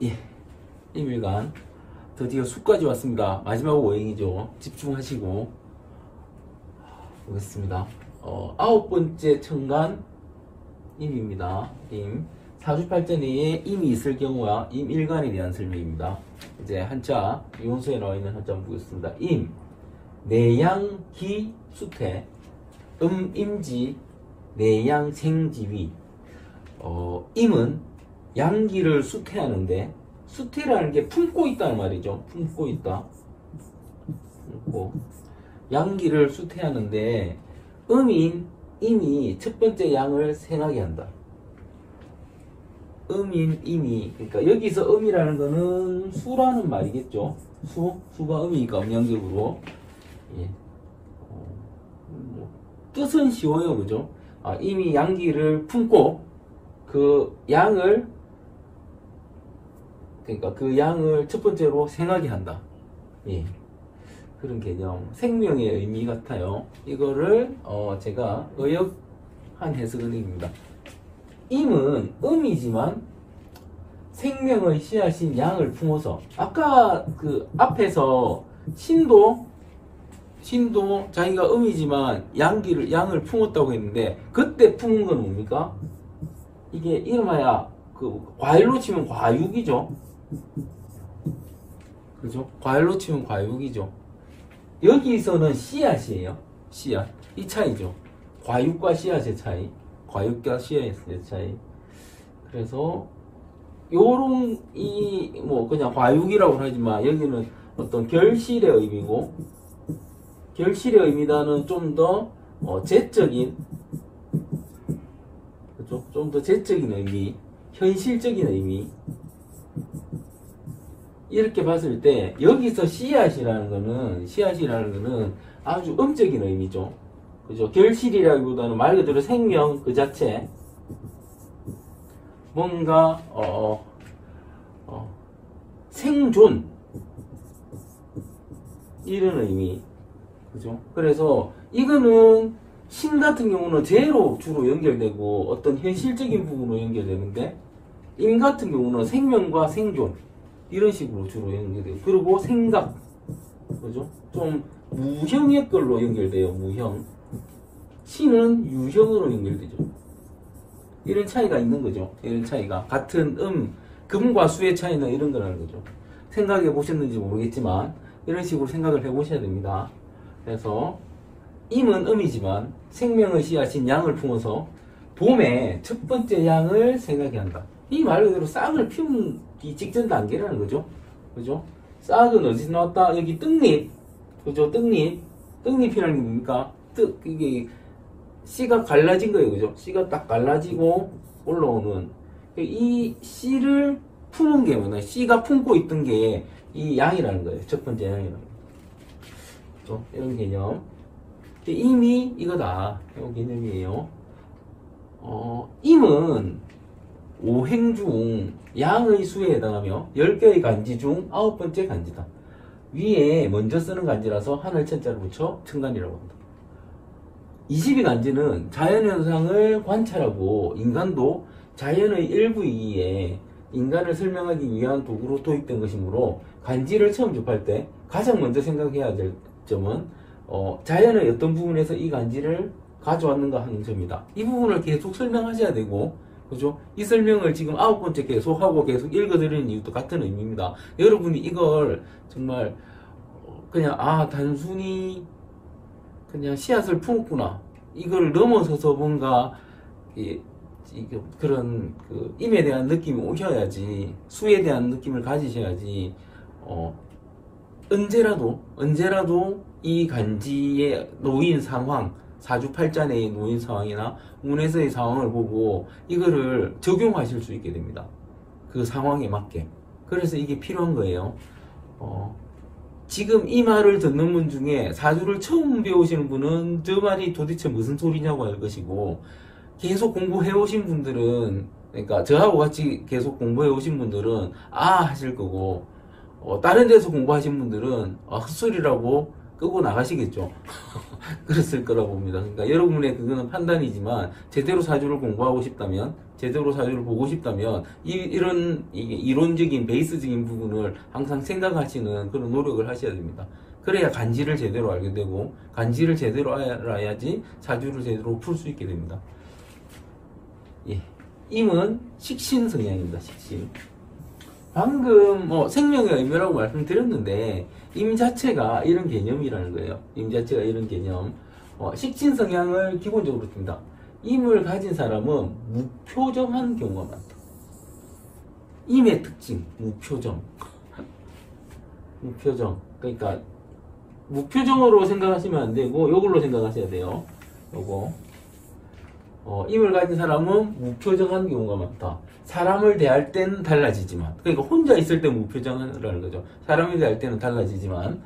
예, 임일간 드디어 수까지 왔습니다. 마지막 5행이죠. 집중하시고 보겠습니다. 9번째 천간 임입니다. 임. 사주팔자내에 임이 있을 경우와 임일간에 대한 설명입니다. 이제 한자, 요원서에 나와 있는 한자 한번 보겠습니다. 임, 내양기 수태, 임지, 내양생지위. 임은 양기를 수태하는데, 수태라는 게 품고 있다는 말이죠. 품고 있다. 품고. 양기를 수태하는데, 임이 첫 번째 양을 생하게 한다. 임이, 그러니까 여기서 임이라는 거는 수라는 말이겠죠. 수가 임이니까 음양적으로. 예. 뜻은 쉬워요, 그죠? 임이 양기를 품고 그 양을, 그러니까 그 양을 첫 번째로 생하게 한다. 예. 그런 개념. 생명의 의미 같아요. 이거를 제가 의역한 해석은 입니다. 임은 음이지만 생명의 씨앗인 양을 품어서, 아까 그 앞에서 신도 자기가 음이지만 양을 품었다고 했는데, 그때 품은 건 뭡니까? 이게 이름하여 그 과일로 치면 과육이죠. 그죠? 과일로 치면 과육이죠. 여기서는 씨앗이에요. 씨앗. 이 차이죠. 과육과 씨앗의 차이. 과육과 씨앗의 차이. 그래서 요런 그냥 과육이라고 하지만 여기는 어떤 결실의 의미고, 결실의 의미다는 좀 더 재적인, 그죠? 좀 더 재적인 의미, 현실적인 의미. 이렇게 봤을 때 여기서 씨앗이라는 거는 아주 음적인 의미죠. 그죠? 결실이라기보다는 말 그대로 생명 그 자체, 뭔가 생존, 이런 의미. 그죠? 그래서 이거는 신 같은 경우는 재로 주로 연결되고 어떤 현실적인 부분으로 연결되는데, 임 같은 경우는 생명과 생존, 이런 식으로 주로 연결돼요. 그리고 생각, 그죠? 좀 무형의 걸로 연결돼요. 무형. 신은 유형으로 연결되죠. 이런 차이가 있는 거죠. 이런 차이가. 같은 금과 수의 차이는 이런 거라는 거죠. 생각해 보셨는지 모르겠지만 이런 식으로 생각을 해 보셔야 됩니다. 그래서 임은 음이지만 생명의 씨앗인 양을 품어서 봄에 첫 번째 양을 생각해 한다. 이 말 그대로 싹을 피우기 직전 단계라는 거죠. 그죠? 싹은 어디서 나왔다? 여기 떡잎. 그죠? 떡잎이라는 게 뭡니까? 이게 씨가 갈라진 거예요. 그죠? 씨가 딱 갈라지고 올라오는. 이 씨를 품은 게 뭐냐? 씨가 품고 있던 게 이 양이라는 거예요. 첫 번째 양이라는 거예요. 그죠? 이런 개념. 임이 이거다. 이 개념이에요. 임은 5행 중 양의 수에 해당하며 10개의 간지 중 9번째 간지다. 위에 먼저 쓰는 간지라서 하늘 천자를 붙여 천간이라고 합니다. 22간지는 자연현상을 관찰하고 인간도 자연의 일부이기에 인간을 설명하기 위한 도구로 도입된 것이므로, 간지를 처음 접할 때 가장 먼저 생각해야 될 점은 자연의 어떤 부분에서 이 간지를 가져왔는가 하는 점이다. 이 부분을 계속 설명하셔야 되고, 그죠? 이 설명을 지금 9번째 계속하고 계속 읽어드리는 이유도 같은 의미입니다. 여러분이 이걸 정말 그냥 단순히 그냥 씨앗을 품었구나, 이걸 넘어서서 뭔가 그런 그 임에 대한 느낌이 오셔야지, 수에 대한 느낌을 가지셔야지 언제라도 이 간지에 놓인 상황, 사주팔자내에 놓인 상황이나 운에서의 상황을 보고 이거를 적용하실 수 있게 됩니다. 그 상황에 맞게. 그래서 이게 필요한 거예요. 지금 이 말을 듣는 분 중에 사주를 처음 배우시는 분은 저 말이 도대체 무슨 소리냐고 할 것이고, 계속 공부해 오신 분들은, 그러니까 저하고 같이 계속 공부해 오신 분들은 하실 거고, 다른 데서 공부하신 분들은 헛소리라고 끄고 나가시겠죠. 그랬을 거라고 봅니다. 그러니까 여러분의 그거는 판단이지만 제대로 사주를 공부하고 싶다면, 제대로 사주를 보고 싶다면 이런 이론적인 베이스적인 부분을 항상 생각하시는 그런 노력을 하셔야 됩니다. 그래야 간지를 제대로 알게 되고, 간지를 제대로 알아야지 사주를 제대로 풀 수 있게 됩니다. 예. 임은 식신 성향입니다. 식신. 방금 생명의 의미라고 말씀드렸는데 임 자체가 이런 개념이라는 거예요. 임 자체가 이런 개념. 식신 성향을 기본적으로 듭니다. 임을 가진 사람은 무표정한 경우가 많다. 임의 특징, 무표정. 무표정. 그러니까 무표정으로 생각하시면 안 되고 이걸로 생각하셔야 돼요. 요거. 임을 가진 사람은 무표정한 경우가 많다. 사람을 대할 때는 달라지지만, 그러니까 혼자 있을 때 무표정하라는 거죠. 사람을 대할 때는 달라지지만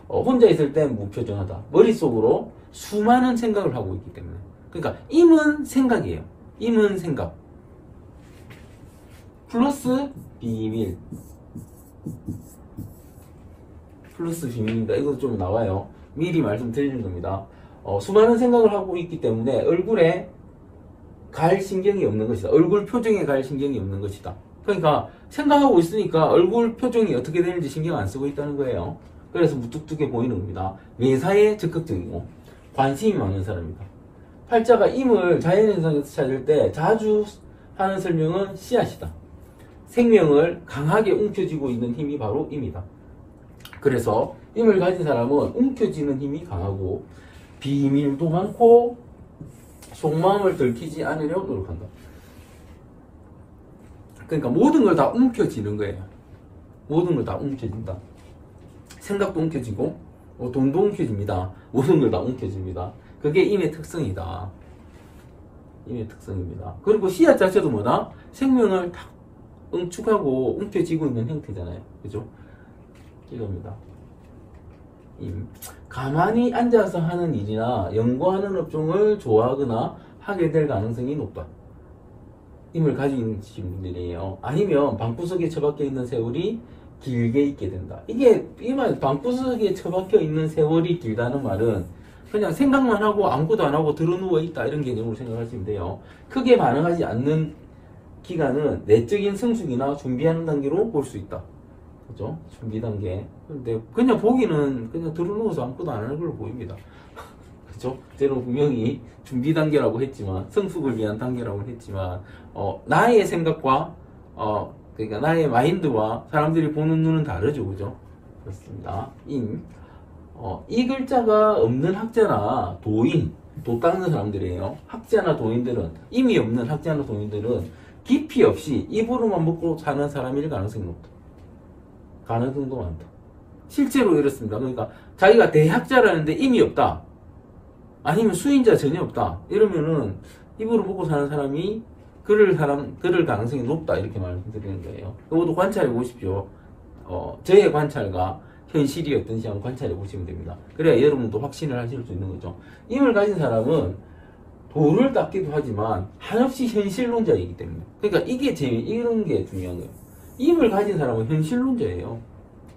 혼자 있을 때는 무표정하다. 머릿속으로 수많은 생각을 하고 있기 때문에. 그러니까 임은 생각이에요. 임은 생각 플러스 비밀, 플러스 비밀입니다. 이것도 좀 나와요. 미리 말씀드리는 겁니다. 수많은 생각을 하고 있기 때문에 얼굴에 갈 신경이 없는 것이다. 얼굴 표정에 갈 신경이 없는 것이다. 그러니까 생각하고 있으니까 얼굴 표정이 어떻게 되는지 신경 안 쓰고 있다는 거예요. 그래서 무뚝뚝해 보이는 겁니다. 매사에 적극적이고 관심이 많은 사람입니다. 팔자가 임을 자연현상에서 찾을 때 자주 하는 설명은 씨앗이다. 생명을 강하게 움켜쥐고 있는 힘이 바로 임이다. 그래서 임을 가진 사람은 움켜쥐는 힘이 강하고 비밀도 많고 속마음을 들키지 않으려고 노력한다. 그러니까 모든 걸 다 움켜쥐는 거예요. 모든 걸 다 움켜진다. 생각도 움켜쥐고 돈도 움켜집니다. 모든 걸 다 움켜집니다. 그게 임의 특성이다. 임의 특성입니다. 그리고 씨앗 자체도 뭐다? 생명을 탁 응축하고 움켜쥐고 있는 형태잖아요. 그죠? 이겁니다. 가만히 앉아서 하는 일이나 연구하는 업종을 좋아하거나 하게 될 가능성이 높다. 임을 가진 분들이에요. 아니면 방구석에 처박혀 있는 세월이 길게 있게 된다. 이게 이말 방구석에 처박혀 있는 세월이 길다는 말은 그냥 생각만 하고 아무것도 안 하고 드러누워 있다 이런 개념으로 생각하시면 돼요. 크게 반응하지 않는 기간은 내적인 성숙이나 준비하는 단계로 볼 수 있다. 그죠? 준비 단계. 근데 그냥 보기는 그냥 들어누워서 아무것도 안 하는 걸로 보입니다. 그죠? 저는 분명히 준비 단계라고 했지만, 성숙을 위한 단계라고 했지만, 나의 생각과, 그러니까 나의 마인드와 사람들이 보는 눈은 다르죠. 그죠? 그렇습니다. 이 글자가 없는 학자나 도인, 도 닦는 사람들이에요. 학자나 도인들은, 임이 없는 학자나 도인들은 깊이 없이 입으로만 먹고 사는 사람일 가능성이 높다. 가능성도 많다. 실제로 이렇습니다. 그러니까 자기가 대학자라는데 임이 없다. 아니면 수인자 전혀 없다. 이러면은 입으로 먹고 사는 사람이 그럴 가능성이 높다. 이렇게 말씀드리는 거예요. 그것도 관찰해 보십시오. 저의 관찰과 현실이 어떤지 한번 관찰해 보시면 됩니다. 그래야 여러분도 확신을 하실 수 있는 거죠. 임을 가진 사람은 도를 닦기도 하지만 한없이 현실론자이기 때문에. 그러니까 이런 게 중요한 거예요. 임을 가진 사람은 현실론자예요.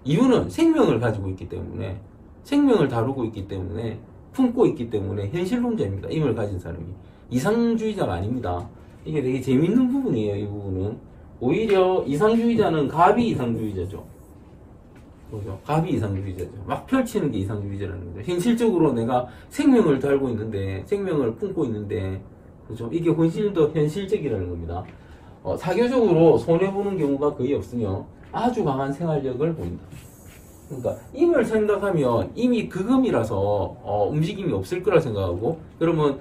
이유는 생명을 가지고 있기 때문에, 생명을 다루고 있기 때문에, 품고 있기 때문에 현실론자입니다. 임을 가진 사람이. 이상주의자가 아닙니다. 이게 되게 재밌는 부분이에요. 이 부분은. 오히려 이상주의자는 갑이 이상주의자죠. 그죠? 갑이 이상주의자죠. 막 펼치는 게 이상주의자라는 거죠. 현실적으로 내가 생명을 달고 있는데, 생명을 품고 있는데, 그죠? 이게 훨씬 더 현실적이라는 겁니다. 사교적으로 손해보는 경우가 거의 없으며 아주 강한 생활력을 보인다. 그러니까 임을 생각하면 임이 극음이라서 움직임이 없을 거라 생각하고, 그러면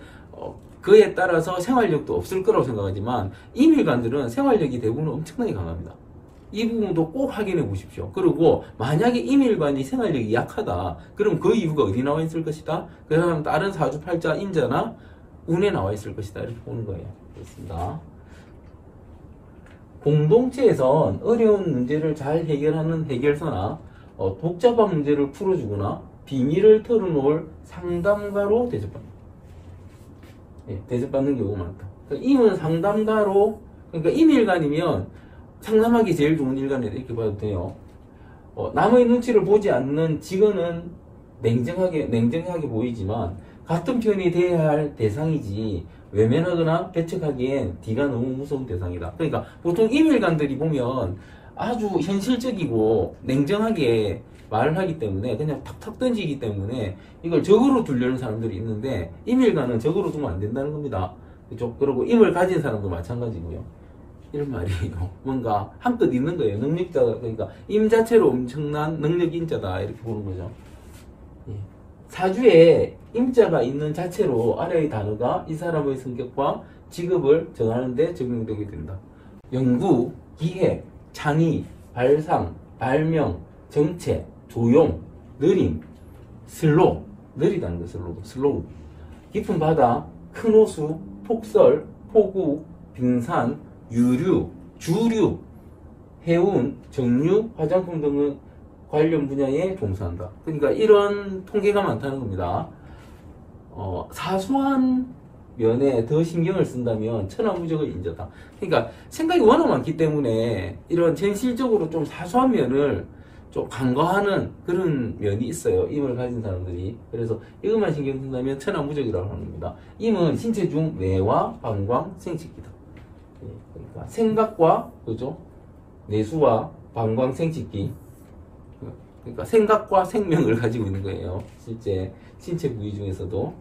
그에 따라서 생활력도 없을 거라고 생각하지만 임일간들은 생활력이 대부분 엄청나게 강합니다. 이 부분도 꼭 확인해 보십시오. 그리고 만약에 임일관이 생활력이 약하다, 그럼 그 이유가 어디 나와 있을 것이다? 그 사람 다른 사주 팔자 인자나 운에 나와 있을 것이다. 이렇게 보는 거예요. 그렇습니다. 공동체에선 어려운 문제를 잘 해결하는 해결사나 복잡한 문제를 풀어주거나 비밀을 털어놓을 상담가로 대접합니다. 예, 대접받는 경우가 많다. 그러니까 임은 상담가로, 그러니까 임일간이면 상담하기 제일 좋은 일간이다 이렇게 봐도 돼요. 남의 눈치를 보지 않는 직원은 냉정하게 보이지만 같은 편이 돼야 할 대상이지 외면하거나 배척하기엔 D가 너무 무서운 대상이다. 그러니까 보통 임일간들이 보면 아주 현실적이고 냉정하게 말을 하기 때문에 그냥 탁탁 던지기 때문에 이걸 적으로 두려는 사람들이 있는데 임일간은 적으로 두면 안 된다는 겁니다. 그죠? 그리고 임을 가진 사람도 마찬가지고요. 이런 말이에요. 뭔가 한껏 있는 거예요. 능력자가, 그러니까 임 자체로 엄청난 능력 인자다 이렇게 보는 거죠. 예. 사주에 임자가 있는 자체로 아래의 단어가 이 사람의 성격과 직업을 정하는 데 적용되게 된다. 연구, 기획, 창의, 발상, 발명, 정체, 조용, 느림, 슬로우, 느리다는 거 슬로우, 깊은 바다, 큰 호수, 폭설, 폭우, 빙산, 유류, 주류, 해운, 정류, 화장품 등의 관련 분야에 종사한다. 그러니까 이런 통계가 많다는 겁니다. 사소한 면에 더 신경을 쓴다면 천하무적의 인자다. 그러니까 생각이 워낙 많기 때문에 이런 현실적으로 좀 사소한 면을 좀 간과하는 그런 면이 있어요. 임을 가진 사람들이. 그래서 이것만 신경 쓴다면 천하무적이라고 하는 겁니다. 임은 신체 중 뇌와 방광, 생식기다. 그러니까 생각과 그죠? 내수와 방광, 생식기. 그러니까 생각과 생명을 가지고 있는 거예요. 실제 신체 부위 중에서도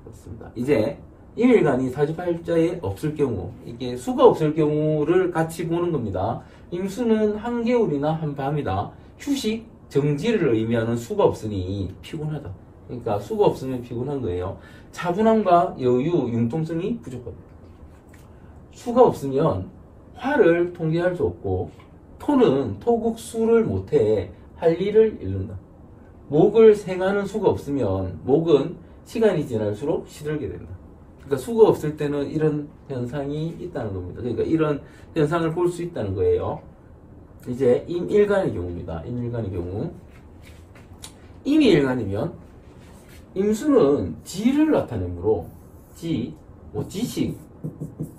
그렇습니다. 이제 임일간이 사주팔자에 없을 경우, 이게 수가 없을 경우를 같이 보는 겁니다. 임수는 한겨울이나 한밤이다. 휴식, 정지를 의미하는 수가 없으니 피곤하다. 그러니까 수가 없으면 피곤한 거예요. 차분함과 여유, 융통성이 부족하다. 수가 없으면 화를 통제할 수 없고, 토는 토국수를 못해 할 일을 잃는다. 목을 생하는 수가 없으면 목은 시간이 지날수록 시들게 된다. 그러니까 수가 없을 때는 이런 현상이 있다는 겁니다. 그러니까 이런 현상을 볼 수 있다는 거예요. 이제 임일간의 경우입니다. 임일간의 경우. 임일간이면 임수는 지를 나타내므로 지식,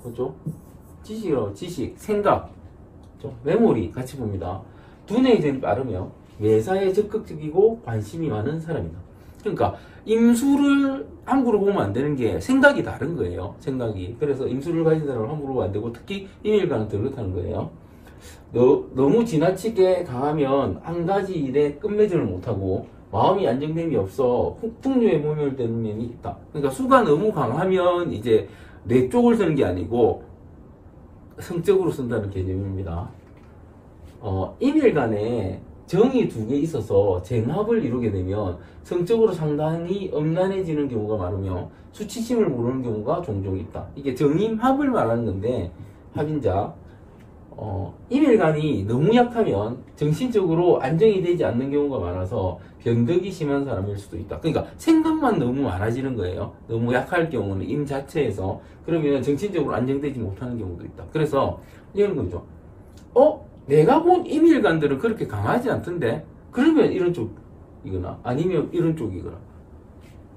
그죠? 지식, 생각, 그죠? 메모리 같이 봅니다. 두뇌의 전이 빠르며 매사에 적극적이고 관심이 많은 사람이다. 그러니까 임수를 함부로 보면 안 되는 게 생각이 다른 거예요. 생각이. 그래서 임수를 가진 사람을 함부로 보면 안 되고 특히 임일간은 더 그렇다는 거예요. 너무 지나치게 강하면 한 가지 일에 끝맺음을 못하고 마음이 안정됨이 없어 풍류에 모멸되는 면이 있다. 그러니까 수가 너무 강하면 이제 뇌 쪽을 쓰는 게 아니고 성적으로 쓴다는 개념입니다. 임일간에 정이 두 개 있어서 쟁합을 이루게 되면 성적으로 상당히 음란해지는 경우가 많으며 수치심을 모르는 경우가 종종 있다. 이게 정임합을 말하는 건데 합인자. 임일간이 너무 약하면 정신적으로 안정이 되지 않는 경우가 많아서 변덕이 심한 사람일 수도 있다. 그러니까 생각만 너무 많아지는 거예요. 너무 약할 경우는 임 자체에서. 그러면 정신적으로 안정되지 못하는 경우도 있다. 그래서 이런 거죠. 내가 본 임일간들은 그렇게 강하지 않던데? 그러면 이런 쪽이거나 아니면 이런 쪽이거나.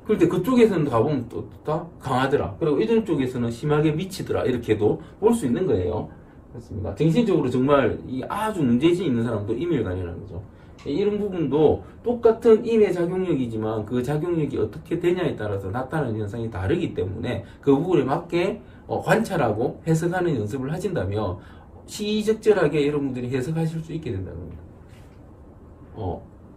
그런데 그쪽에서는 가보면 또 다 강하더라. 그리고 이런 쪽에서는 심하게 미치더라. 이렇게도 볼 수 있는 거예요. 그렇습니다. 정신적으로 정말 아주 문제의식이 있는 사람도 임일간이라는 거죠. 이런 부분도 똑같은 임의 작용력이지만 그 작용력이 어떻게 되냐에 따라서 나타나는 현상이 다르기 때문에 그 부분에 맞게 관찰하고 해석하는 연습을 하신다면 시의적절하게 여러분들이 해석하실 수 있게 된다는 겁니다.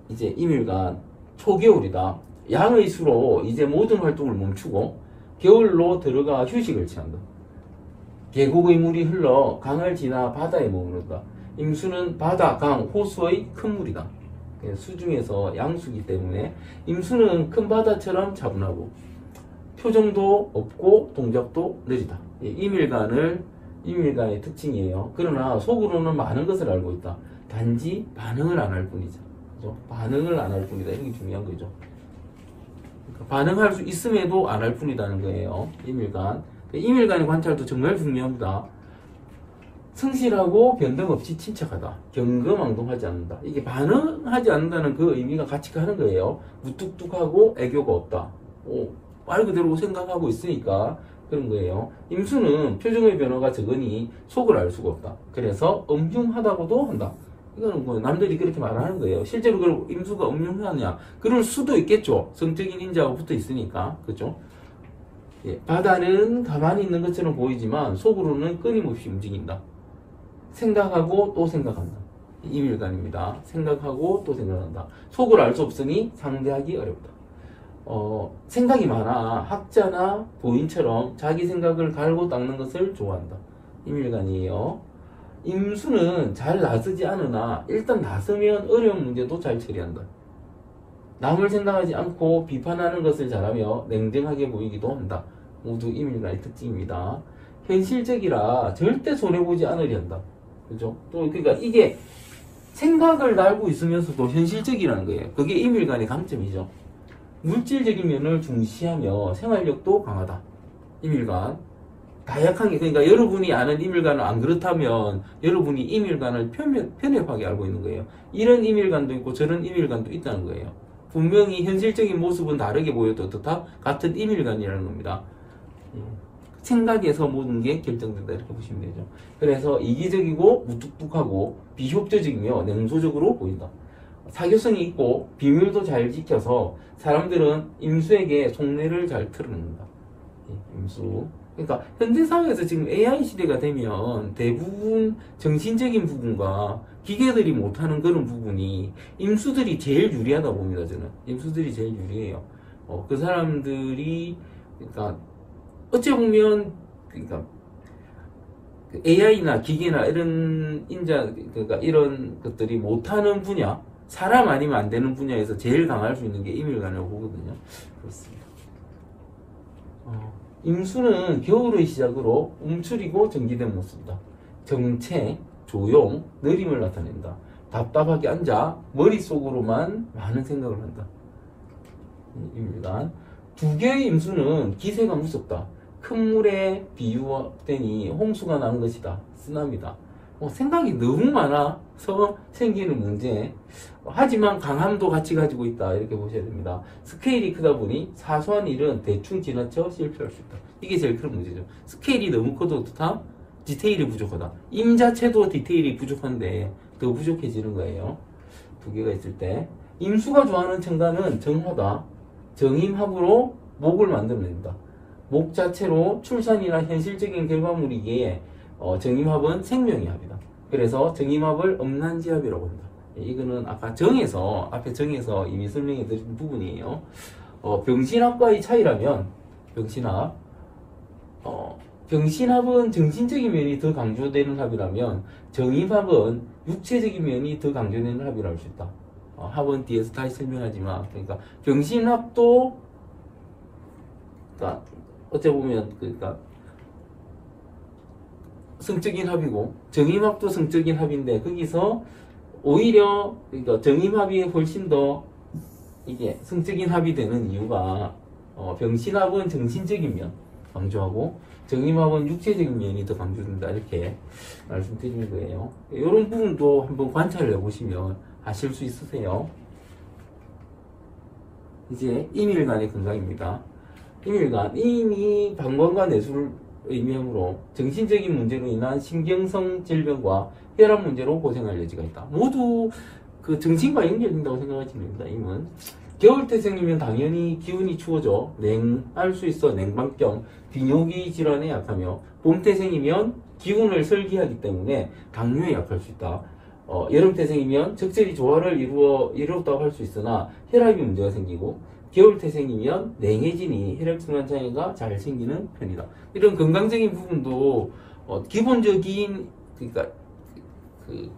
이제 임일간 초겨울이다. 양의 수로 이제 모든 활동을 멈추고 겨울로 들어가 휴식을 취한다. 계곡의 물이 흘러 강을 지나 바다에 머무른다. 임수는 바다, 강, 호수의 큰 물이다. 수 중에서 양수기 때문에 임수는 큰 바다처럼 차분하고 표정도 없고 동작도 느리다. 임일간의 특징이에요. 그러나 속으로는 많은 것을 알고 있다. 단지 반응을 안 할 뿐이죠. 그죠? 반응을 안 할 뿐이다. 이게 중요한 거죠. 그러니까 반응할 수 있음에도 안 할 뿐이다는 거예요. 임일간. 임일간의 관찰도 정말 중요합니다. 성실하고 변동 없이 침착하다. 경거망동하지 않는다. 이게 반응하지 않는다는 그 의미가 같이 가는 거예요. 무뚝뚝하고 애교가 없다. 말 그대로 생각하고 있으니까 그런 거예요. 임수는 표정의 변화가 적으니 속을 알 수가 없다. 그래서 엄중하다고도 한다. 이거는 뭐 남들이 그렇게 말하는 거예요. 실제로 그 임수가 음흉하냐? 그럴 수도 있겠죠. 성적인 인자가 붙어 있으니까. 그죠? 예, 바다는 가만히 있는 것처럼 보이지만 속으로는 끊임없이 움직인다. 생각하고 또 생각한다. 이밀간입니다. 생각하고 또 생각한다. 속을 알 수 없으니 상대하기 어렵다. 생각이 많아 학자나 부인처럼 자기 생각을 갈고 닦는 것을 좋아한다. 이밀간이에요. 임수는 잘 나서지 않으나 일단 나서면 어려운 문제도 잘 처리한다. 남을 생각하지 않고 비판하는 것을 잘하며 냉정하게 보이기도 한다. 모두 이밀간의 특징입니다. 현실적이라 절대 손해보지 않으려 한다. 그죠? 또 그러니까 이게 생각을 달고 있으면서도 현실적이라는 거예요. 그게 이밀간의 강점이죠. 물질적인 면을 중시하며 생활력도 강하다. 이밀간. 다약한 게, 그러니까 여러분이 아는 이밀간은 안 그렇다면 여러분이 이밀간을 편협하게 알고 있는 거예요. 이런 이밀간도 있고 저런 이밀간도 있다는 거예요. 분명히 현실적인 모습은 다르게 보여도 어떻다? 같은 이밀간이라는 겁니다. 생각에서 모든 게 결정된다 이렇게 보시면 되죠. 그래서 이기적이고 무뚝뚝하고 비협조적이며 냉소적으로 보인다. 사교성이 있고 비밀도 잘 지켜서 사람들은 임수에게 속내를 잘 털어낸다. 임수. 그러니까 현대사회에서 지금 AI 시대가 되면 대부분 정신적인 부분과 기계들이 못하는 그런 부분이 임수들이 제일 유리하다 봅니다. 저는 임수들이 제일 유리해요. 그 사람들이 그러니까 어찌 보면 그러니까 AI나 기계나 이런 그러니까 이런 것들이 못하는 분야, 사람 아니면 안 되는 분야에서 제일 강할 수 있는 게 이밀간이라고 보거든요. 그렇습니다. 임수는 겨울의 시작으로 움츠리고 정지된 모습이다. 정체, 조용, 느림을 나타낸다. 답답하게 앉아 머릿속으로만 많은 생각을 한다. 임밀간. 두 개의 임수는 기세가 무섭다. 큰 물에 비유되니 홍수가 나는 것이다. 쓰나미다. 생각이 너무 많아서 생기는 문제. 하지만 강함도 같이 가지고 있다. 이렇게 보셔야 됩니다. 스케일이 크다 보니 사소한 일은 대충 지나쳐 실패할 수 있다. 이게 제일 큰 문제죠. 스케일이 너무 커도 어떻다? 디테일이 부족하다. 임 자체도 디테일이 부족한데 더 부족해지는 거예요. 두 개가 있을 때. 임수가 좋아하는 청단은 정화다. 정임합으로 목을 만들어낸다. 목 자체로 출산이나 현실적인 결과물이기에 정임합은 생명의 합이다. 그래서 정임합을 음란지합이라고 한다. 이거는 아까 앞에 정에서 이미 설명해 드린 부분이에요. 병신합과의 차이라면 병신합은 정신적인 면이 더 강조되는 합이라면 정임합은 육체적인 면이 더 강조되는 합이라고 할 수 있다. 합은 뒤에서 다시 설명하지만, 그러니까 병신합도 그러니까 어째 보면 그러니까 성적인 합이고 정임합도 성적인 합인데 거기서 오히려 그러니까 정임합이 훨씬 더 이게 성적인 합이 되는 이유가 병신합은 정신적인 면 강조하고 정임합은 육체적인 면이 더 강조된다 이렇게 말씀드리는 거예요. 이런 부분도 한번 관찰을 해보시면 아실 수 있으세요. 이제 이밀간의 건강입니다. 이밀간, 이미 방광과 내수를 의미하므로 정신적인 문제로 인한 신경성 질병과 혈압 문제로 고생할 여지가 있다. 모두 그 정신과 연결된다고 생각하시면 됩니다. 임은 겨울태생이면 당연히 기운이 추워져 냉할 수 있어 냉방병, 비뇨기 질환에 약하며 봄태생이면 기운을 설기하기 때문에 당뇨에 약할 수 있다. 여름태생이면 적절히 조화를 이루었다고 할 수 있으나 혈압이 문제가 생기고 겨울태생이면 냉해지니 혈액순환 장애가 잘 생기는 편이다. 이런 건강적인 부분도 기본적인 그러니까 그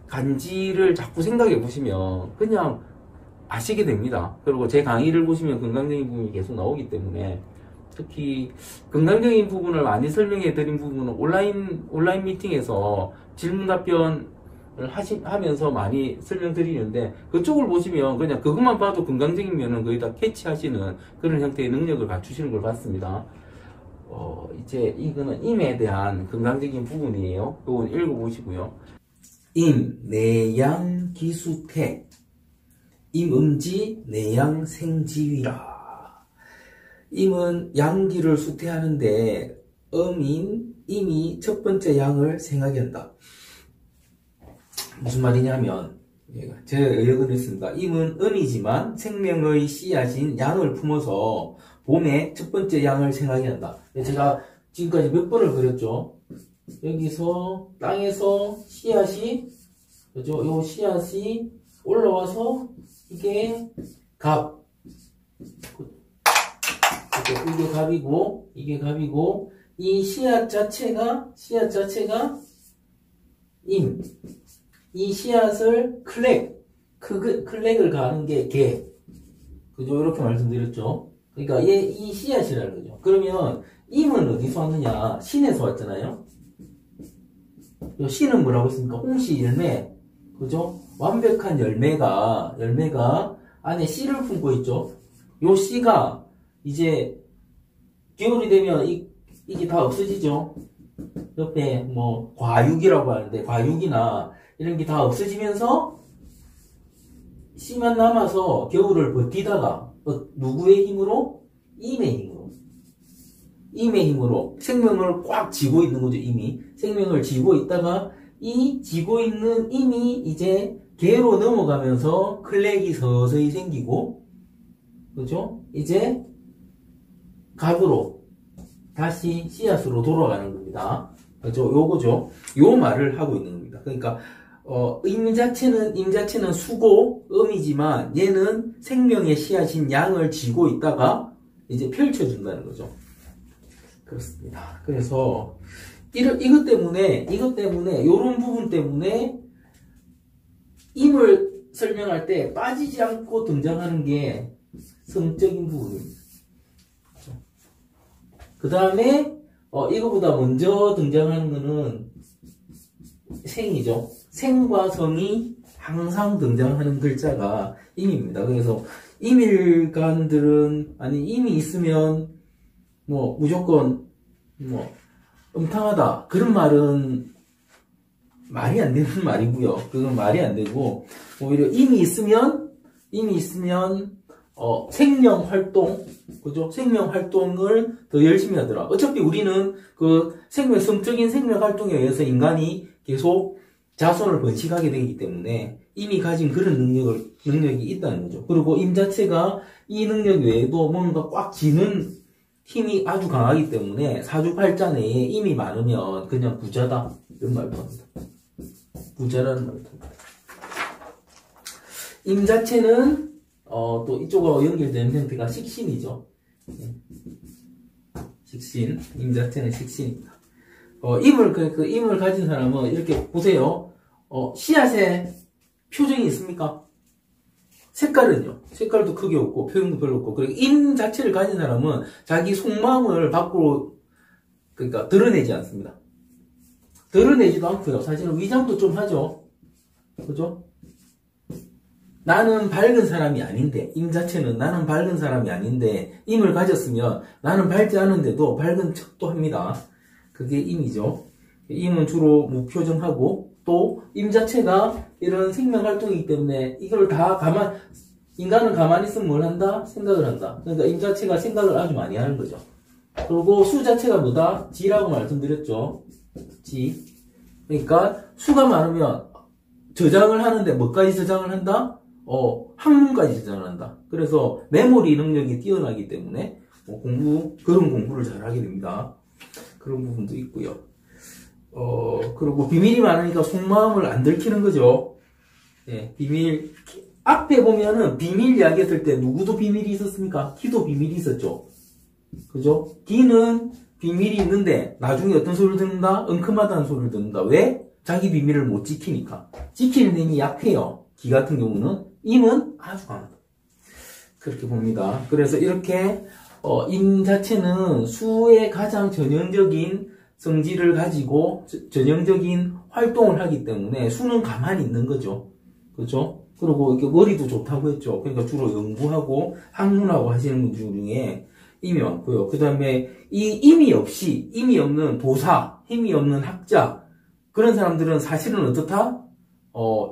간지를 자꾸 생각해 보시면 그냥 아시게 됩니다. 그리고 제 강의를 보시면 건강적인 부분이 계속 나오기 때문에 특히 건강적인 부분을 많이 설명해 드린 부분은 온라인 미팅에서 질문 답변을 하면서 많이 설명드리는데 그쪽을 보시면 그냥 그것만 봐도 건강적인 면은 거의 다 캐치하시는 그런 형태의 능력을 갖추시는 걸 봤습니다. 이제 이거는 임에 대한 건강적인 부분이에요. 이건 읽어보시고요. 임, 내양, 기수태. 임음지, 내양, 생지위라. 임은 양기를 수태하는데 임이 첫 번째 양을 생하게 한다. 무슨 말이냐면, 제가 의역을 했습니다. 임은 음이지만 생명의 씨앗인 양을 품어서 봄에 첫 번째 양을 생하게 한다. 제가 지금까지 몇 번을 그렸죠. 여기서 땅에서 씨앗이, 그죠? 요 씨앗이 올라와서 이게 갑. 이게 갑이고, 이 씨앗 자체가 임. 이 씨앗을 클렉을 가는 게 개. 그죠? 이렇게 말씀드렸죠. 그러니까 이 씨앗이라는 거죠. 그러면 임은 어디서 왔느냐? 신에서 왔잖아요. 신은 뭐라고 했습니까? 홍시 열매. 그죠? 완벽한 열매가 안에 씨를 품고 있죠. 요 씨가 이제 겨울이 되면 이게 다 없어지죠. 옆에 뭐 과육이라고 하는데 과육이나 이런 게 다 없어지면서 씨만 남아서 겨울을 버티다가 누구의 힘으로? 임의 힘으로 생명을 꽉 쥐고 있는 거죠. 임이 생명을 쥐고 있다가 이 쥐고 있는 임이 이제 개로 넘어가면서 클렉이 서서히 생기고, 그죠? 이제 갑으로 다시 씨앗으로 돌아가는 겁니다. 그죠? 요거죠. 요 말을 하고 있는 겁니다. 그러니까 임 자체는 수고, 음이지만 얘는 생명의 씨앗인 양을 쥐고 있다가 이제 펼쳐준다는 거죠. 그렇습니다. 그래서 이것 때문에 요런 부분 때문에 임을 설명할 때 빠지지 않고 등장하는 게 성적인 부분입니다. 그 다음에 이거보다 먼저 등장하는 거는 생이죠. 생과 성이 항상 등장하는 글자가 임입니다. 그래서 임일간들은 임이 있으면 뭐 무조건 뭐 음탕하다 그런 말은 말이 안 되는 말이고요. 그건 말이 안 되고 오히려 임이 있으면 생명 활동, 그죠? 생명 활동을 더 열심히 하더라. 어차피 우리는 그 성적인 생명 활동에 의해서 인간이 계속 자손을 번식하게 되기 때문에 이미 가진 그런 능력이 있다는 거죠. 그리고 임 자체가 이 능력 외에도 뭔가 꽉 쥐는 힘이 아주 강하기 때문에 사주팔자 내에 임이 많으면 그냥 부자다. 이런 말도 합니다. 부자라는 말도 합니다. 임 자체는 또 이쪽으로 연결되는 형태가 식신이죠. 식신. 임 자체는 식신입니다. 임을 가진 사람은 이렇게 보세요. 씨앗에 표정이 있습니까? 색깔은요. 색깔도 크게 없고 표정도 별로 없고. 그리고 임 자체를 가진 사람은 자기 속마음을 밖으로 그러니까 드러내지 않습니다. 드러내지도 않고요. 사실은 위장도 좀 하죠. 그죠? 나는 밝은 사람이 아닌데, 임 자체는 나는 밝은 사람이 아닌데, 임을 가졌으면 나는 밝지 않은데도 밝은 척도 합니다. 그게 임이죠. 임은 주로 무표정하고, 또 임 자체가 이런 생명 활동이기 때문에 이걸 다 인간은 가만히 있으면 뭘 한다? 생각을 한다. 그러니까 임 자체가 생각을 아주 많이 하는 거죠. 그리고 수 자체가 뭐다? 지라고 말씀드렸죠. 지. 그러니까 수가 많으면 저장을 하는데 뭐까지 저장을 한다? 학문까지 저장을 한다. 그래서 메모리 능력이 뛰어나기 때문에 그런 공부를 잘 하게 됩니다. 그런 부분도 있고요. 그리고 비밀이 많으니까 속마음을 안 들키는 거죠. 예, 비밀. 앞에 보면은 비밀 이야기 했을 때 누구도 비밀이 있었습니까? 기도 비밀이 있었죠. 그죠? 기는 비밀이 있는데 나중에 어떤 소리를 듣는다? 은큼하다는 소리를 듣는다. 왜? 자기 비밀을 못 지키니까. 지키는 힘이 약해요. 기 같은 경우는. 임은 아주 강하다. 그렇게 봅니다. 그래서 이렇게 임 자체는 수의 가장 전형적인 성질을 가지고 전형적인 활동을 하기 때문에 수는 가만히 있는 거죠. 그렇죠? 그리고 이게 머리도 좋다고 했죠. 그러니까 주로 연구하고 학문하고 하시는 분들 중에 임이 많고요. 그 다음에 이 임이 없는 도사, 힘이 없는 학자 그런 사람들은 사실은 어떻다?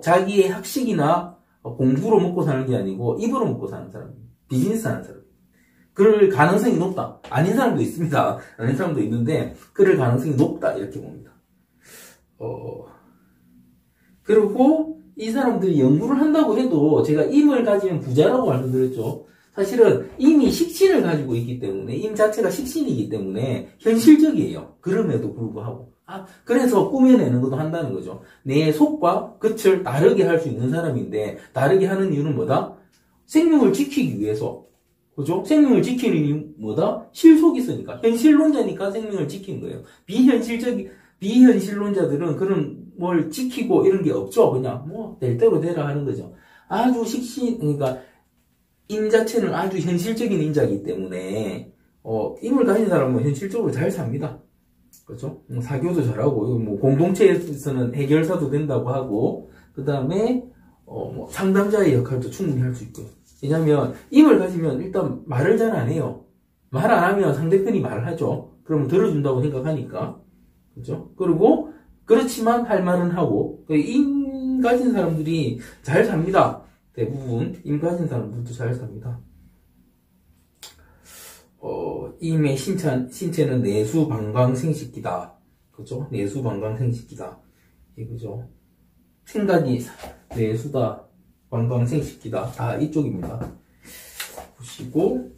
자기의 학식이나 공부로 먹고 사는 게 아니고 입으로 먹고 사는 사람입니다. 비즈니스 하는 사람. 그럴 가능성이 높다. 아닌 사람도 있습니다. 아닌 사람도 있는데 그럴 가능성이 높다. 이렇게 봅니다. 그리고 이 사람들이 연구를 한다고 해도 제가 임을 가지면 부자라고 말씀드렸죠. 사실은 임이 식신을 가지고 있기 때문에 임 자체가 식신이기 때문에 현실적이에요. 그럼에도 불구하고 그래서 꾸며내는 것도 한다는 거죠. 내 속과 끝을 다르게 할 수 있는 사람인데 다르게 하는 이유는 뭐다? 생명을 지키기 위해서. 그죠? 생명을 지키는 이유는 뭐다? 실속이 있으니까. 현실론자니까 생명을 지킨 거예요. 비현실론자들은 그런 뭘 지키고 이런 게 없죠. 그냥 될 대로 되라 하는 거죠. 아주 그러니까 임 자체는 아주 현실적인 인자이기 때문에 임을 가진 사람은 현실적으로 잘 삽니다. 그렇죠? 사교도 잘하고 공동체에서는 해결사도 된다고 하고 그 다음에 상담자의 역할도 충분히 할 수 있고요. 왜냐하면 임을 가지면 일단 말을 잘 안 해요. 말 안 하면 상대편이 말을 하죠. 그러면 들어준다고 생각하니까. 그렇죠? 그리고 그렇지만 할 말은 하고 임 가진 사람들이 잘 삽니다. 대부분 임 가진 사람들도 잘 삽니다. 임의 신체는 내수방광생식기다. 그죠? 내수방광생식기다. 그죠? 생각이 내수다, 방광생식기다. 다 이쪽입니다. 보시고,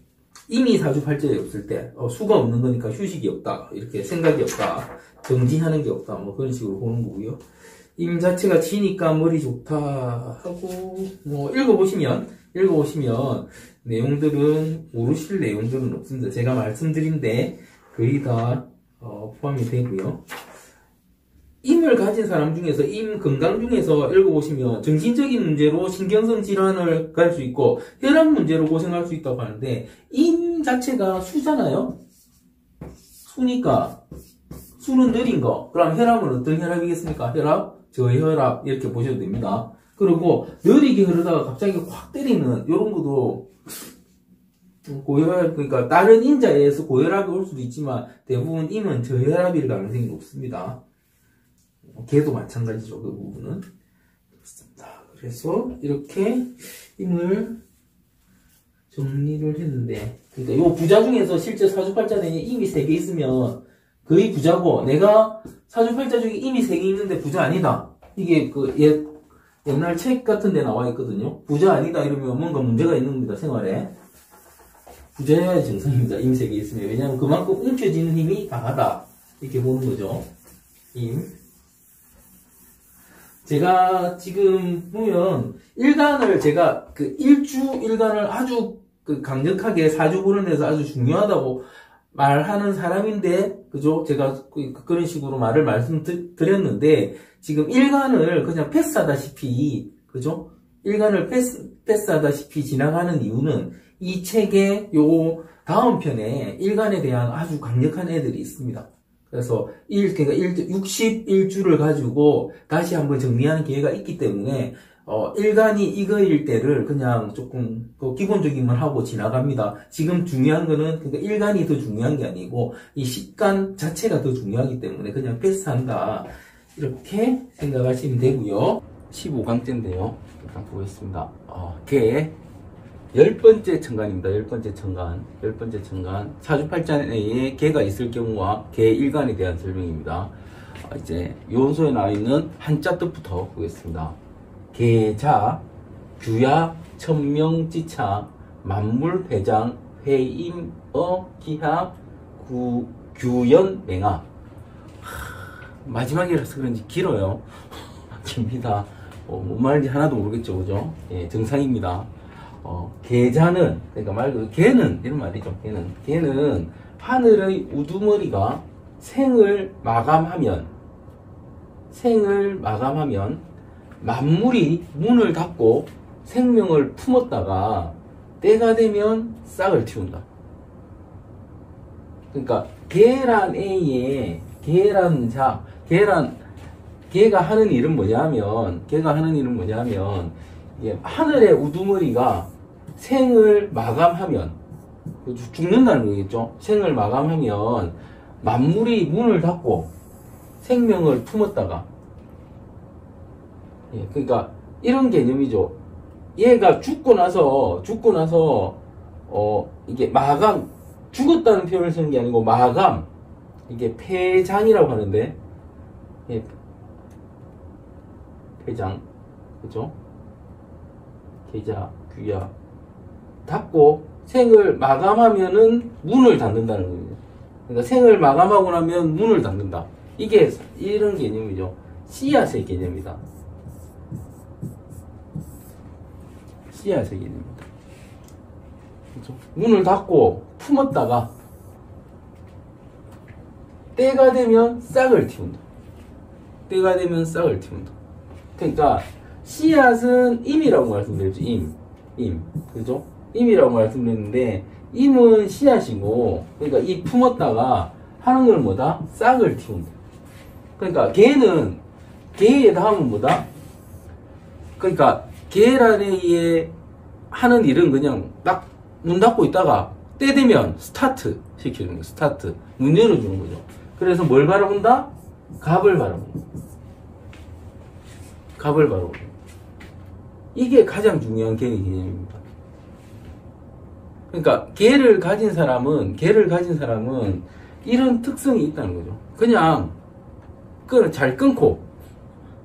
임이 사주팔자에 없을 때, 수가 없는 거니까 휴식이 없다. 이렇게 생각이 없다. 정진하는 게 없다. 그런 식으로 보는 거고요. 임 자체가 지니까 머리 좋다 하고, 읽어보시면 내용들은 모르실 내용들은 없습니다. 제가 말씀드린데 거의 다 포함이 되고요. 임을 가진 사람 중에서 임 건강 중에서 읽어보시면 정신적인 문제로 신경성 질환을 갈 수 있고 혈압 문제로 고생할 수 있다고 하는데 임 자체가 수잖아요. 수니까 수는 느린 거. 그럼 혈압은 어떤 혈압이겠습니까? 혈압, 저혈압 이렇게 보셔도 됩니다. 그리고 느리게 흐르다가 갑자기 확 때리는 이런 것도 고혈압, 그러니까 다른 인자에 의해서 고혈압이 올 수도 있지만 대부분 임은 저혈압일 가능성이 높습니다. 개도 마찬가지죠. 그 부분은. 그렇습니다. 그래서 이렇게 임을 정리를 했는데 그러니까 요 부자 중에서 실제 사주팔자 내에 임이 3개 있으면 거의 부자고 내가 사주팔자 중에 임이 3개 있는데 부자 아니다. 이게 옛날 책 같은 데 나와 있거든요. 부자 아니다 이러면 뭔가 문제가 있는 겁니다. 생활에. 부자여야 정상입니다. 임 3개 있으면. 왜냐하면 그만큼 움켜쥐는 힘이 강하다. 이렇게 보는 거죠. 임. 제가 지금 보면 일간을 제가 일간을 아주 강력하게 사주 보는 데서 아주 중요하다고 말하는 사람인데, 그죠? 제가 그런 식으로 말씀드렸는데, 지금 일간을 그냥 패스하다시피, 그죠? 일간을 패스하다시피 지나가는 이유는 이 책의 요 다음 편에 일간에 대한 아주 강력한 애들이 있습니다. 그래서 61주를 가지고 다시 한번 정리하는 기회가 있기 때문에 일간이 이거일 때를 그냥 조금 기본적인만 하고 지나갑니다. 지금 중요한 거는 그러니까 일간이 더 중요한 게 아니고 이 식간 자체가 더 중요하기 때문에 그냥 패스한다. 이렇게 생각하시면 되고요. 15강째인데요. 일단 보겠습니다. 개 10번째 천간입니다. 10번째 천간. 사주팔자 내에 개가 있을 경우와 개 일간에 대한 설명입니다. 이제 요원소에 나와 있는 한자 뜻부터 보겠습니다. 개자, 규야, 천명지차, 만물배장, 회임, 기하, 규연, 맹하. 마지막이라서 그런지 길어요. 깁니다. 뭔 말인지 하나도 모르겠죠, 그죠? 예, 정상입니다. 계자는, 그러니까 말 그대로 개는, 이런 말이죠. 개는 하늘의 우두머리가 생을 마감하면 만물이 문을 닫고 생명을 품었다가 때가 되면 싹을 틔운다. 그러니까 계란 A에 계란 자, 걔가 하는 일은 뭐냐면 이게 하늘의 우두머리가 생을 마감하면 죽는다는 거겠죠. 생을 마감하면 만물이 문을 닫고 생명을 품었다가, 그러니까 이런 개념이죠. 얘가 죽고 나서 이게 마감, 죽었다는 표현을 쓰는 게 아니고 마감, 이게 폐장이라고 하는데, 해장, 그죠? 계자, 귀야. 닫고 생을 마감하면은 문을 닫는다는 거예요. 그러니까 생을 마감하고 나면 문을 닫는다. 이게 이런 개념이죠. 씨앗의 개념이다. 씨앗의 개념입니다. 그죠? 문을 닫고 품었다가 때가 되면 싹을 틔운다. 때가 되면 싹을 틔운다. 그러니까 씨앗은 임이라고 말씀드렸죠. 임. 그죠? 임이라고 말씀드렸는데 임은 씨앗이고, 그러니까 이 품었다가 하는 걸 뭐다? 싹을 틔운다. 그러니까 개의 다음은 뭐다? 그러니까 계란에 하는 일은 그냥 딱 문 닫고 있다가 때 되면 스타트 시키는 거예요. 스타트. 문 열어주는 거죠. 그래서 뭘 바라본다? 갑을 바라본다. 갑을 바라본다. 이게 가장 중요한 개의 개념입니다. 그러니까 개를 가진 사람은 이런 특성이 있다는 거죠. 그냥 잘 끊고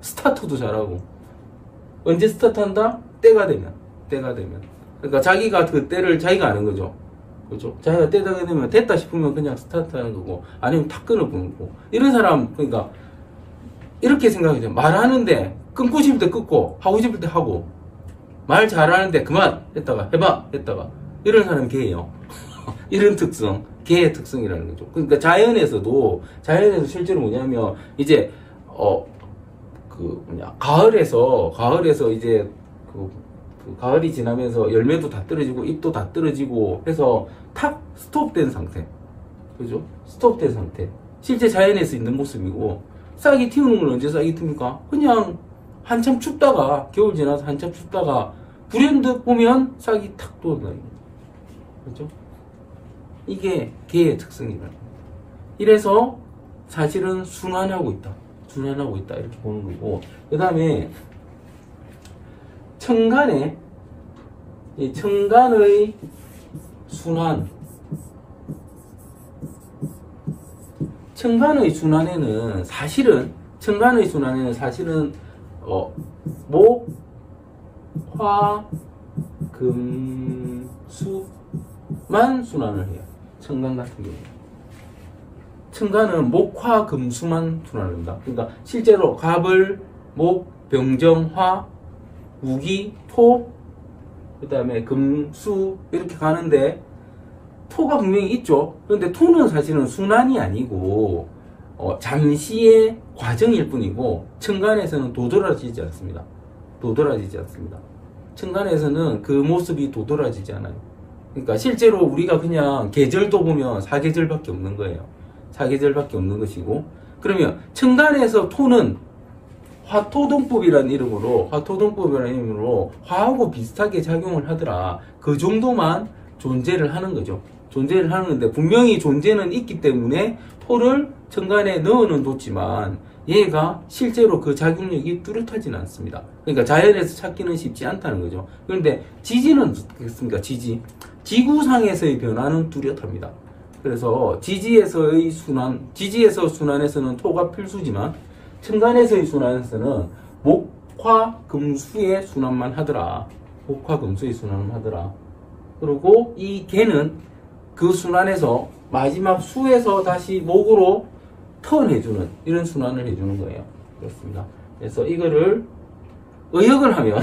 스타트도 잘하고, 언제 스타트한다? 때가 되면. 그러니까 자기가 그 때를 자기가 아는 거죠. 그죠? 자기가 때가 되면 됐다 싶으면 그냥 스타트하는 거고, 아니면 탁 끊어보는 거고. 이런 사람, 그러니까 이렇게 생각해요. 말하는데 끊고 싶을 때 끊고 하고 싶을 때 하고, 말 잘하는데 그만 했다가 해봐 했다가, 이런 사람이 개예요. 이런 특성, 개의 특성이라는 거죠. 그러니까 자연에서 실제로 뭐냐면 이제 가을에서 이제 그 가을이 지나면서 열매도 다 떨어지고 잎도 다 떨어지고 해서 탁 스톱된 상태. 그죠? 스톱된 상태. 실제 자연에서 있는 모습이고, 싹이 틔우는 건 언제 싹이 틔웁니까? 그냥 한참 춥다가, 겨울 지나서 한참 춥다가 불현듯 보면 싹이 탁 돋아요. 그죠? 이게 개의 특성이라는 겁니다. 이래서 사실은 순환하고 있다. 이렇게 보는 거고, 그 다음에 청간의 순환. 청간의 순환에는 사실은 목, 화, 금, 수만 순환을 해요. 청간 같은 경우. 청간은 목, 화, 금, 수만 순환을 합니다. 그러니까 실제로 갑을, 목, 병정, 화, 무기, 토, 그 다음에 금, 수 이렇게 가는데, 토가 분명히 있죠. 그런데 토는 사실은 순환이 아니고 잠시의 과정일 뿐이고, 청간에서는 도드라지지 않습니다. 청간에서는 그 모습이 도드라지지 않아요. 그러니까 실제로 우리가 그냥 계절도 보면 사계절밖에 없는 거예요. 사계절밖에 없는 것이고, 그러면 청간에서 토는 화토동법이라는 이름으로 화하고 비슷하게 작용을 하더라. 그 정도만 존재를 하는 거죠. 존재를 하는 건데, 분명히 존재는 있기 때문에 토를 청간에 넣어는 뒀지만 얘가 실제로 그 작용력이 뚜렷하지는 않습니다. 그러니까 자연에서 찾기는 쉽지 않다는 거죠. 그런데 지지는 어떻겠습니까? 지구상에서의 변화는 뚜렷합니다. 그래서 지지에서 순환에서는 토가 필수지만, 청간에서의 순환에서는 목화 금수의 순환만 하더라. 그리고 이 개는 그 순환에서 마지막 수에서 다시 목으로 턴해주는, 이런 순환을 해주는 거예요. 그렇습니다. 그래서 이거를 의역을 하면,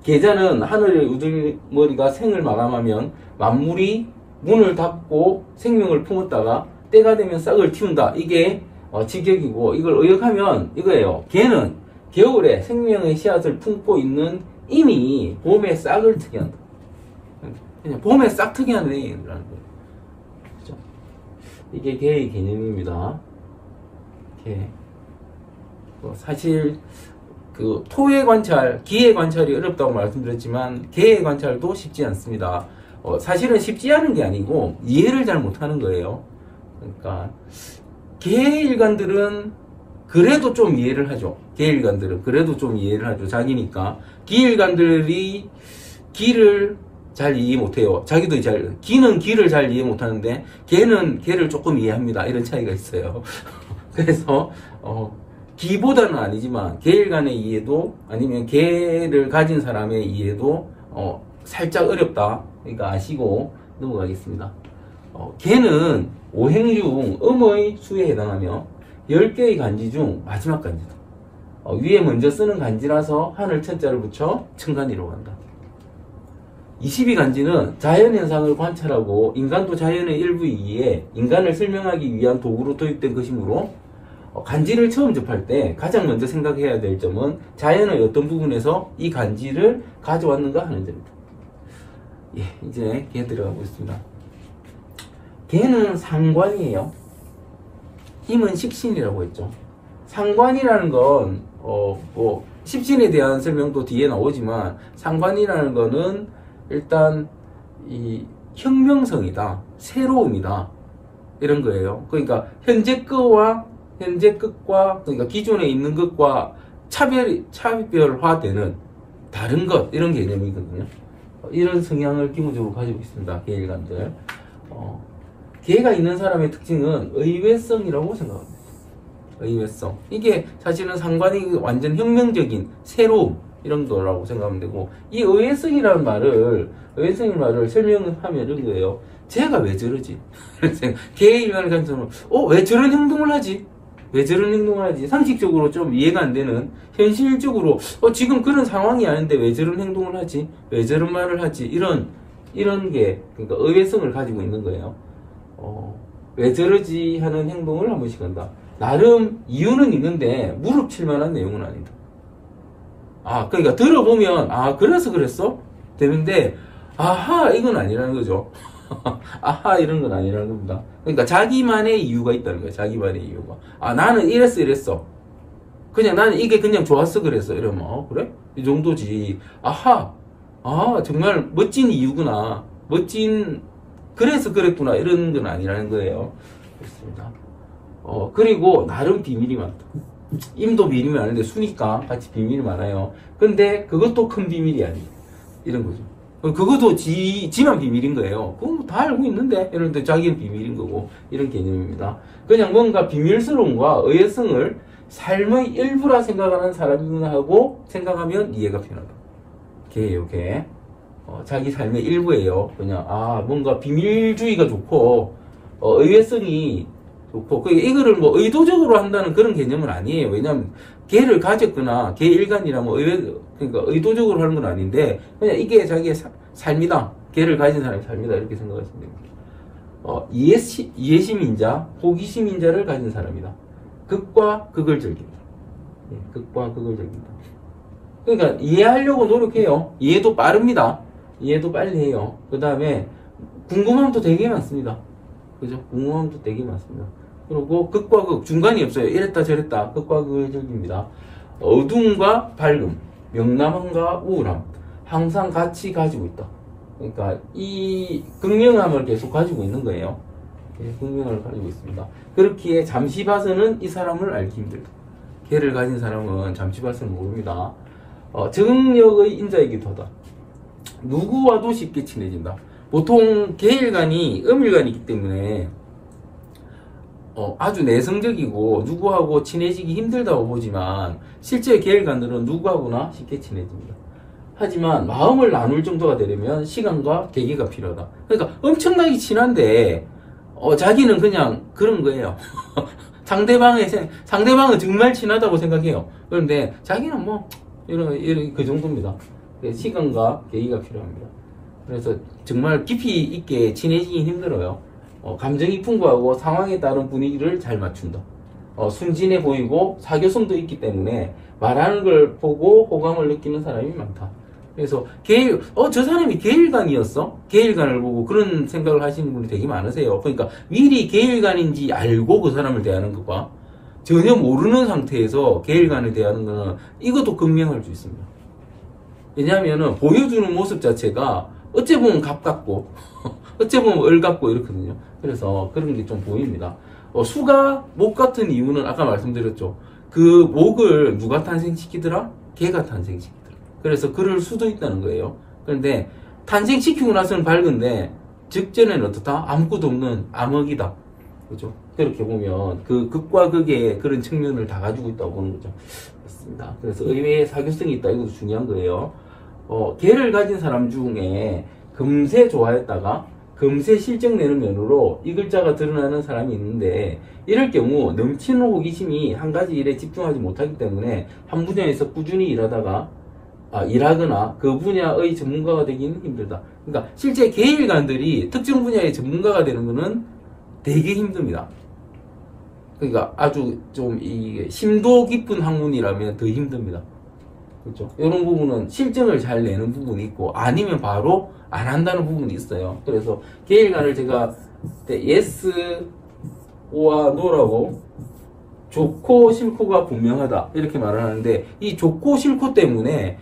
계자는 하늘의 우두머리가 생을 마감하면 만물이 문을 닫고 생명을 품었다가 때가 되면 싹을 틔운다. 이게 직역이고, 이걸 의역하면 이거예요. 개는 겨울에 생명의 씨앗을 품고 있는 임이 봄에 싹을 트게 한다. 그냥 봄에 싹 트게 하는 얘기라는 거예요. 그죠? 이게 개의 개념입니다. 개. 사실 그 토의 관찰, 기의 관찰이 어렵다고 말씀드렸지만 개의 관찰도 쉽지 않습니다. 사실은 쉽지 않은 게 아니고 이해를 잘 못하는 거예요. 그러니까 개일관들은 그래도 좀 이해를 하죠. 자기니까. 기일관들이 기를 잘 이해 못해요. 기는 기를 잘 이해 못하는데 개는 개를 조금 이해합니다. 이런 차이가 있어요. 그래서 기보다는 아니지만 계일간의 이해도 아니면 계를 가진 사람의 이해도 살짝 어렵다. 그러니까 아시고 넘어가겠습니다. 계는 오행 중 음의 수에 해당하며 10개의 간지 중 마지막 간지다. 위에 먼저 쓰는 간지라서 하늘 천자를 붙여 천간이라고 한다. 22간지는 자연현상을 관찰하고 인간도 자연의 일부이기에 인간을 설명하기 위한 도구로 도입된 것이므로 간지를 처음 접할 때 가장 먼저 생각해야 될 점은 자연의 어떤 부분에서 이 간지를 가져왔는가 하는 점입니다. 예, 이제 개 들어가고 있습니다. 개는 상관이에요. 힘은 식신이라고 했죠. 상관이라는 건 십신에 대한 설명도 뒤에 나오지만 상관이라는 거는 일단 이 혁명성이다, 새로움이다 이런 거예요. 그러니까 현재 것과 그러니까 기존에 있는 것과 차별화되는 다른 것 이런 개념이거든요. 이런 성향을 기본적으로 가지고 있습니다. 계일간들. 계가 있는 사람의 특징은 의외성이라고 생각합니다. 의외성. 이게 사실은 상관이 완전 혁명적인 새로움 이런 거라고 생각하면 되고, 이 의외성이라는 말을 설명하면 이런 거예요. 쟤가 왜 저러지? 계의 일관을 가진 사람은 왜 저런 행동을 하지? 왜 저런 행동을 하지? 상식적으로 좀 이해가 안 되는, 현실적으로 지금 그런 상황이 아닌데 왜 저런 행동을 하지? 왜 저런 말을 하지? 이런 게 그러니까 의외성을 가지고 있는 거예요. 왜 저러지 하는 행동을 한 번씩 한다. 나름 이유는 있는데 무릎 칠 만한 내용은 아니다. 그러니까 들어보면 그래서 그랬어? 되는데 아하 이건 아니라는 거죠. 아하 이런 건 아니라는 겁니다. 그러니까 자기만의 이유가 있다는 거예요. 자기만의 이유가. 나는 이랬어. 그냥 나는 이게 그냥 좋았어 그랬어. 이러면 그래? 이 정도지. 아하. 정말 멋진 이유구나. 그래서 그랬구나. 이런 건 아니라는 거예요. 그렇습니다. 그리고 나름 비밀이 많다. 임도 비밀이 많은데 수니까 같이 비밀이 많아요. 근데 그것도 큰 비밀이 아니에요. 이런 거죠. 그것도 지만 비밀인 거예요. 그건 다 알고 있는데 이런데 자기는 비밀인 거고 이런 개념입니다. 그냥 뭔가 비밀스러움과 의외성을 삶의 일부라 생각하는 사람이구나 하고 생각하면 이해가 편하다. 걔예요, 걔. 자기 삶의 일부예요. 그냥 뭔가 비밀주의가 좋고 의외성이 좋고 이거를 뭐 의도적으로 한다는 그런 개념은 아니에요. 왜냐하면 걔를 가졌거나 걔 일간이라면 그러니까 의도적으로 하는 건 아닌데 그냥 이게 자기의 삶이다. 걔를 가진 사람의 삶이다 이렇게 생각하시면 됩니다. 이해심인자, 호기심인자를 가진 사람이다. 극과 극을 즐긴다. 극과 극을 즐긴다. 그러니까 이해하려고 노력해요. 이해도 빠릅니다. 이해도 빨리 해요. 그 다음에 궁금함도 되게 많습니다. 그죠? 궁금함도 되게 많습니다. 그리고 극과 극, 중간이 없어요. 이랬다 저랬다. 극과 극을 즐깁니다. 어두움과 밝음, 명랑함과 우울함, 항상 같이 가지고 있다. 그러니까 이 극명함을 계속 가지고 있는 거예요. 극명함을 가지고 있습니다. 그렇기에 잠시 봐서는 이 사람을 알기 힘들다. 걔를 가진 사람은 잠시 봐서는 모릅니다. 적응력의 인자이기도 하다. 누구와도 쉽게 친해진다. 보통 계일간이 음일간이기 때문에 아주 내성적이고 누구하고 친해지기 힘들다고 보지만 실제 계일간들은 누구하고나 쉽게 친해집니다. 하지만 마음을 나눌 정도가 되려면 시간과 계기가 필요하다. 그러니까 엄청나게 친한데 자기는 그냥 그런 거예요. 상대방은 정말 친하다고 생각해요. 그런데 자기는 뭐 이런 그 정도입니다. 시간과 계기가 필요합니다. 그래서 정말 깊이 있게 친해지기 힘들어요. 감정이 풍부하고 상황에 따른 분위기를 잘 맞춘다. 순진해 보이고 사교성도 있기 때문에 말하는 걸 보고 호감을 느끼는 사람이 많다. 그래서 저 사람이 계일간이었어? 계일간을 보고 그런 생각을 하시는 분이 되게 많으세요. 그러니까 미리 계일간인지 알고 그 사람을 대하는 것과 전혀 모르는 상태에서 계일간을 대하는 거는 이것도 극명할 수 있습니다. 왜냐하면 보여주는 모습 자체가 어째 보면 갑 같고 어째 보면 을 같고 이렇거든요. 그래서 그런 게 좀 보입니다. 수가 목 같은 이유는 아까 말씀드렸죠. 그 목을 누가 탄생시키더라? 개가 탄생시키더라. 그래서 그럴 수도 있다는 거예요. 그런데 탄생시키고 나서는 밝은데 직전에는 어떻다? 아무것도 없는 암흑이다. 그죠? 그렇게 보면 그 극과 극의 그런 측면을 다 가지고 있다고 보는 거죠. 맞습니다. 그래서 의외의 사교성이 있다. 이것도 중요한 거예요. 개를 가진 사람 중에 금세 좋아했다가 금세 실적 내는 면으로 이 글자가 드러나는 사람이 있는데, 이럴 경우 넘치는 호기심이 한 가지 일에 집중하지 못하기 때문에 한 분야에서 꾸준히 일하거나 그 분야의 전문가가 되기는 힘들다. 그러니까 실제 계일관들이 특정 분야의 전문가가 되는 것은 되게 힘듭니다. 그러니까 아주 좀 이 심도 깊은 학문이라면 더 힘듭니다. 그렇죠? 이런 부분은 실증을 잘 내는 부분이 있고, 아니면 바로 안 한다는 부분이 있어요. 그래서 계일관을 제가 예스와 노라고, 좋고 싫고가 분명하다 이렇게 말을 하는데, 이 좋고 싫고 때문에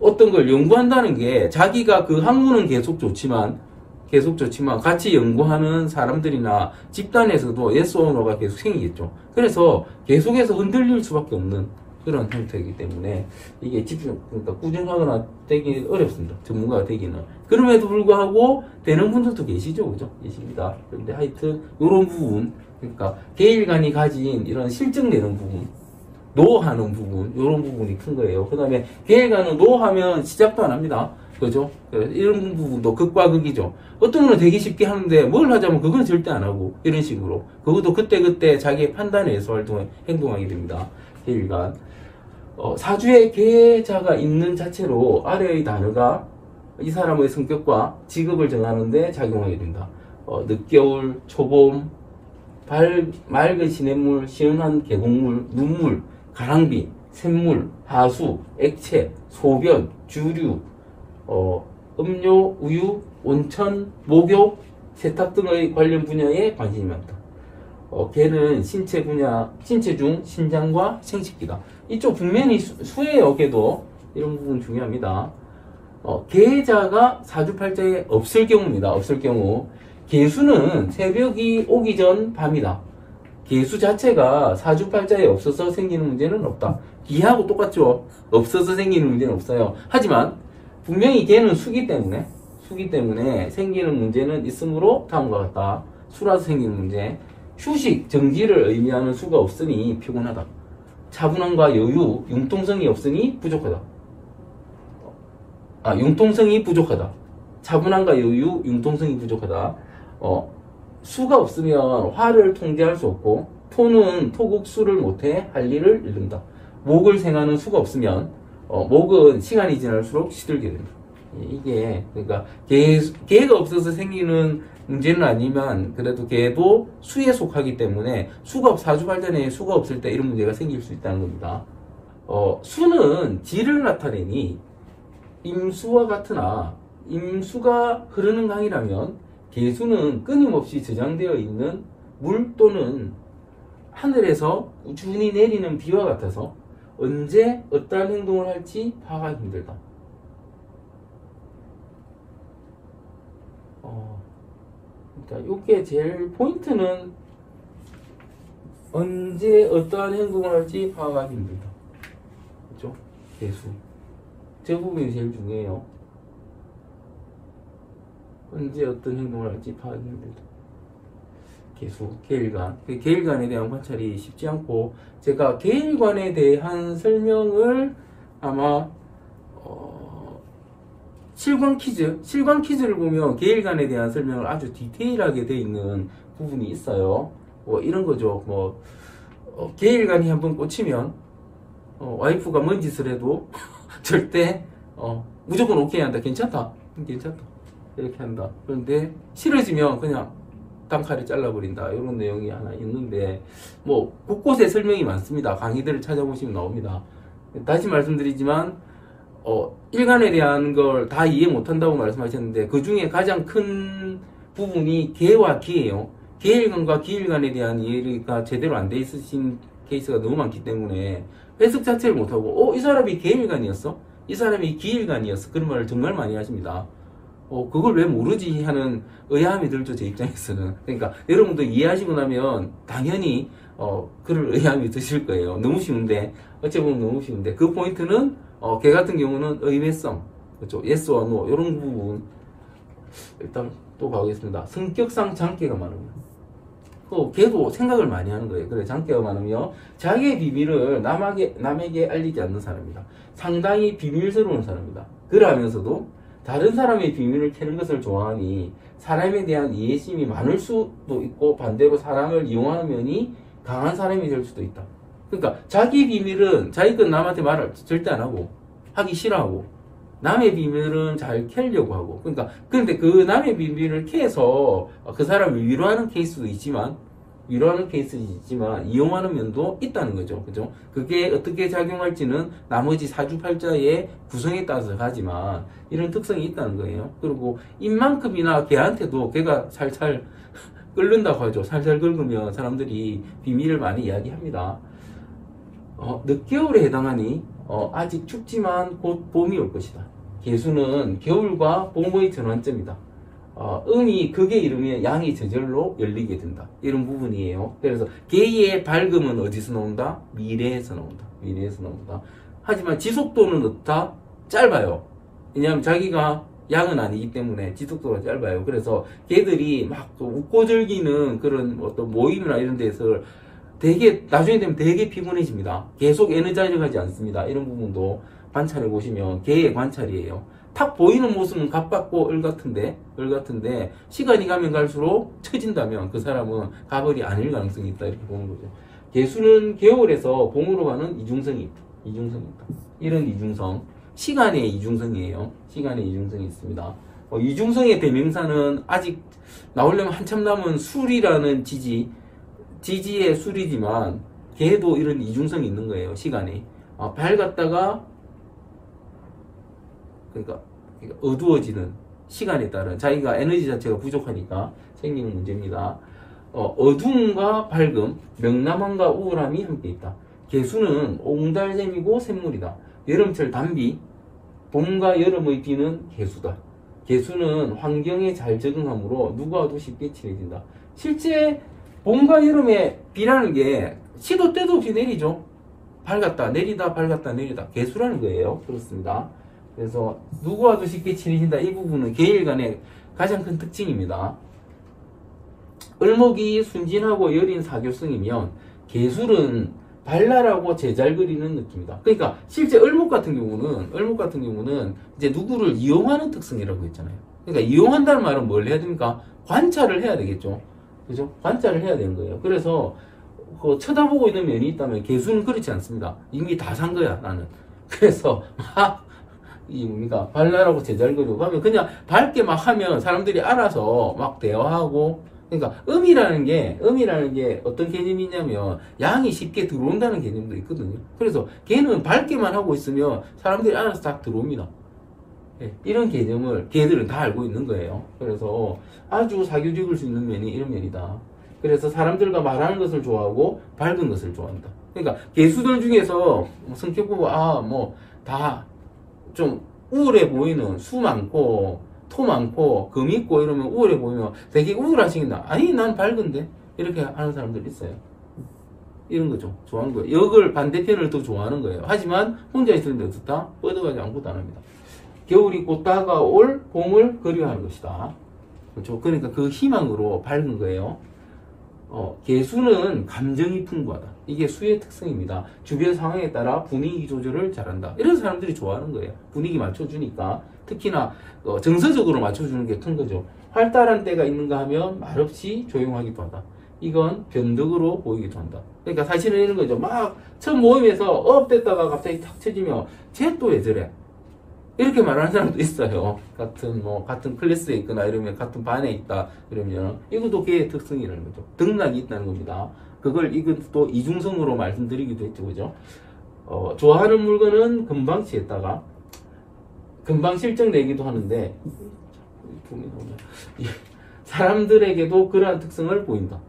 어떤 걸 연구한다는 게, 자기가 그 학문은 계속 좋지만 같이 연구하는 사람들이나 집단에서도 yes or no가 계속 생기겠죠. 그래서 계속해서 흔들릴 수밖에 없는 그런 형태이기 때문에 이게 그러니까 꾸준하거나 되기 어렵습니다. 전문가가 되기는. 그럼에도 불구하고 되는 분들도 계시죠. 그죠? 계십니다. 그런데 하여튼 이런 부분, 그러니까 계일관이 가진 이런 실증 내는 부분, 노하는 부분, 이런 부분이 큰 거예요. 그 다음에 계일관은 노하면 시작도 안 합니다. 그죠? 이런 부분도 극과 극이죠. 어떤 분은 되게 쉽게 하는데 뭘 하자면 그건 절대 안 하고, 이런 식으로. 그것도 그때그때 자기의 판단에 의해서 행동하게 됩니다. 계일관. 사주에 계자가 있는 자체로 아래의 단어가 이 사람의 성격과 직업을 정하는데 작용하게 된다. 늦겨울, 초봄, 맑은 시냇물, 시원한 계곡물, 눈물, 가랑비, 샘물, 하수, 액체, 소변, 주류, 음료, 우유, 온천, 목욕, 세탁 등의 관련 분야에 관심이 많다. 개는 신체 중 신장과 생식기다. 이쪽 분명히 수예요. 개도 이런 부분 중요합니다. 계자가 사주팔자에 없을 경우입니다. 없을 경우 계수는 새벽이 오기 전 밤이다. 계수 자체가 사주팔자에 없어서 생기는 문제는 없다. 기하고 똑같죠. 없어서 생기는 문제는 없어요. 하지만 분명히 개는 수기 때문에 생기는 문제는 있으므로 다음과 같다. 수라서 생기는 문제. 휴식, 정지를 의미하는 수가 없으니 피곤하다. 차분함과 여유, 융통성이 없으니 부족하다. 융통성이 부족하다. 차분함과 여유, 융통성이 부족하다. 수가 없으면 화를 통제할 수 없고, 토는 토국수를 못해 할 일을 잃는다. 목을 생하는 수가 없으면 목은 시간이 지날수록 시들게 된다. 이게 그러니까 개가 없어서 생기는 문제는 아니면 그래도 개도 수에 속하기 때문에 사주팔자에 수가 없을 때 이런 문제가 생길 수 있다는 겁니다. 수는 질을 나타내니 임수와 같으나 임수가 흐르는 강이라면 개수는 끊임없이 저장되어 있는 물 또는 하늘에서 꾸준히 내리는 비와 같아서 언제 어떠한 행동을 할지 파악하기 힘들다. 그러니까 이게 제일 포인트는 언제 어떠한 행동을 할지 파악하기 힘들다. 그렇죠? 개수. 저 부분이 제일 중요해요. 언제 어떤 행동을 할지 파악하기 힘들다. 개수, 계일관. 계일관에 대한 관찰이 쉽지 않고, 제가 계일관에 대한 설명을 아마 실관 퀴즈를 보면 계일관에 대한 설명을 아주 디테일하게 되어 있는 부분이 있어요. 이런 거죠. 계일관이 한번 꽂히면 와이프가 뭔 짓을 해도 절대 무조건 오케이 한다. 괜찮다. 이렇게 한다. 그런데 싫어지면 그냥 단칼에 잘라버린다. 이런 내용이 하나 있는데, 곳곳에 설명이 많습니다. 강의들을 찾아보시면 나옵니다. 다시 말씀드리지만 일간에 대한 걸 다 이해 못한다고 말씀하셨는데, 그 중에 가장 큰 부분이 개와 기예요. 계일관과 기일관에 대한 이해가 제대로 안 돼 있으신 케이스가 너무 많기 때문에 해석 자체를 못하고, 이 사람이 계일관이었어? 이 사람이 기일관이었어? 그런 말을 정말 많이 하십니다. 그걸 왜 모르지 하는 의아함이 들죠, 제 입장에서는. 그러니까 여러분도 이해하시고 나면 당연히 그럴 의아함이 드실 거예요. 너무 쉬운데, 어찌 보면 너무 쉬운데, 그 포인트는 개 같은 경우는 의외성, 그렇죠? 예스와 노 이런 부분 일단 또 가겠습니다. 성격상 장기가 많은 거예요. 걔도 생각을 많이 하는 거예요. 그래, 장기가 많으며 자기의 비밀을 남에게 알리지 않는 사람이다. 상당히 비밀스러운 사람이다. 그러면서도 다른 사람의 비밀을 캐는 것을 좋아하니 사람에 대한 이해심이 많을 수도 있고 반대로 사람을 이용하는 면이 강한 사람이 될 수도 있다. 그러니까 자기 비밀은 자기 건 남한테 말을 절대 안 하고 하기 싫어하고 남의 비밀은 잘 캐려고 하고 그러니까 그런데 그 남의 비밀을 캐서 그 사람을 위로하는 케이스도 있지만 이용하는 면도 있다는 거죠. 그죠? 그게 어떻게 작용할지는 나머지 사주팔자의 구성에 따라서 가지만 이런 특성이 있다는 거예요. 그리고 인만큼이나 걔한테도 걔가 살살 끓는다고 하죠. 살살 끓으면 사람들이 비밀을 많이 이야기합니다. 늦겨울에 해당하니 아직 춥지만 곧 봄이 올 것이다. 개수는 겨울과 봄의 전환점이다. 음이 극에 이르면 양이 저절로 열리게 된다. 이런 부분이에요. 그래서 개의 밝음은 어디서 나온다? 미래에서 나온다. 미래에서 나온다. 하지만 지속도는 어떻다? 짧아요. 왜냐하면 자기가 양은 아니기 때문에 지속도가 짧아요. 그래서 개들이 막 웃고 즐기는 그런 어떤 모임이나 이런 데서 되게 나중에 되면 되게 피곤해집니다. 계속 에너자이징하지 않습니다. 이런 부분도 관찰해 보시면 개의 관찰이에요. 탁 보이는 모습은 갑받고 을 같은데 시간이 가면 갈수록 처진다면 그 사람은 갑을이 아닐 가능성이 있다 이렇게 보는 거죠. 개수는 겨울에서 봄으로 가는 이중성이 있다. 이런 이중성, 시간의 이중성이에요. 시간의 이중성이 있습니다. 이중성의 대명사는 아직 나오려면 한참 남은 술이라는 지지의 술이지만 개도 이런 이중성이 있는 거예요. 시간에 밝았다가 그러니까 어두워지는 시간에 따른 자기가 에너지 자체가 부족하니까 생기는 문제입니다. 어두움과 밝음, 명랑함과 우울함이 함께 있다. 개수는 옹달샘이고 샘물이다. 여름철 단비, 봄과 여름의 비는 개수다. 개수는 환경에 잘 적응하므로 누구와도 쉽게 친해진다. 실제 봄과 여름에 비라는 게 시도 때도 없이 내리죠. 밝았다 내리다 밝았다 내리다 개수라는 거예요. 그렇습니다. 그래서 누구와도 쉽게 친해진다. 이 부분은 개일간의 가장 큰 특징입니다. 을목이 순진하고 여린 사교성이면 개술은 발랄하고 제잘 그리는 느낌이다. 그러니까 실제 을목 같은 경우는 이제 누구를 이용하는 특성이라고 했잖아요. 그러니까 이용한다는 말은 뭘 해야 됩니까? 관찰을 해야 되겠죠. 그죠? 관찰을 해야 되는 거예요. 그래서 쳐다보고 있는 면이 있다면 개수는 그렇지 않습니다. 이미 다 산 거야 나는. 그래서 뭡니까? 발랄하고 제잘 그리고 하면 그냥 밝게 막 하면 사람들이 알아서 막 대화하고 그러니까 음이라는 게 어떤 개념이 있냐면 양이 쉽게 들어온다는 개념도 있거든요. 그래서 걔는 밝게만 하고 있으면 사람들이 알아서 딱 들어옵니다. 네, 이런 개념을 걔들은 다 알고 있는 거예요. 그래서 아주 사교적일 수 있는 면이 이런 면이다. 그래서 사람들과 말하는 것을 좋아하고 밝은 것을 좋아한다. 그러니까 개수들 중에서 성격 보고 다 좀 우울해 보이는 수 많고 토 많고 금 있고 이러면 우울해 보이면 되게 우울하시겠나? 아니 난 밝은데 이렇게 하는 사람들 있어요. 이런 거죠. 좋아하는 거예요. 역을 반대편을 더 좋아하는 거예요. 하지만 혼자 있을 때 어떻다? 뻗어가지 아무것도 안 합니다. 겨울이 곧 다가올 봄을 그리워하는 것이다. 그렇죠. 그러니까 그 희망으로 밝은 거예요. 개수는 감정이 풍부하다. 이게 수의 특성입니다. 주변 상황에 따라 분위기 조절을 잘한다. 이런 사람들이 좋아하는 거예요. 분위기 맞춰주니까. 특히나 정서적으로 맞춰주는 게 큰 거죠. 활달한 때가 있는가 하면 말없이 조용하기도 하다. 이건 변덕으로 보이기도 한다. 그러니까 사실은 이런 거죠. 막 첫 모임에서 업됐다가 갑자기 탁 쳐지면 쟤 또 왜 저래? 이렇게 말하는 사람도 있어요. 같은 클래스에 있거나 이러면 같은 반에 있다 이러면 이것도 개의 특성이라는 거죠. 등락이 있다는 겁니다. 이것도 이중성으로 말씀드리기도 했죠. 그죠? 좋아하는 물건은 금방 취했다가 금방 실적 내기도 하는데 사람들에게도 그러한 특성을 보인다.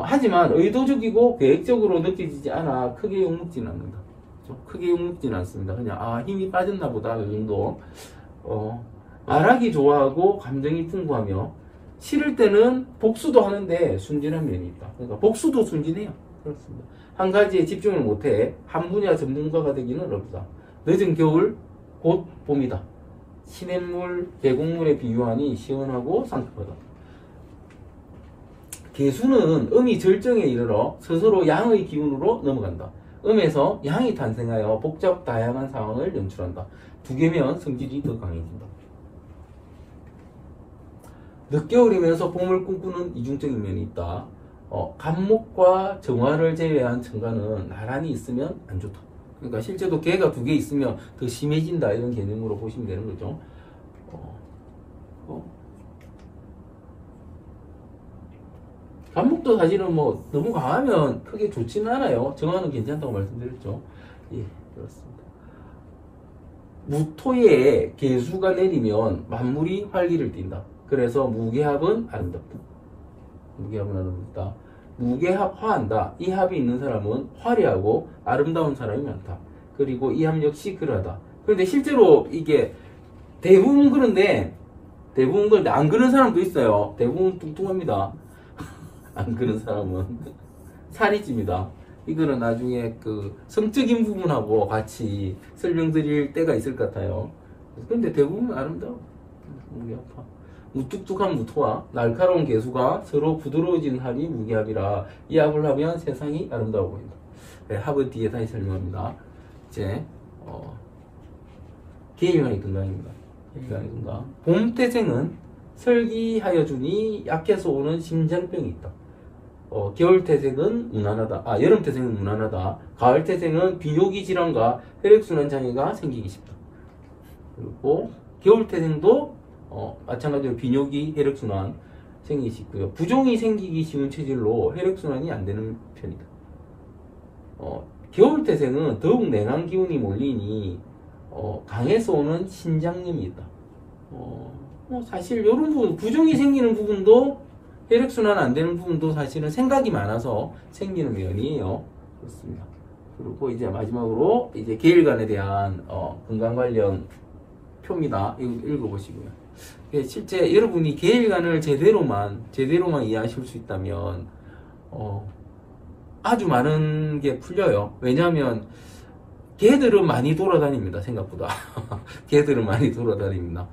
하지만 의도적이고 계획적으로 느껴지지 않아 크게 욕먹지는 않는다. 크게 욕먹지는 않습니다. 그냥 힘이 빠졌나 보다 이 정도. 말하기 좋아하고 감정이 풍부하며 싫을 때는 복수도 하는데 순진한 면이 있다. 그러니까 복수도 순진해요. 그렇습니다. 한 가지에 집중을 못해 한 분야 전문가가 되기는 어렵다. 늦은 겨울 곧 봄이다. 시냇물, 계곡물에 비유하니 시원하고 상쾌하다. 개수는 음이 절정에 이르러 스스로 양의 기운으로 넘어간다. 음에서 양이 탄생하여 복잡 다양한 상황을 연출한다. 두 개면 성질이 더 강해진다. 늦겨울이면서 봄을 꿈꾸는 이중적인 면이 있다. 간목과 정화를 제외한 정관은 나란히 있으면 안 좋다. 그러니까 실제도 개가 두 개 있으면 더 심해진다 이런 개념으로 보시면 되는 거죠. 간목도 사실은 뭐 너무 강하면 크게 좋지는 않아요. 정화는 괜찮다고 말씀드렸죠. 예, 그렇습니다. 무토에 개수가 내리면 만물이 활기를 띈다. 그래서 무게합은 아름답다. 무게합은 아름답다. 무게합 화한다. 이 합이 있는 사람은 화려하고 아름다운 사람이 많다. 그리고 이 합 역시 그러하다. 그런데 실제로 이게 대부분 그런데 안 그런 사람도 있어요. 대부분 뚱뚱합니다. 안 그런 사람은 살이 찝니다. 이거는 나중에 그 성적인 부분하고 같이 설명드릴 때가 있을 것 같아요. 그런데 대부분 아름다워. 무게합화. 무뚝뚝한 무토와 날카로운 개수가 서로 부드러워지는 합이 무게합이라 이 합을 하면 세상이 아름다워 보인다. 네, 합은 뒤에 다시 설명합니다. 이제 계일간의 근강입니다. 계일간의 근강. 봄태생은 설기하여 주니 약해서 오는 심장병이 있다. 겨울태생은 무난하다. 여름태생은 무난하다. 가을태생은 비뇨기 질환과 혈액순환 장애가 생기기 쉽다. 그리고 겨울태생도 마찬가지로 비뇨기, 혈액순환 생기기 쉽고요. 부종이 생기기 쉬운 체질로 혈액순환이 안 되는 편이다. 겨울태생은 더욱 냉한 기운이 몰리니 강해서 오는 신장염이 있다. 사실 이런 부분, 부종이 생기는 부분도 혈액순환 안 되는 부분도 사실은 생각이 많아서 생기는 면이에요. 그렇습니다. 그리고 이제 마지막으로 이제 계일간에 대한 건강 관련 표입니다. 이거 읽어보시고요. 실제 여러분이 계일간을 제대로만 이해하실 수 있다면 아주 많은 게 풀려요. 왜냐하면 개들은 많이 돌아다닙니다. 생각보다 개들은 많이 돌아다닙니다.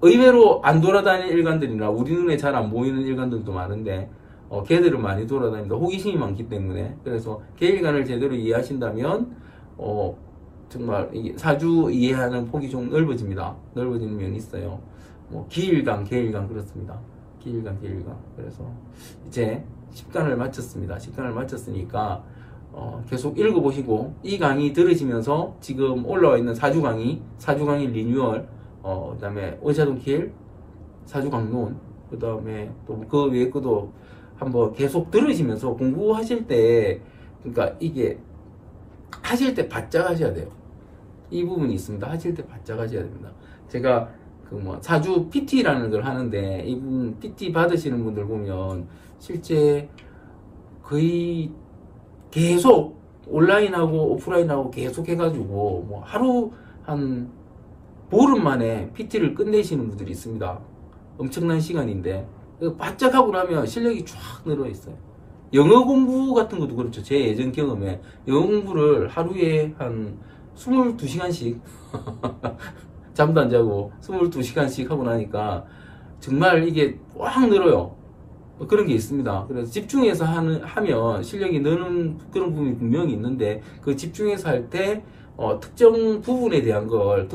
의외로 안 돌아다니는 일간들이나 우리 눈에 잘 안 보이는 일간들도 많은데 개들은 많이 돌아다닙니다. 호기심이 많기 때문에. 그래서 계일간을 제대로 이해하신다면 정말 이게 사주 이해하는 폭이 좀 넓어집니다. 넓어지는 면이 있어요. 기일간, 계일간 그렇습니다. 기일간. 그래서 이제 10간을 마쳤습니다. 10간을 마쳤으니까 계속 읽어보시고 이 강의 들으시면서 지금 올라와 있는 사주 강의 리뉴얼, 그 다음에 원샤동길 사주 강론, 그 다음에 또 그 외의 것도 한번 계속 들으시면서 공부하실 때, 그러니까 이게 하실 때 바짝 하셔야 돼요. 이 부분이 있습니다. 하실 때 바짝 하셔야 됩니다. 제가 사주 PT라는 걸 하는데 이 부분 PT 받으시는 분들 보면 실제 거의 계속 온라인하고 오프라인하고 계속 해가지고 하루 한 보름 만에 PT를 끝내시는 분들이 있습니다. 엄청난 시간인데 바짝 하고 나면 실력이 쫙 늘어 있어요. 영어 공부 같은 것도 그렇죠. 제 예전 경험에 영어 공부를 하루에 한 22시간씩 잠도 안 자고 22시간씩 하고 나니까 정말 이게 확 늘어요. 그런 게 있습니다. 그래서 집중해서 하면 실력이 느는 그런 부분이 분명히 있는데 그 집중해서 할 때 특정 부분에 대한 걸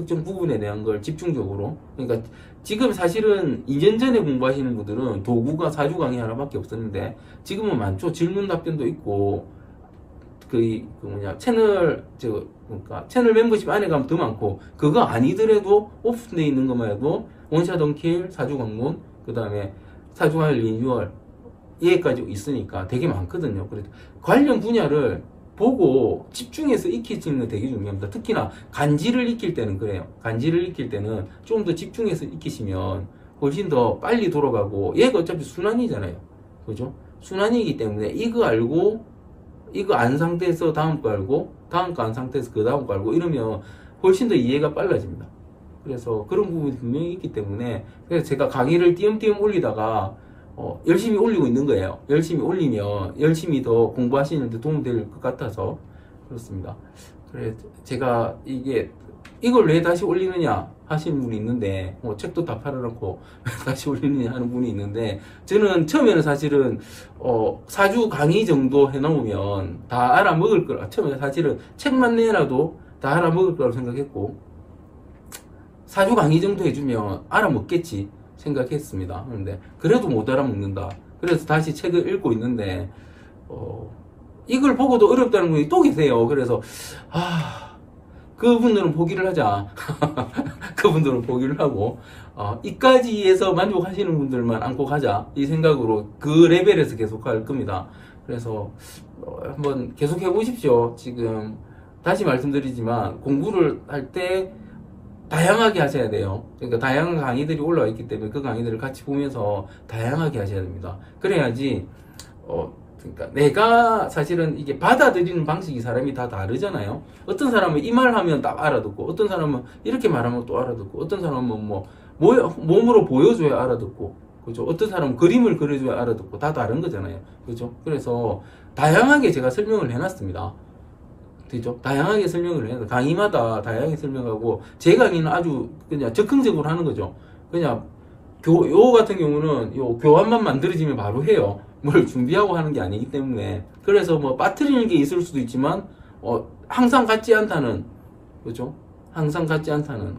집중적으로, 그러니까 지금 사실은 2년 전에 공부하시는 분들은 도구가 사주 강의 하나밖에 없었는데 지금은 많죠. 질문 답변도 있고 채널 멤버십 안에 가면 더 많고, 그거 아니더라도 오픈되어 있는 것만 해도 원샷 원킬, 사주 강론, 그 다음에 사주관리 리뉴얼 얘까지 있으니까 되게 많거든요. 그래서 관련 분야를 보고 집중해서 익히시는 거 되게 중요합니다. 특히나 간지를 익힐 때는 그래요. 간지를 익힐 때는 좀 더 집중해서 익히시면 훨씬 더 빨리 돌아가고, 얘가 어차피 순환이잖아요. 그죠? 순환이기 때문에 이거 알고 이거 안 상태에서 다음 거 알고, 다음 거 안 상태에서 그 다음 거 알고 이러면 훨씬 더 이해가 빨라집니다. 그래서 그런 부분이 분명히 있기 때문에, 그래서 제가 강의를 띄엄띄엄 올리다가 열심히 올리고 있는 거예요. 열심히 올리면 열심히 더 공부하시는데 도움될 것 같아서 그렇습니다. 그래 제가 이게 이걸 왜 다시 올리느냐 하시는 분이 있는데, 책도 다 팔아놓고 다시 올리느냐 하는 분이 있는데, 저는 처음에는 사실은 4주 강의 정도 해놓으면 다 알아먹을 거라, 처음에 사실은 책만 내라도 다 알아먹을 거라고 생각했고, 4주 강의 정도 해주면 알아먹겠지 생각했습니다. 그런데 그래도 못 알아먹는다. 그래서 다시 책을 읽고 있는데, 이걸 보고도 어렵다는 분이 또 계세요. 그래서 그분들은 포기를 하자. 그분들은 포기를 하고 이까지에서 만족하시는 분들만 안고 가자, 이 생각으로 그 레벨에서 계속 할 겁니다. 그래서 한번 계속 해보십시오. 지금 다시 말씀드리지만 공부를 할 때 다양하게 하셔야 돼요. 그러니까 다양한 강의들이 올라와 있기 때문에 그 강의들을 같이 보면서 다양하게 하셔야 됩니다. 그래야지 그러니까 내가 사실은 이게 받아들이는 방식이 사람이 다 다르잖아요. 어떤 사람은 이 말 하면 딱 알아듣고, 어떤 사람은 이렇게 말하면 또 알아듣고, 어떤 사람은 몸으로 보여줘야 알아듣고, 그죠? 어떤 사람은 그림을 그려줘야 알아듣고, 다 다른 거잖아요. 그죠? 그래서 다양하게 제가 설명을 해놨습니다. 그죠? 다양하게 설명을 해서 강의마다 다양하게 설명하고, 제 강의는 아주 그냥 적극적으로 하는 거죠. 그냥 요 같은 경우는 요 교환만 만들어지면 바로 해요. 뭘 준비하고 하는 게 아니기 때문에. 그래서 빠뜨리는 게 있을 수도 있지만 항상 같지 않다는, 그죠? 항상 같지 않다는.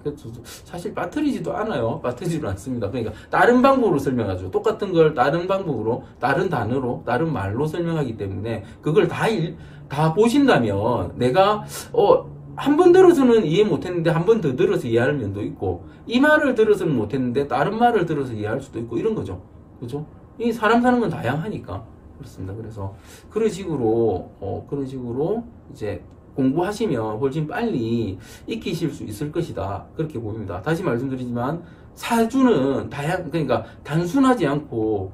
사실 빠뜨리지도 않아요. 빠뜨리지도 않습니다. 그러니까 다른 방법으로 설명하죠. 똑같은 걸 다른 방법으로, 다른 단어로, 다른 말로 설명하기 때문에 그걸 다 보신다면 내가 한 번 들어서는 이해 못했는데 한 번 더 들어서 이해할 면도 있고, 이 말을 들어서는 못했는데 다른 말을 들어서 이해할 수도 있고, 이런 거죠. 그죠? 이 사람 사는 건 다양하니까 그렇습니다. 그래서 그런 식으로 이제 공부하시면 훨씬 빨리 익히실 수 있을 것이다, 그렇게 보입니다. 다시 말씀드리지만 사주는 그러니까 단순하지 않고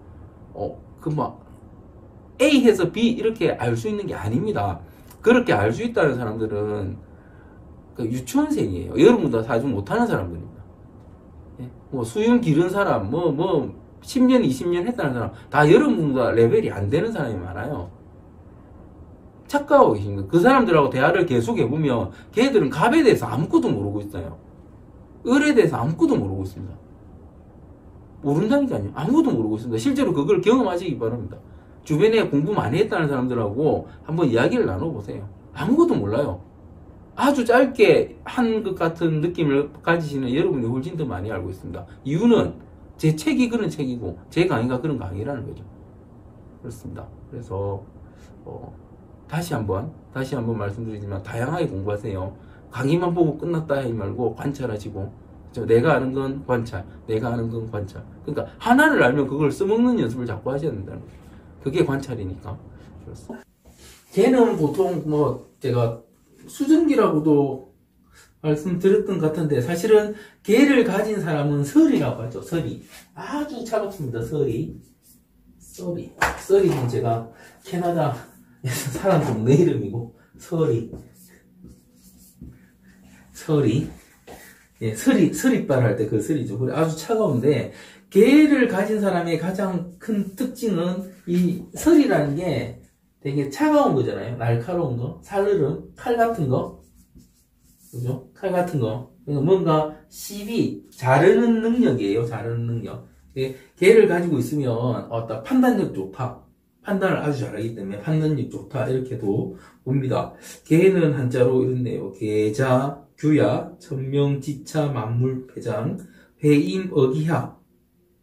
A해서 B 이렇게 알 수 있는 게 아닙니다. 그렇게 알 수 있다는 사람들은 유치원생이에요. 여러분보다 사주 못하는 사람들입니다. 수능 기른 사람, 10년, 20년 했다는 사람, 다 여러분보다 레벨이 안 되는 사람이 많아요. 착각하고 계십니다. 그 사람들하고 대화를 계속 해보면 걔들은 갑에 대해서 아무것도 모르고 있어요. 을에 대해서 아무것도 모르고 있습니다. 모른다니까요. 아무것도 모르고 있습니다. 실제로 그걸 경험하시기 바랍니다. 주변에 공부 많이 했다는 사람들하고 한번 이야기를 나눠보세요. 아무것도 몰라요. 아주 짧게 한 것 같은 느낌을 가지시는 여러분이 훨씬 더 많이 알고 있습니다. 이유는 제 책이 그런 책이고 제 강의가 그런 강의라는 거죠. 그렇습니다. 그래서 다시 한번 말씀드리지만 다양하게 공부하세요. 강의만 보고 끝났다 하지 말고 관찰하시고, 내가 아는 건 관찰, 내가 아는 건 관찰. 그러니까 하나를 알면 그걸 써먹는 연습을 자꾸 하셔야 된다는 거죠. 그게 관찰이니까. 그렇습니다. 걔는 보통 제가 수증기라고도 말씀드렸던 것 같은데, 사실은 개를 가진 사람은 설이라고 하죠. 설이 아주 차갑습니다. 설이는 제가 캐나다에서 살았던 동네 이름이고, 설이빨 할 때 그 설이죠. 그래, 아주 차가운데, 개를 가진 사람의 가장 큰 특징은 이 설이라는 게 되게 차가운 거잖아요. 날카로운 거, 살얼음, 칼 같은 거, 그죠? 칼 같은 거. 그러니까 뭔가 자르는 능력이에요. 자르는 능력. 개를 가지고 있으면 판단력 좋다. 판단을 아주 잘하기 때문에 판단력 좋다, 이렇게도 봅니다. 개는 한자로 이렇네요. 계자, 규야, 천명, 지차, 만물, 패장, 회임, 어기하,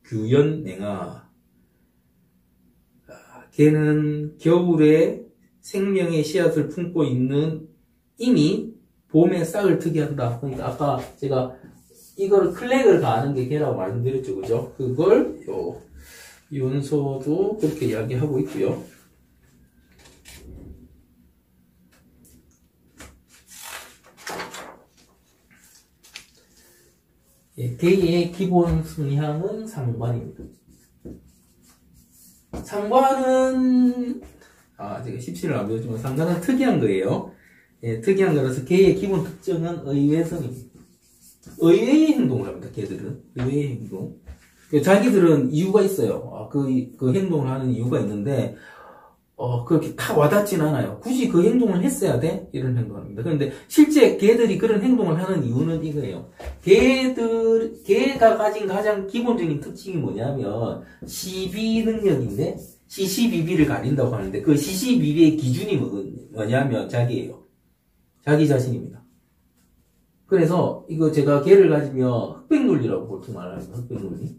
규연, 냉하. 개는 겨울에 생명의 씨앗을 품고 있는 이미 봄에 싹을 트게 한다. 그러니까 아까 제가 이걸 클렉을 가하는 게 개라고 말씀드렸죠. 그죠? 그걸 윤서도 그렇게 이야기하고 있고요. 개의 기본 성향은 상관입니다. 상관은 제가 십시를 안 배웠지만 상관은 특이한 거예요. 특이한 거라서 개의 기본 특징은 의외성입니다. 의외의 행동을 합니다. 개들은 의외의 행동. 자기들은 이유가 있어요. 그 행동을 하는 이유가 있는데, 그렇게 탁 와닿진 않아요. 굳이 그 행동을 했어야 돼? 이런 행동을 합니다. 그런데 실제 개들이 그런 행동을 하는 이유는 이거예요. 개가 가진 가장 기본적인 특징이 뭐냐면, 시비 능력인데, 시시비비를 가린다고 하는데, 그 시시비비의 기준이 뭐냐면, 자기예요. 자기 자신입니다. 그래서, 이거 제가 개를 가지면 흑백논리라고 보통 말합니다. 흑백논리.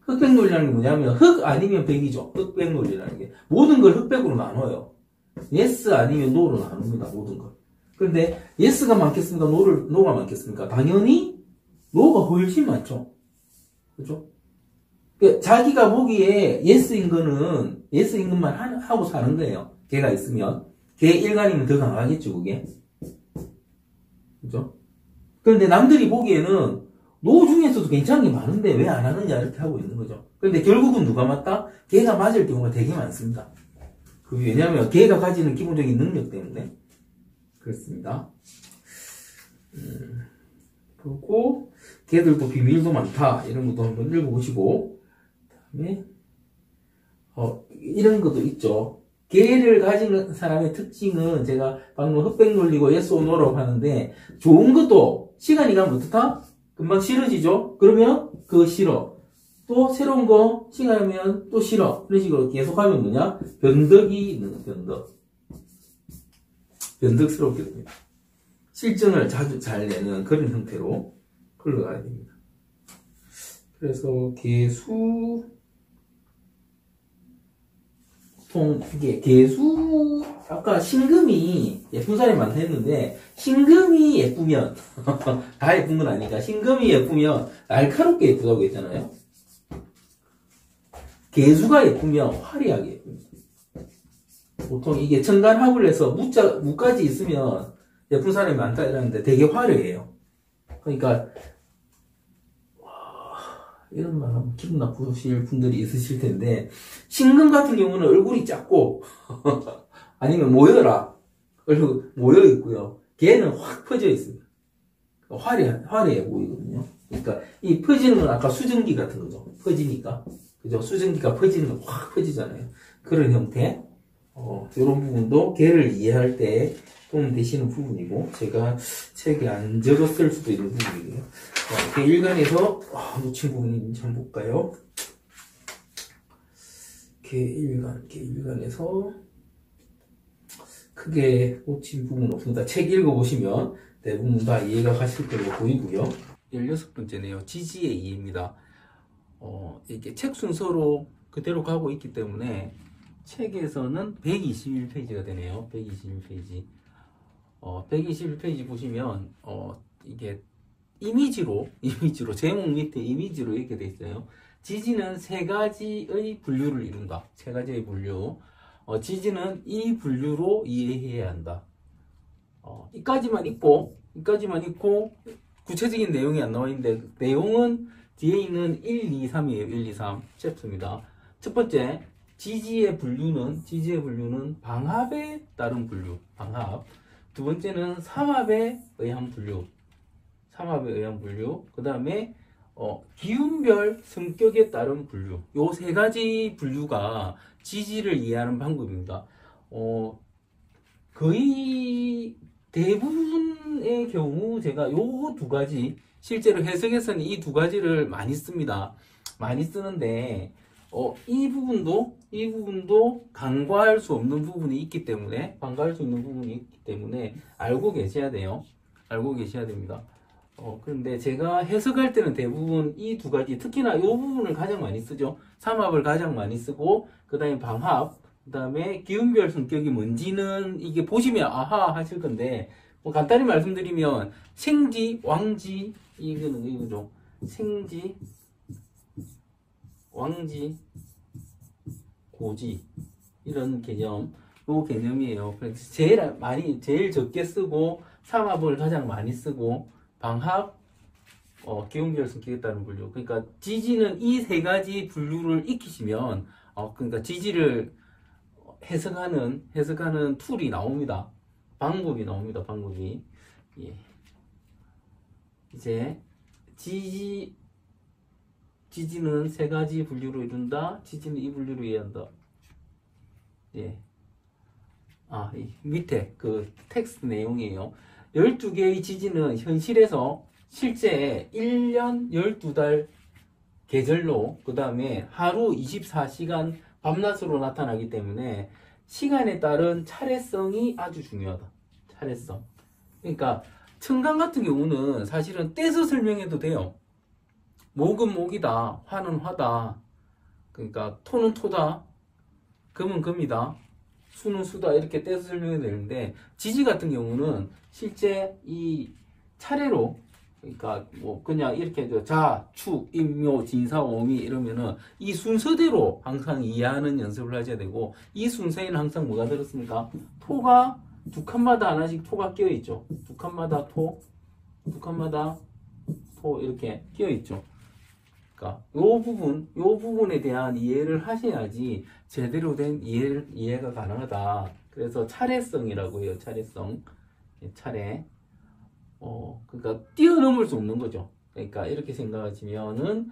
흑백논리라는 게 뭐냐면 흑 아니면 백이죠. 흑백논리라는 게 모든 걸 흑백으로 나눠요. yes 아니면 no로 나눕니다. 모든 걸. 그런데 yes가 많겠습니까? no가 많겠습니까? 당연히 no가 훨씬 많죠. 그죠? 그러니까 자기가 보기에 yes인 것만 하고 사는 거예요. 걔가 있으면. 걔 일관이면 더 강하겠죠, 그게. 그죠? 그런데 남들이 보기에는 노 중에서도 괜찮은 게 많은데 왜 안 하느냐 이렇게 하고 있는 거죠. 그런데 결국은 누가 맞다? 걔가 맞을 경우가 되게 많습니다. 왜냐하면 걔가 가지는 기본적인 능력 때문에 그렇습니다. 그리고 걔들도 비밀도 많다 이런 것도 한번 읽어보시고 그다음에 이런 것도 있죠. 개를 가진 사람의 특징은 제가 방금 흑백논리고 yes or no라고 하는데 좋은 것도 시간이 가면 어떡하? 금방 싫어지죠? 그러면 그거 싫어. 또 새로운 거 시간이면 또 싫어. 그런 식으로 계속하면 뭐냐? 변덕이 있는 거, 변덕. 변덕스럽게 됩니다. 실증을 자주 잘 내는 그런 형태로 흘러가야 됩니다. 그래서 개수, 보통 이게 개수, 아까 신금이 예쁜 사람이 많다 했는데 신금이 예쁘면 다 예쁜 건 아니니까 신금이 예쁘면 날카롭게 예쁘다고 했잖아요. 개수가 예쁘면 화려하게 예쁩니다. 보통 이게 천간합을 해서 무까지 있으면 예쁜 사람이 많다 이러는데 되게 화려해요. 그러니까 이런 말 하면 기분 나쁘실 분들이 있으실 텐데 신금 같은 경우는 얼굴이 작고 아니면 얼굴 모여 있고요. 걔는 확 퍼져 있습니다. 화려해 보이거든요. 그러니까 이 퍼지는 건 아까 수증기 같은 거죠. 퍼지니까. 그죠? 수증기가 퍼지는 건 확 퍼지잖아요. 그런 형태. 이런 부분도 걔를 이해할 때 도움 되시는 부분이고, 제가 책에 안 적었을 수도 있는 부분이고요. 걔 일간에서, 놓친 부분이 있는지 한번 볼까요? 걔 일간에서, 크게 놓친 부분은 없습니다. 책 읽어보시면 대부분 다 이해가 가실 걸로 보이고요. 16번째네요. 지지의 이해입니다. 이게 책 순서로 그대로 가고 있기 때문에 책에서는 121페이지가 되네요. 121페이지. 121페이지 보시면, 이게 이미지로, 제목 밑에 이미지로 이렇게 돼 있어요. 지지는 세 가지의 분류를 이룬다. 세 가지의 분류. 지지는 이 분류로 이해해야 한다. 이까지만 있고, 구체적인 내용이 안 나와 있는데, 내용은 뒤에 있는 1, 2, 3이에요. 1, 2, 3 챕터입니다. 첫 번째, 지지의 분류는 방합에 따른 분류, 방합. 두 번째는 삼합에 의한 분류, 그 다음에 기운별 성격에 따른 분류. 요 세 가지 분류가 지지를 이해하는 방법입니다. 거의 대부분의 경우 제가 요 두 가지, 실제로 해석에서는 이 두 가지를 많이 씁니다. 많이 쓰는데, 이 부분도 간과할 수 없는 부분이 있기 때문에, 알고 계셔야 돼요. 알고 계셔야 됩니다. 그런데 제가 해석할 때는 대부분 이 두 가지, 특히나 이 부분을 가장 많이 쓰죠. 삼합을 가장 많이 쓰고, 그 다음에 방합, 그 다음에 기운별 성격이 뭔지는 이게 보시면 아하 하실 건데, 간단히 말씀드리면, 생지, 왕지, 이거죠. 생지, 왕지, 고지, 이런 개념, 요 개념이에요. 그래서 제일 적게 쓰고, 삼합을 가장 많이 쓰고, 방합, 기운별 성격에 따른 분류. 그러니까 지지는 이 세 가지 분류를 익히시면, 그러니까 지지를 해석하는 툴이 나옵니다. 방법이 나옵니다. 예. 이제 지지는 세 가지 분류로 이룬다. 지지는 이 분류로 이해한다. 예. 이 밑에 그 텍스트 내용이에요. 12개의 지진은 현실에서 실제 1년 12달 계절로, 그 다음에 하루 24시간 밤낮으로 나타나기 때문에 시간에 따른 차례성이 아주 중요하다. 차례성. 그러니까 청강 같은 경우는 사실은 떼서 설명해도 돼요. 목은 목이다, 화는 화다, 그러니까 토는 토다, 금은 금이다, 수는 수다, 이렇게 떼서 설명해도 되는데, 지지 같은 경우는 실제 이 차례로, 그러니까 뭐 그냥 이렇게 자, 축, 임묘, 진사, 오미 이러면은 이 순서대로 항상 이해하는 연습을 하셔야 되고, 이 순서에는 항상 뭐가 들었습니까? 토가 두 칸마다 하나씩 토가 끼어 있죠. 두 칸마다 토, 두 칸마다 토 이렇게 끼어 있죠. 그러니까 요 부분에 대한 이해를 하셔야지 제대로 된 이해가 가능하다. 그래서 차례성이라고 해요. 차례성. 차례. 그러니까 뛰어넘을 수 없는 거죠. 그러니까 이렇게 생각하시면은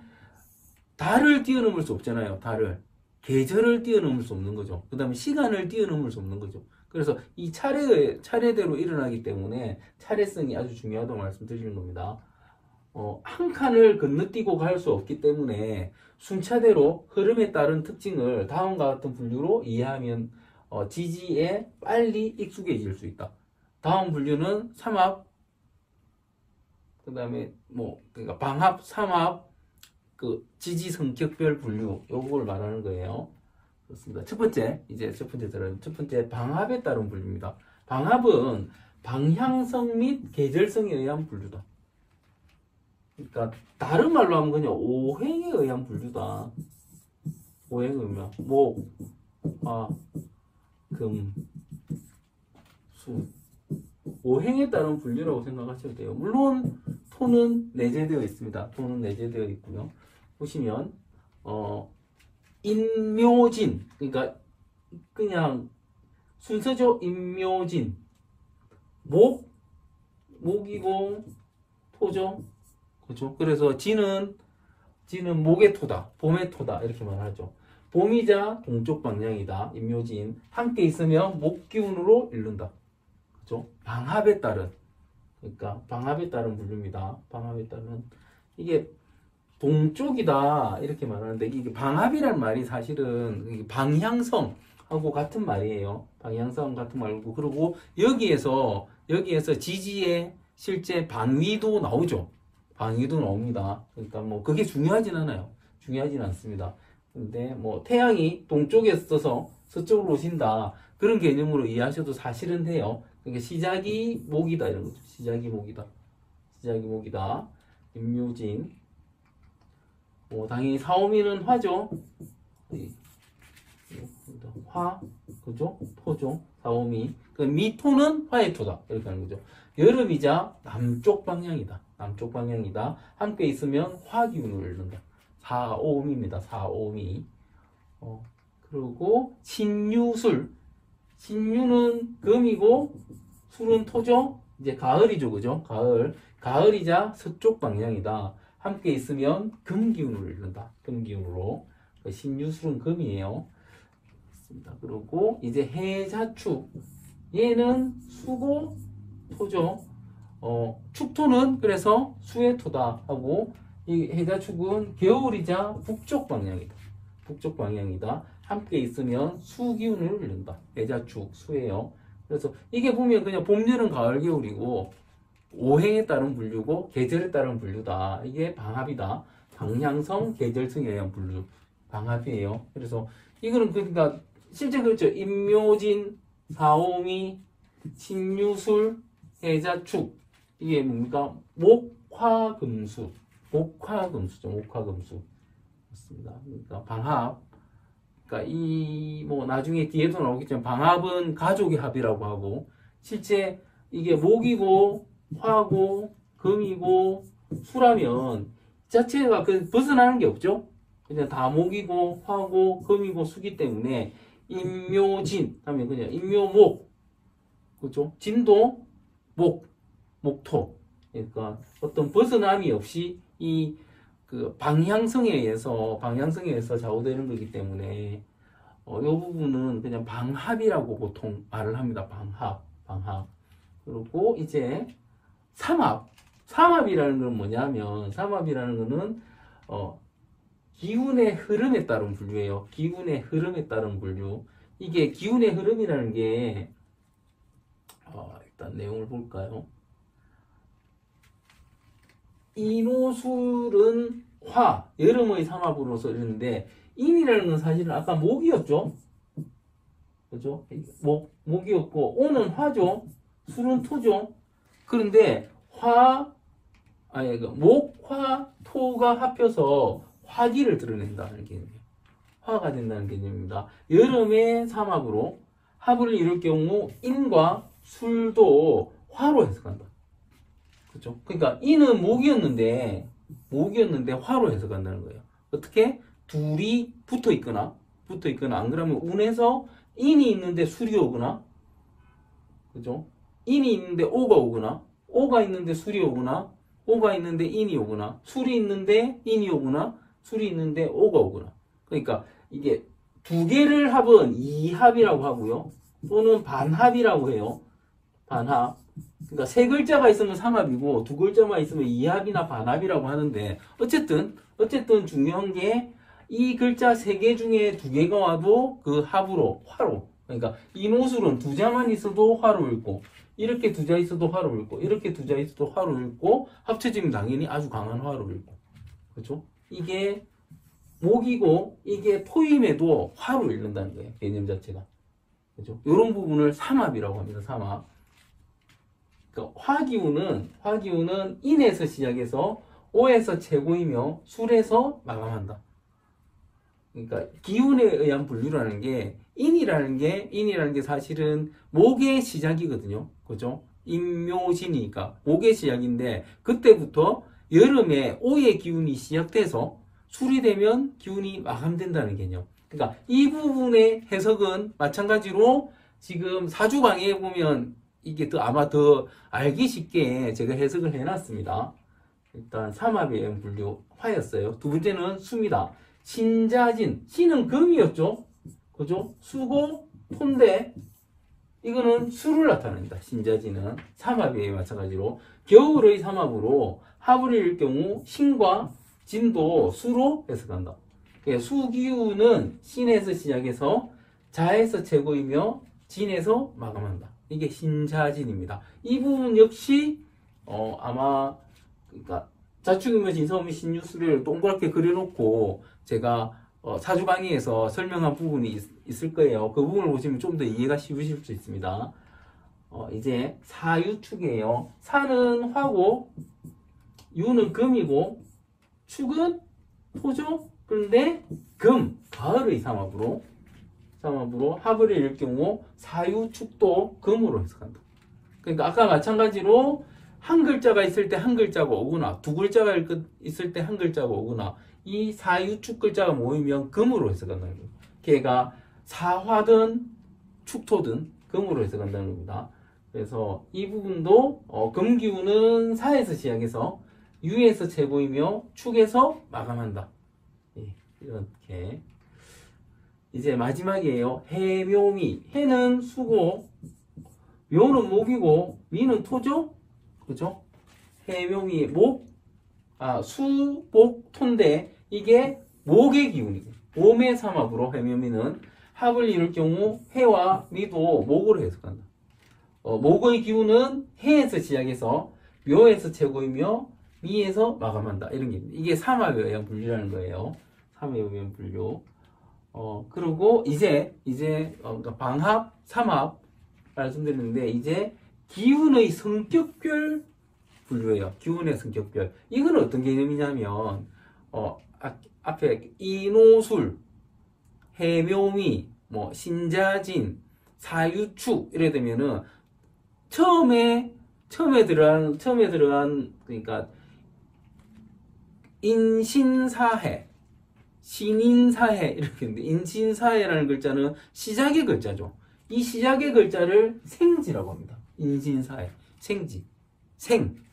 달을 뛰어넘을 수 없잖아요. 달을. 계절을 뛰어넘을 수 없는 거죠. 그 다음에 시간을 뛰어넘을 수 없는 거죠. 그래서 이 차례대로 일어나기 때문에 차례성이 아주 중요하다고 말씀드리는 겁니다. 한 칸을 건너뛰고 갈 수 없기 때문에 순차대로 흐름에 따른 특징을 다음과 같은 분류로 이해하면 지지에 빨리 익숙해질 수 있다. 다음 분류는 삼합, 그 다음에 그러니까 방합, 삼합, 그 지지 성격별 분류, 요걸 말하는 거예요. 그렇습니다. 첫 번째 방합에 따른 분류입니다. 방합은 방향성 및 계절성에 의한 분류다. 그러니까 다른 말로 하면 그냥 오행에 의한 분류다. 오행에 의한 목, 화, 금, 수. 오행에 따른 분류라고 생각하셔도 돼요. 물론 토는 내재되어 있습니다. 토는 내재되어 있고요. 보시면 인묘진, 그러니까 그냥 순서죠. 인묘진, 목이고 토죠. 그렇죠. 그래서 진은 목의 토다, 봄의 토다 이렇게 말하죠. 봄이자 동쪽 방향이다. 인묘진 함께 있으면 목 기운으로 잃는다. 그렇죠. 방합에 따른, 그러니까 방합에 따른 분류입니다. 방합에 따른, 이게 동쪽이다 이렇게 말하는데, 이게 방합이란 말이 사실은 방향성하고 같은 말이에요. 방향성 같은 말이고, 그리고 여기에서 지지의 실제 방위도 나오죠. 방위도 나옵니다. 그러니까 그게 중요하진 않아요. 중요하진 않습니다. 근데 태양이 동쪽에 있어서 서쪽으로 오신다, 그런 개념으로 이해하셔도 사실은 돼요. 그러니까 시작이 목이다 이런 거죠. 시작이 목이다. 임묘진. 당연히 사오미는 화죠. 화, 그죠? 토죠. 사오미. 미토는 화의 토다. 이렇게 하는 거죠. 여름이자 남쪽 방향이다. 함께 있으면 화기운을 잃는다. 사오미입니다. 사오미. 그리고 신유술. 신유는 금이고 술은 토죠. 이제 가을이죠, 그죠? 가을이자 서쪽 방향이다. 함께 있으면 금기운을 잃는다. 금기운으로. 신유술은 금이에요. 그리고 이제 해자축. 얘는 수고 토죠. 축토는 그래서 수의 토다 하고, 이 해자축은 겨울이자 북쪽 방향이다. 함께 있으면 수기운을 잃는다. 해자축, 수예요. 그래서 이게 보면 그냥 봄, 여름, 가을, 겨울이고, 오행에 따른 분류고 계절에 따른 분류다. 이게 방합이다. 방향성, 계절성에 의한 분류. 방합이에요. 그래서 이거는 그러니까 실제 그렇죠. 임묘진, 사오미, 신유술, 해자축. 이게 뭡니까? 목화금수. 목화금수죠. 목화금수. 맞습니다. 그러니까 방합. 그러니까 나중에 뒤에도 나오겠지만 방합은 가족의 합이라고 하고, 실제 이게 목이고 화고 금이고 수라면 자체가 벗어나는 게 없죠. 그냥 다 목이고 화고 금이고 수기 때문에 임묘진 하면 그냥 임묘목, 그렇죠? 진도 목토. 그러니까 어떤 벗어남이 없이 방향성에 의해서 좌우되는 거기 때문에 요 부분은 그냥 방합이라고 보통 말을 합니다. 방합. 그리고 이제 삼합이라는 건 뭐냐면, 삼합이라는 거는, 기운의 흐름에 따른 분류예요. 기운의 흐름에 따른 분류. 이게 기운의 흐름이라는 게, 일단 내용을 볼까요? 인오술은 화, 여름의 삼합으로서 이랬는데, 인이라는 건 사실은 아까 목이었죠? 그죠? 목이었고, 오는 화죠? 술은 토죠? 그런데, 목, 화, 토가 합해서 화기를 드러낸다는 개념이에요. 화가 된다는 개념입니다. 여름의 삼합으로 합을 이룰 경우 인과 술도 화로 해석한다. 그죠? 그러니까 인은 목이었는데 화로 해석한다는 거예요. 어떻게? 둘이 붙어 있거나 안 그러면 운에서 인이 있는데 술이 오거나, 그죠? 인이 있는데 오가 오거나, 오가 있는데 술이 오거나, 오가 있는데 인이 오거나, 술이 있는데 인이 오거나, 술이 있는데 오가 오거나. 그러니까 이게 두 개를 합은 이합이라고 하고요. 또는 반합이라고 해요. 반합. 그러니까 세 글자가 있으면 삼합이고 두 글자만 있으면 이합이나 반합이라고 하는데, 어쨌든 중요한 게 이 글자 세 개 중에 두 개가 와도 그 합으로 화로. 그러니까 인오술은 두 자만 있어도 화로 읽고, 이렇게 두 자 있어도 화로 읽고, 이렇게 두 자 있어도 화로 읽고, 합쳐지면 당연히 아주 강한 화로 읽고. 그렇죠? 이게 목이고 이게 토임에도 화로 읽는다는 거예요. 개념 자체가. 그죠? 이런 부분을 삼합이라고 합니다. 삼합. 그러니까 화기운은 인에서 시작해서 오에서 최고이며 술에서 마감한다. 그러니까 기운에 의한 분류라는 게 인이라는 게 사실은 목의 시작이거든요. 그죠? 임묘신이니까 목의 시작인데, 그때부터 여름에 오의 기운이 시작돼서 술이 되면 기운이 마감된다는 개념. 그러니까 이 부분의 해석은 마찬가지로 지금 사주강의에 보면 이게 아마 더 알기 쉽게 제가 해석을 해놨습니다. 일단 삼합의 의한 분류 화였어요. 두 번째는 수입니다. 신자진, 신은 금이었죠. 그죠? 수고, 토인데 이거는 수를 나타냅니다. 신자진은 삼합에 마찬가지로 겨울의 삼합으로 합을 이룰 경우 신과 진도 수로 해석한다. 수기운은 신에서 시작해서 자에서 최고이며 진에서 마감한다. 이게 신자진입니다. 이 부분 역시 아마 그러니까 자축인묘 진사오미 신유수를 동그랗게 그려놓고 제가 사주 강의에서 설명한 부분이 있을 거예요. 그 부분을 보시면 좀 더 이해가 쉬우실 수 있습니다. 이제 사유축이에요. 사는 화고, 유는 금이고, 축은 토죠? 그런데 가을의 삼합으로 합을 이룰 경우 사유축도 금으로 해석한다. 그러니까 아까 마찬가지로 한 글자가 있을 때 한 글자가 오거나, 두 글자가 있을 때 한 글자가 오거나, 이 사유축 글자가 모이면 금으로 해석한다는 거예요. 걔가 사화든 축토든 금으로 해석한다는 겁니다. 그래서 이 부분도 금기운은 사에서 시작해서 유에서 최고이며 축에서 마감한다. 이렇게. 이제 마지막이에요. 해묘미. 해는 수고, 묘는 목이고, 미는 토죠? 그죠? 해묘미, 수, 목, 토인데, 이게 목의 기운이고, 몸의 삼합으로 해묘미는 합을 이룰 경우 해와 미도 목으로 해석한다. 목의 기운은 해에서 시작해서 묘에서 최고이며 미에서 마감한다. 이런 게 있습니다. 이게 삼합에 의한 분류라는 거예요. 삼합에 의한 분류. 그리고 이제 방합, 삼합 말씀드렸는데, 이제 기운의 성격별 분류예요. 기운의 성격별. 이건 어떤 개념이냐면, 앞에 인오술, 해묘미, 신자진, 사유축 이래 되면은 처음에 들어간 그러니까 인신사해, 신인사해 이렇게 있는데, 인신사해라는 글자는 시작의 글자죠. 이 시작의 글자를 생지라고 합니다. 인신사해,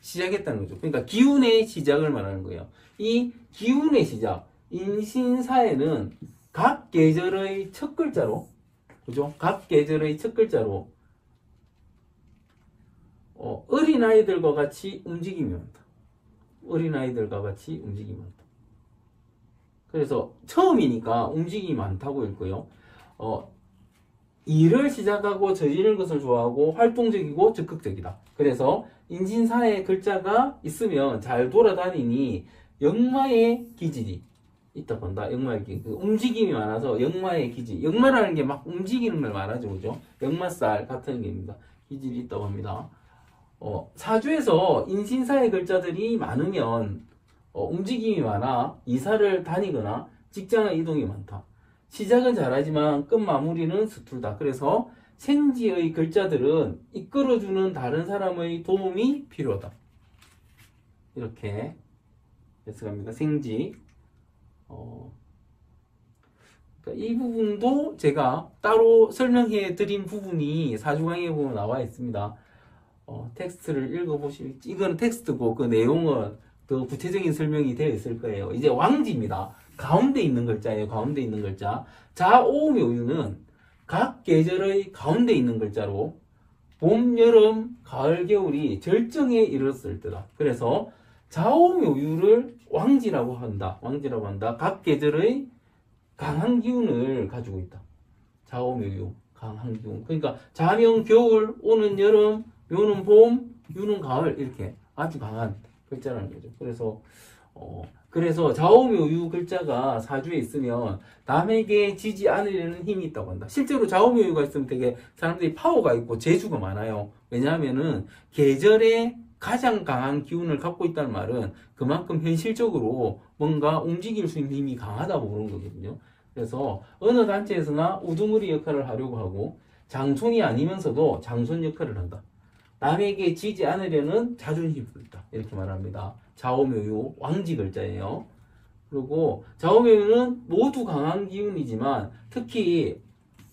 시작했다는 거죠. 그러니까 기운의 시작을 말하는 거예요. 이 기운의 시작, 인신사해는 각 계절의 첫 글자로, 그죠? 각 계절의 첫 글자로, 어린아이들과 같이 움직임이 많다. 어린아이들과 같이 움직임이 많다. 그래서 처음이니까 움직임이 많다고 읽고요. 일을 시작하고 저지르는 것을 좋아하고 활동적이고 적극적이다. 그래서 인진사의 글자가 있으면 잘 돌아다니니 역마의 기질이 있다고 한다. 역마의 기질. 움직임이 많아서 역마의 기질. 역마라는 게 막 움직이는 걸 말하죠. 그죠? 역마살 같은 게입니다. 기질이 있다고 합니다. 사주에서 인신사의 글자들이 많으면 움직임이 많아 이사를 다니거나 직장의 이동이 많다. 시작은 잘하지만 끝 마무리는 서툴다. 그래서 생지의 글자들은 이끌어주는 다른 사람의 도움이 필요하다. 이렇게 해석합니다. 생지. 그러니까 이 부분도 제가 따로 설명해 드린 부분이 사주 강의에 보면 나와 있습니다. 텍스트를 읽어보시면, 이건 텍스트고 그 내용은 더 구체적인 설명이 되어 있을 거예요. 이제 왕지입니다. 가운데 있는 글자예요. 가운데 있는 글자. 자오묘유는 각 계절의 가운데 있는 글자로 봄, 여름, 가을, 겨울이 절정에 이르렀을 때다. 그래서 자오묘유를 왕지라고 한다. 왕지라고 한다. 각 계절의 강한 기운을 가지고 있다. 자오묘유, 강한 기운. 그러니까 자면 겨울, 오는 여름, 묘는 봄, 유는 가을, 이렇게 아주 강한 글자라는 거죠. 그래서 자오묘유 글자가 사주에 있으면 남에게 지지 않으려는 힘이 있다고 한다. 실제로 자오묘유가 있으면 되게 사람들이 파워가 있고 재주가 많아요. 왜냐하면은 계절에 가장 강한 기운을 갖고 있다는 말은 그만큼 현실적으로 뭔가 움직일 수 있는 힘이 강하다고 보는 거거든요. 그래서 어느 단체에서나 우두머리 역할을 하려고 하고 장손이 아니면서도 장손 역할을 한다. 남에게 지지 않으려는 자존심이 있다. 이렇게 말합니다. 자오묘유 왕지 글자예요. 그리고 자오묘유는 모두 강한 기운이지만 특히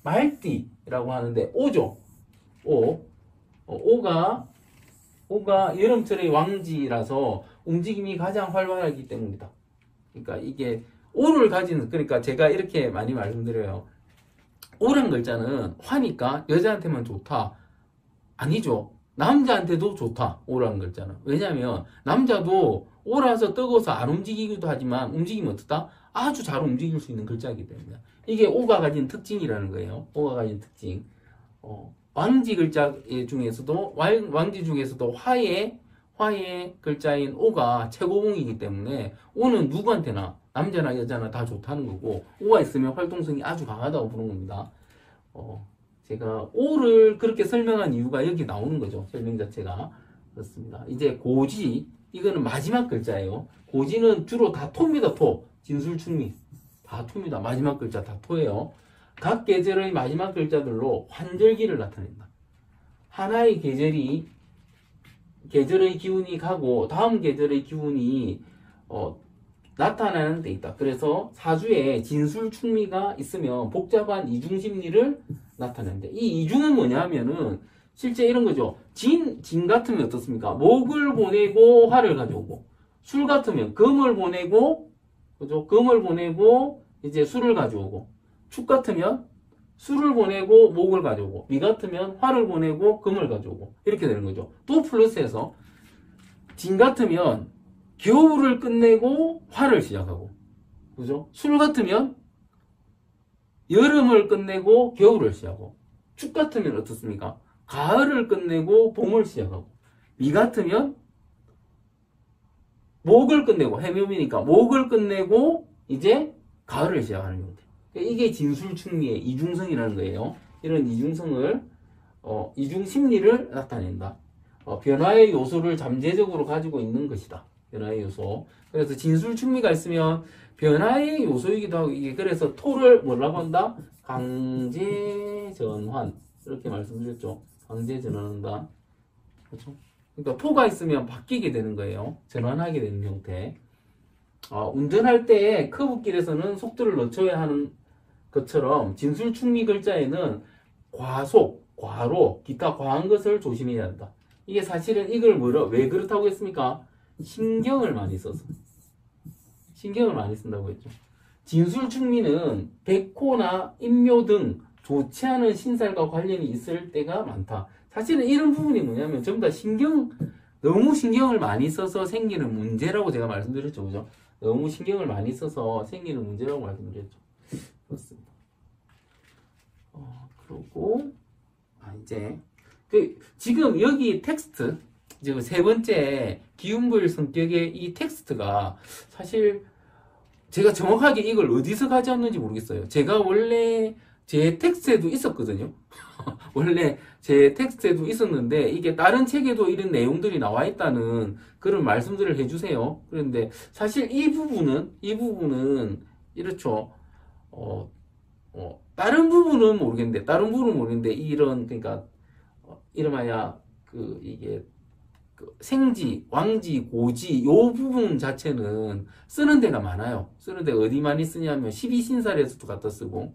말띠라고 하는데 오죠. 오가 여름철의 왕지라서 움직임이 가장 활발하기 때문이다. 그러니까 이게 오를 가지는, 그러니까 제가 이렇게 많이 말씀드려요. 오란 글자는 화니까 여자한테만 좋다. 아니죠. 남자한테도 좋다. 오라는 글자는. 왜냐하면 남자도 오라서 뜨거워서 안 움직이기도 하지만 움직이면 어떻다? 아주 잘 움직일 수 있는 글자이기 때문에. 이게 오가 가진 특징이라는 거예요. 오가 가진 특징. 왕지 글자 중에서도 왕지 중에서도 화의 글자인 오가 최고봉이기 때문에 오는 누구한테나 남자나 여자나 다 좋다는 거고, 오가 있으면 활동성이 아주 강하다고 보는 겁니다. 제가 오를 그렇게 설명한 이유가 여기 나오는 거죠. 설명 자체가. 그렇습니다. 이제 고지, 이거는 마지막 글자예요. 고지는 주로 다 토입니다. 토. 진술충미. 다 토입니다. 마지막 글자 다 토예요. 각 계절의 마지막 글자들로 환절기를 나타낸다. 하나의 계절의 기운이 가고 다음 계절의 기운이 나타나는 데 있다. 그래서 사주에 진술충미가 있으면 복잡한 이중심리를 나타낸다. 이 이중은 뭐냐 하면은 실제 이런 거죠. 진 같으면 어떻습니까? 목을 보내고 화를 가져오고, 술 같으면 금을 보내고, 그죠? 금을 보내고 이제 술을 가져오고, 축 같으면 술을 보내고 목을 가져오고, 미 같으면 화를 보내고 금을 가져오고, 이렇게 되는 거죠. 또 플러스해서 진 같으면 겨울을 끝내고 화를 시작하고, 그죠? 술 같으면 여름을 끝내고 겨울을 시작하고, 축 같으면 어떻습니까? 가을을 끝내고 봄을 시작하고, 미 같으면 목을 끝내고, 해묘미니까 목을 끝내고 이제 가을을 시작하는 형태. 이게 진술충미의 이중성이라는 거예요. 이런 이중성을, 이중심리를 나타낸다. 변화의 요소를 잠재적으로 가지고 있는 것이다. 변화의 요소. 그래서 진술충미가 있으면 변화의 요소이기도 하고, 이게 그래서 토를 뭐라고 한다? 강제전환. 이렇게 말씀드렸죠. 강제전환한다. 그렇죠? 그러니까 토가 있으면 바뀌게 되는 거예요. 전환하게 되는 형태. 운전할 때 커브길에서는 속도를 늦춰야 하는 것처럼 진술충미 글자에는 과속, 과로, 기타 과한 것을 조심해야 한다. 이게 사실은 이걸 왜 그렇다고 했습니까? 신경을 많이 써서. 신경을 많이 쓴다고 했죠. 진술충미는 백호나 인묘 등 좋지 않은 신살과 관련이 있을 때가 많다. 사실은 이런 부분이 뭐냐면 전부 다 너무 신경을 많이 써서 생기는 문제라고 제가 말씀드렸죠. 그죠? 너무 신경을 많이 써서 생기는 문제라고 말씀드렸죠. 그렇습니다. 그리고, 이제, 지금 여기 텍스트, 지금 세 번째 기운부일 성격의 이 텍스트가 사실 제가 정확하게 이걸 어디서 가져왔는지 모르겠어요. 제가 원래 제 텍스트에도 있었거든요. 원래 제 텍스트에도 있었는데 이게 다른 책에도 이런 내용들이 나와 있다는 그런 말씀들을 해주세요. 그런데 사실 이 부분은 이렇죠. 다른 부분은 모르겠는데 이런 그러니까 이름하여 이게 생지, 왕지, 고지 요 부분 자체는 쓰는 데가 많아요. 쓰는 데가 어디 많이 쓰냐면 12신살에서도 갖다 쓰고,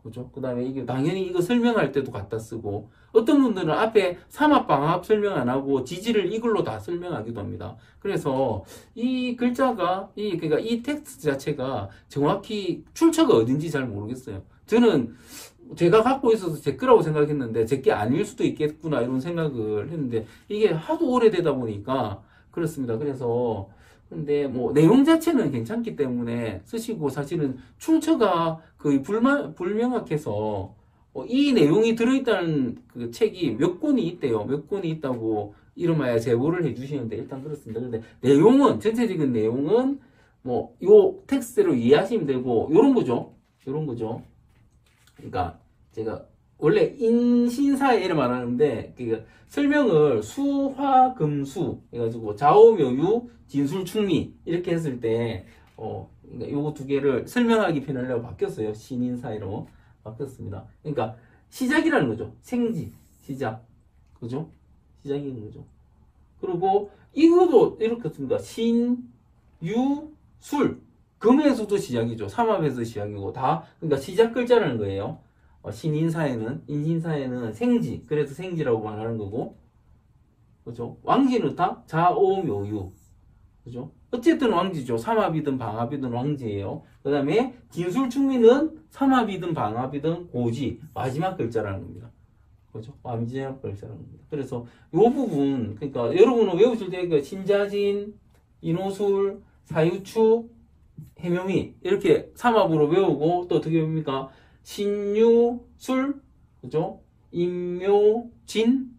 그죠? 그 다음에 이게 당연히 이거 설명할 때도 갖다 쓰고, 어떤 분들은 앞에 삼합방합 설명 안 하고 지지를 이걸로 다 설명하기도 합니다. 그래서 이 글자가 그러니까 이 텍스트 자체가 정확히 출처가 어딘지 잘 모르겠어요. 저는 제가 갖고 있어서 제 거라고 생각했는데 제 게 아닐 수도 있겠구나 이런 생각을 했는데 이게 하도 오래되다 보니까 그렇습니다. 그래서 근데 뭐 내용 자체는 괜찮기 때문에 쓰시고 사실은 출처가 거의 불명확해서 이 내용이 들어있다는 그 책이 몇 권이 있대요. 몇 권이 있다고 이름하여 제보를 해주시는데 일단 그렇습니다. 근데 내용은 전체적인 내용은 뭐 요 텍스트로 이해하시면 되고 요런 거죠. 그러니까 제가 원래 인신사회를 말하는데 설명을 수화금수 해가지고 좌오묘유 진술충미 이렇게 했을 때 그러니까 요거 두 개를 설명하기 편하려고 바뀌었어요. 신인사회로 바뀌었습니다. 그러니까 시작이라는 거죠. 생지 시작 그죠? 시작인 거죠. 그리고 이것도 이렇게 씁니다. 신유술 금에서도 시작이죠. 삼합에서 시작이고 다 그러니까 시작 글자라는 거예요. 인신사에는 생지, 그래서 생지라고 말하는 거고, 그죠? 왕지는 다 자오묘유, 그죠? 어쨌든 왕지죠. 삼합이든 방합이든 왕지예요. 그 다음에 진술충미는 삼합이든 방합이든 고지, 마지막 글자라는 겁니다. 그죠? 마지막 글자라는 겁니다. 그래서 요 부분, 그러니까 여러분은 외우실 때 신자진, 인호술, 사유축, 해묘미 이렇게 삼합으로 외우고 또 어떻게 외웁니까? 신유술, 그죠? 인묘진,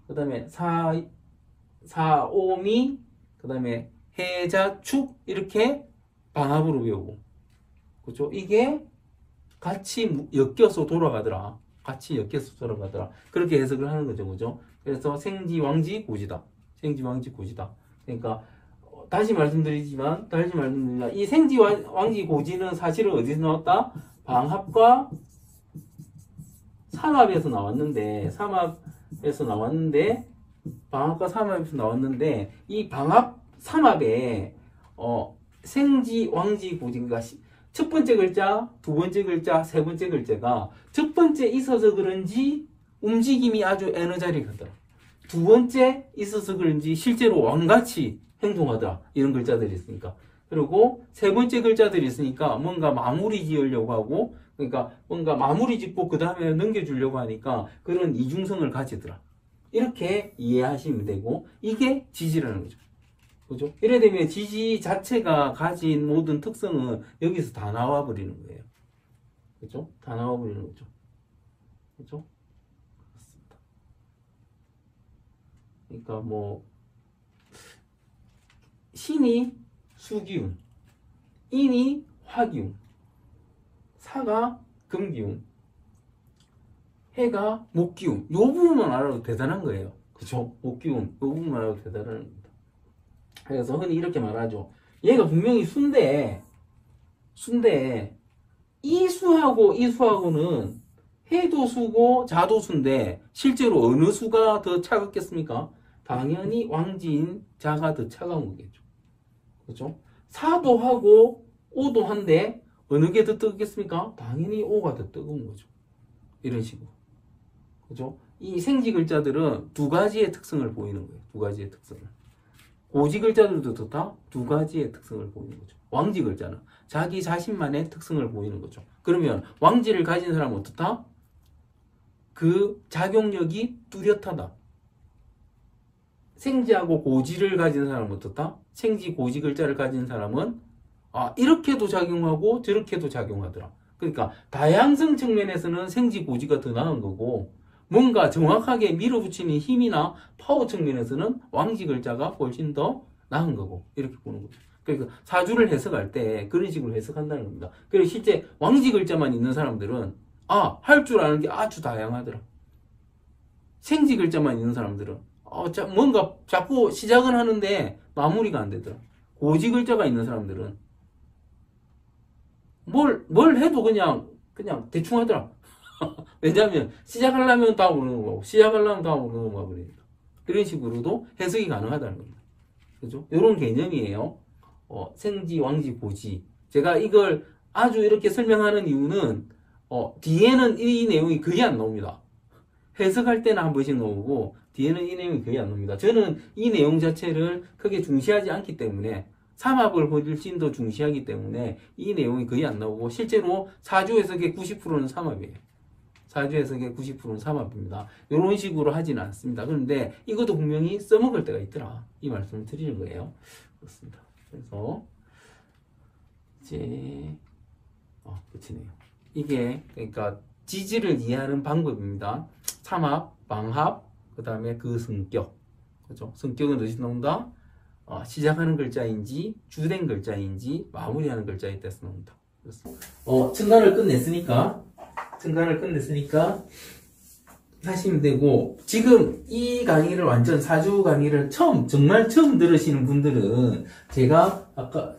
그 다음에 사오미, 그 다음에 해자축, 이렇게 방합으로 외우고, 그죠? 이게 같이 엮여서 돌아가더라. 그렇게 해석을 하는 거죠, 그죠? 그래서 생지, 왕지, 고지다. 그러니까, 다시 말씀드리지만, 이 생지, 왕지, 고지는 사실은 어디서 나왔다? 방합과 삼합에서 나왔는데 이 방합 삼합에 생지 왕지 고지가 첫 번째 글자, 두 번째 글자, 세 번째 글자가 첫 번째 있어서 그런지 움직임이 아주 에너자릭하더라. 두 번째 있어서 그런지 실제로 왕같이 행동하더라. 이런 글자들이 있으니까. 그리고 세 번째 글자들이 있으니까 뭔가 마무리 지으려고 하고, 그러니까 뭔가 마무리 짓고 그 다음에 넘겨주려고 하니까 그런 이중성을 가지더라. 이렇게 이해하시면 되고, 이게 지지라는 거죠. 그죠? 이래 되면 지지 자체가 가진 모든 특성은 여기서 다 나와버리는 거예요. 그죠? 다 나와버리는 거죠. 그죠? 그렇습니다. 그러니까 뭐, 신이 수기운, 인이 화기운, 사가 금기운, 해가 목기운. 요 부분만 알아도 대단한 거예요. 그쵸? 목기운. 요 부분만 알아도 대단한 겁니다. 그래서 흔히 이렇게 말하죠. 얘가 분명히 수인데 이 수하고 이 수하고는 해도 수고 자도 수인데 실제로 어느 수가 더 차갑겠습니까? 당연히 왕지인 자가 더 차가운 거겠죠. 그죠? 사도 하고 오도 한데 어느 게 더 뜨겁겠습니까? 당연히 오가 더 뜨거운 거죠. 이런 식으로. 그죠? 이 생지 글자들은 두 가지의 특성을 보이는 거예요. 두 가지의 특성을. 고지 글자들도 다 두 가지의 특성을 보이는 거죠. 왕지 글자는 자기 자신만의 특성을 보이는 거죠. 그러면 왕지를 가진 사람은 어떻다? 그 작용력이 뚜렷하다. 생지하고 고지를 가진 사람은 어떻다? 생지, 고지 글자를 가진 사람은 이렇게도 작용하고 저렇게도 작용하더라. 그러니까 다양성 측면에서는 생지, 고지가 더 나은 거고 뭔가 정확하게 밀어붙이는 힘이나 파워 측면에서는 왕지 글자가 훨씬 더 나은 거고 이렇게 보는 거죠. 그러니까 사주를 해석할 때 그런 식으로 해석한다는 겁니다. 그리고 실제 왕지 글자만 있는 사람들은 할 줄 아는 게 아주 다양하더라. 생지 글자만 있는 사람들은 뭔가 자꾸 시작은 하는데 마무리가 안 되더라. 고지 글자가 있는 사람들은 뭘 해도 그냥 대충 하더라. 왜냐하면 시작하려면 다 모르는 거고 시작하려면 다 모르는 거가 버리니까. 그런 식으로도 해석이 가능하다는 겁니다. 그죠? 이런 개념이에요. 생지, 왕지, 고지. 제가 이걸 아주 이렇게 설명하는 이유는 뒤에는 이 내용이 거의 안 나옵니다. 해석할 때는 한 번씩 나오고 뒤에는 이 내용이 거의 안 나옵니다. 저는 이 내용 자체를 크게 중시하지 않기 때문에 삼합을 훨씬 더 중시하기 때문에 이 내용이 거의 안 나오고 실제로 사주 해석의 90%는 삼합이에요. 사주 해석의 90%는 삼합입니다. 이런 식으로 하지는 않습니다. 그런데 이것도 분명히 써먹을 때가 있더라. 이 말씀을 드리는 거예요. 그렇습니다. 그래서 이제 끝이네요. 이게 그러니까 지지를 이해하는 방법입니다. 삼합, 방합, 그 다음에 그 성격. 그죠? 성격은 어디서 나온다? 시작하는 글자인지, 주된 글자인지, 마무리하는 글자에 따라서 나온다. 층간을 끝냈으니까 하시면 되고, 지금 이 강의를 완전 사주 강의를 정말 처음 들으시는 분들은 제가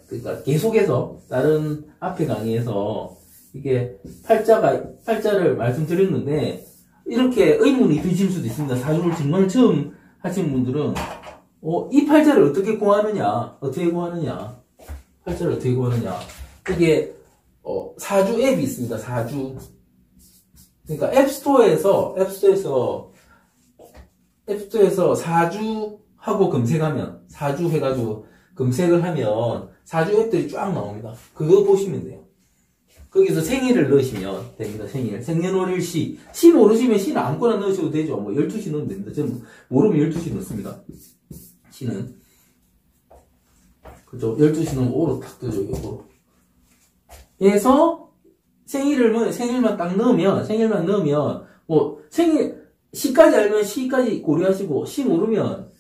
그러니까 계속해서 다른 앞에 강의에서 이게 팔자를 말씀드렸는데, 이렇게 의문이 드실 수도 있습니다. 사주를 정말 처음 하시는 분들은, 이 팔자를 어떻게 구하느냐? 팔자를 어떻게 구하느냐? 이게, 사주 앱이 있습니다. 사주. 그러니까 앱스토어에서 사주하고 검색하면, 사주 해가지고 검색을 하면 사주 앱들이 쫙 나옵니다. 그거 보시면 돼요. 거기서 생일을 넣으시면 됩니다. 생년월일시. 시 모르시면 시는 아무거나 넣으셔도 되죠. 12시 넣으면 됩니다. 저는 모르면 12시 넣습니다. 시는. 그죠? 12시 넣으면 오로 탁 뜨죠, 이거. 그래서 생일만 딱 넣으면, 시까지 알면 시까지 고려하시고, 시 모르면,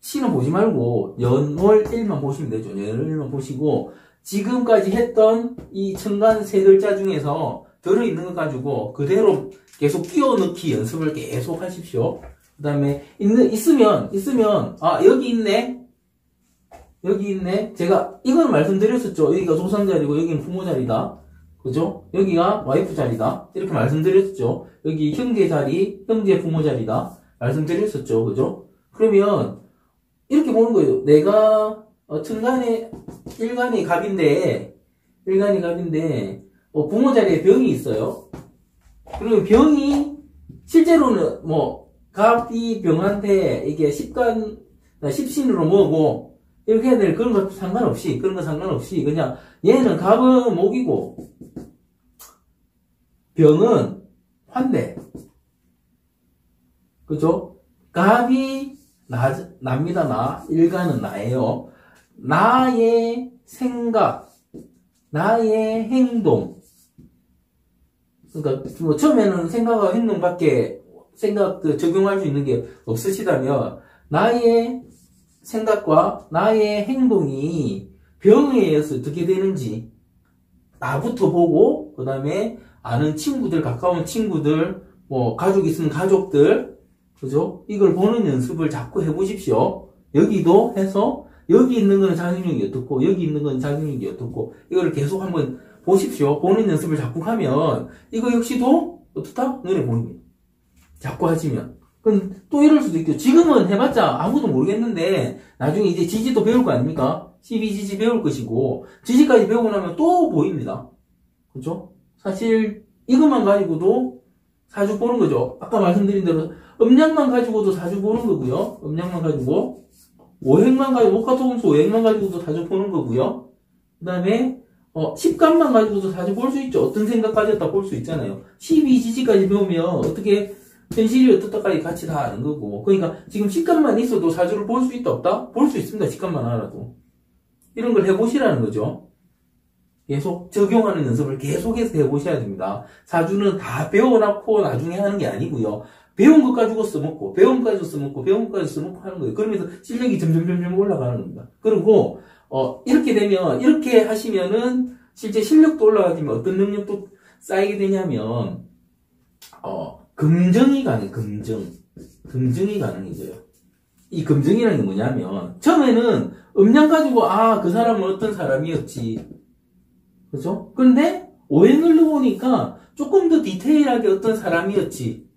시는 보지 말고, 연월일만 보시면 되죠. 연월일만 보시고, 지금까지 했던 이 천간 세 글자 중에서 들어있는 것 가지고 그대로 계속 끼워 넣기 연습을 계속 하십시오. 그 다음에 있으면 여기 있네. 제가 이건 말씀드렸었죠. 여기가 조상 자리고 여기는 부모 자리다. 그죠? 여기가 와이프 자리다. 이렇게 말씀드렸었죠. 여기 형제 자리, 형제 부모 자리다. 말씀드렸었죠. 그죠? 그러면 이렇게 보는 거예요. 내가 천간에 일간이 갑인데 부모 자리에 병이 있어요. 그러면 병이 실제로는 갑이 병한테 이게 십신으로 뭐고 이렇게 해야 될 그런 거 상관없이 그냥 얘는 갑은 목이고 병은 환대. 그죠? 갑이 납니다. 일간은 나예요. 나의 생각, 나의 행동. 그러니까 처음에는 생각과 행동밖에 적용할 수 있는 게 없으시다면 나의 생각과 나의 행동이 병에 의해서 어떻게 되는지 나부터 보고 그 다음에 아는 친구들, 가까운 친구들, 가족 있으면 가족들, 그죠? 이걸 보는 연습을 자꾸 해보십시오. 여기도 해서 여기 있는 건 작용력이 어떻고 여기 있는 건 작용력이 어떻고 이거를 계속 한번 보십시오. 보는 연습을 자꾸 하면 이거 역시도 어떻다? 눈에 보입니다. 자꾸 하시면. 그럼 또 이럴 수도 있고 지금은 해봤자 아무도 모르겠는데 나중에 이제 지지도 배울 거 아닙니까? 12지지 배울 것이고 지지까지 배우고 나면 또 보입니다. 그렇죠? 사실 이것만 가지고도 사주 보는 거죠. 아까 말씀드린 대로 음양만 가지고도 사주 보는 거고요. 음양만 가지고 오행만 가지고, 목화토금수 오행만 가지고도 사주 보는 거고요. 그 다음에, 식감만 가지고도 사주 볼 수 있죠. 어떤 생각 가졌다 볼 수 있잖아요. 12지지까지 배우면 어떻게, 현실이 어떻다까지 같이 다 아는 거고. 그러니까 지금 식감만 있어도 사주를 볼 수 있다 없다? 볼 수 있습니다. 식감만 알아도. 이런 걸 해보시라는 거죠. 계속 적용하는 연습을 계속해서 해보셔야 됩니다. 사주는 다 배워놓고 나중에 하는 게 아니고요. 배운 것 가지고 써먹고, 배운 것 가지고 써먹고, 배운 것 가지고 써먹고 하는 거예요. 그러면서 실력이 점점 올라가는 겁니다. 그리고, 이렇게 되면, 이렇게 하시면은, 실제 실력도 올라가지만 어떤 능력도 쌓이게 되냐면, 금정이 가능해져요. 이 금정이라는 게 뭐냐면, 처음에는 음량 가지고, 그 사람은 어떤 사람이었지. 그죠? 근데, 오행을 넣어보니까, 조금 더 디테일하게 어떤 사람이었지.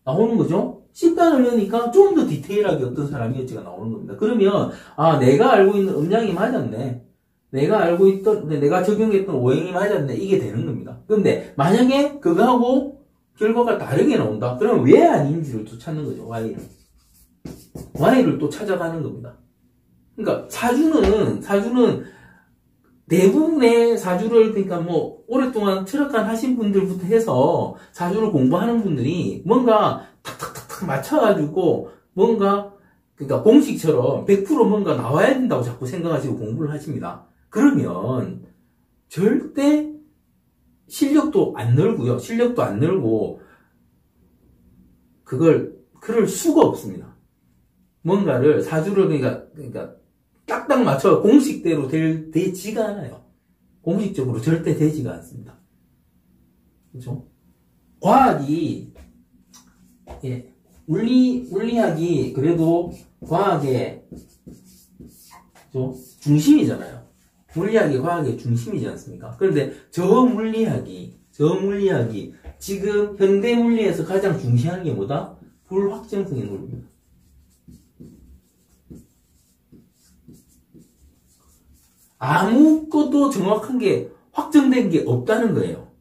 나오는 거죠? 식단을 넣으니까 좀 더 디테일하게 어떤 사람이었지가 나오는 겁니다. 그러면, 내가 알고 있는 음량이 맞았네. 내가 적용했던 오행이 맞았네. 이게 되는 겁니다. 근데, 만약에 그거하고 결과가 다르게 나온다. 그러면 왜 아닌지를 또 찾는 거죠. Y를 또 찾아가는 겁니다. 그러니까, 사주는 대부분의 사주를, 그러니까 오랫동안 철학관 하신 분들부터 해서 사주를 공부하는 분들이 뭔가 탁탁탁탁 맞춰가지고 그러니까 공식처럼 100% 뭔가 나와야 된다고 자꾸 생각하시고 공부를 하십니다. 그러면 절대 실력도 안 늘고 그럴 수가 없습니다. 사주를 그러니까 딱딱 맞춰 공식대로 되지가 않아요. 공식적으로 절대 되지가 않습니다. 그죠? 과학이, 물리학이 그래도 과학의, 그죠? 중심이잖아요. 물리학이 과학의 중심이지 않습니까? 그런데 저 물리학이 지금 현대 물리에서 가장 중시하는 게 뭐다? 불확정성의 논리입니다. 아무것도 정확한 게 확정된 게 없다는 거예요.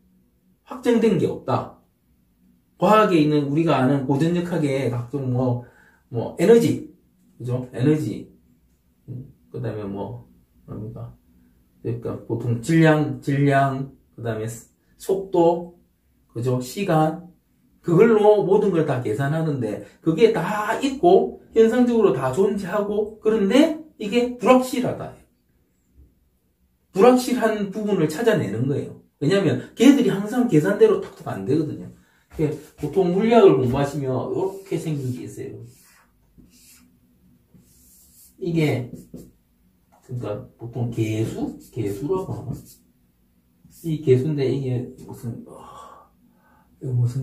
확정된 게 없다. 과학에 있는 우리가 아는 고전역학의 각종 에너지, 그죠? 에너지. 그 다음에 뭡니까? 그러니까 보통 질량, 그 다음에 속도, 그죠? 시간. 그걸로 모든 걸 다 계산하는데, 그게 다 있고, 현상적으로 다 존재하고, 그런데 이게 불확실하다. 불확실한 부분을 찾아내는 거예요. 왜냐면 걔들이 항상 계산대로 탁탁 안 되거든요. 보통 물리학을 공부하시면 이렇게 생긴 게 있어요. 이게 그러니까 보통 개수라고 하나? 이 개수인데 이게 무슨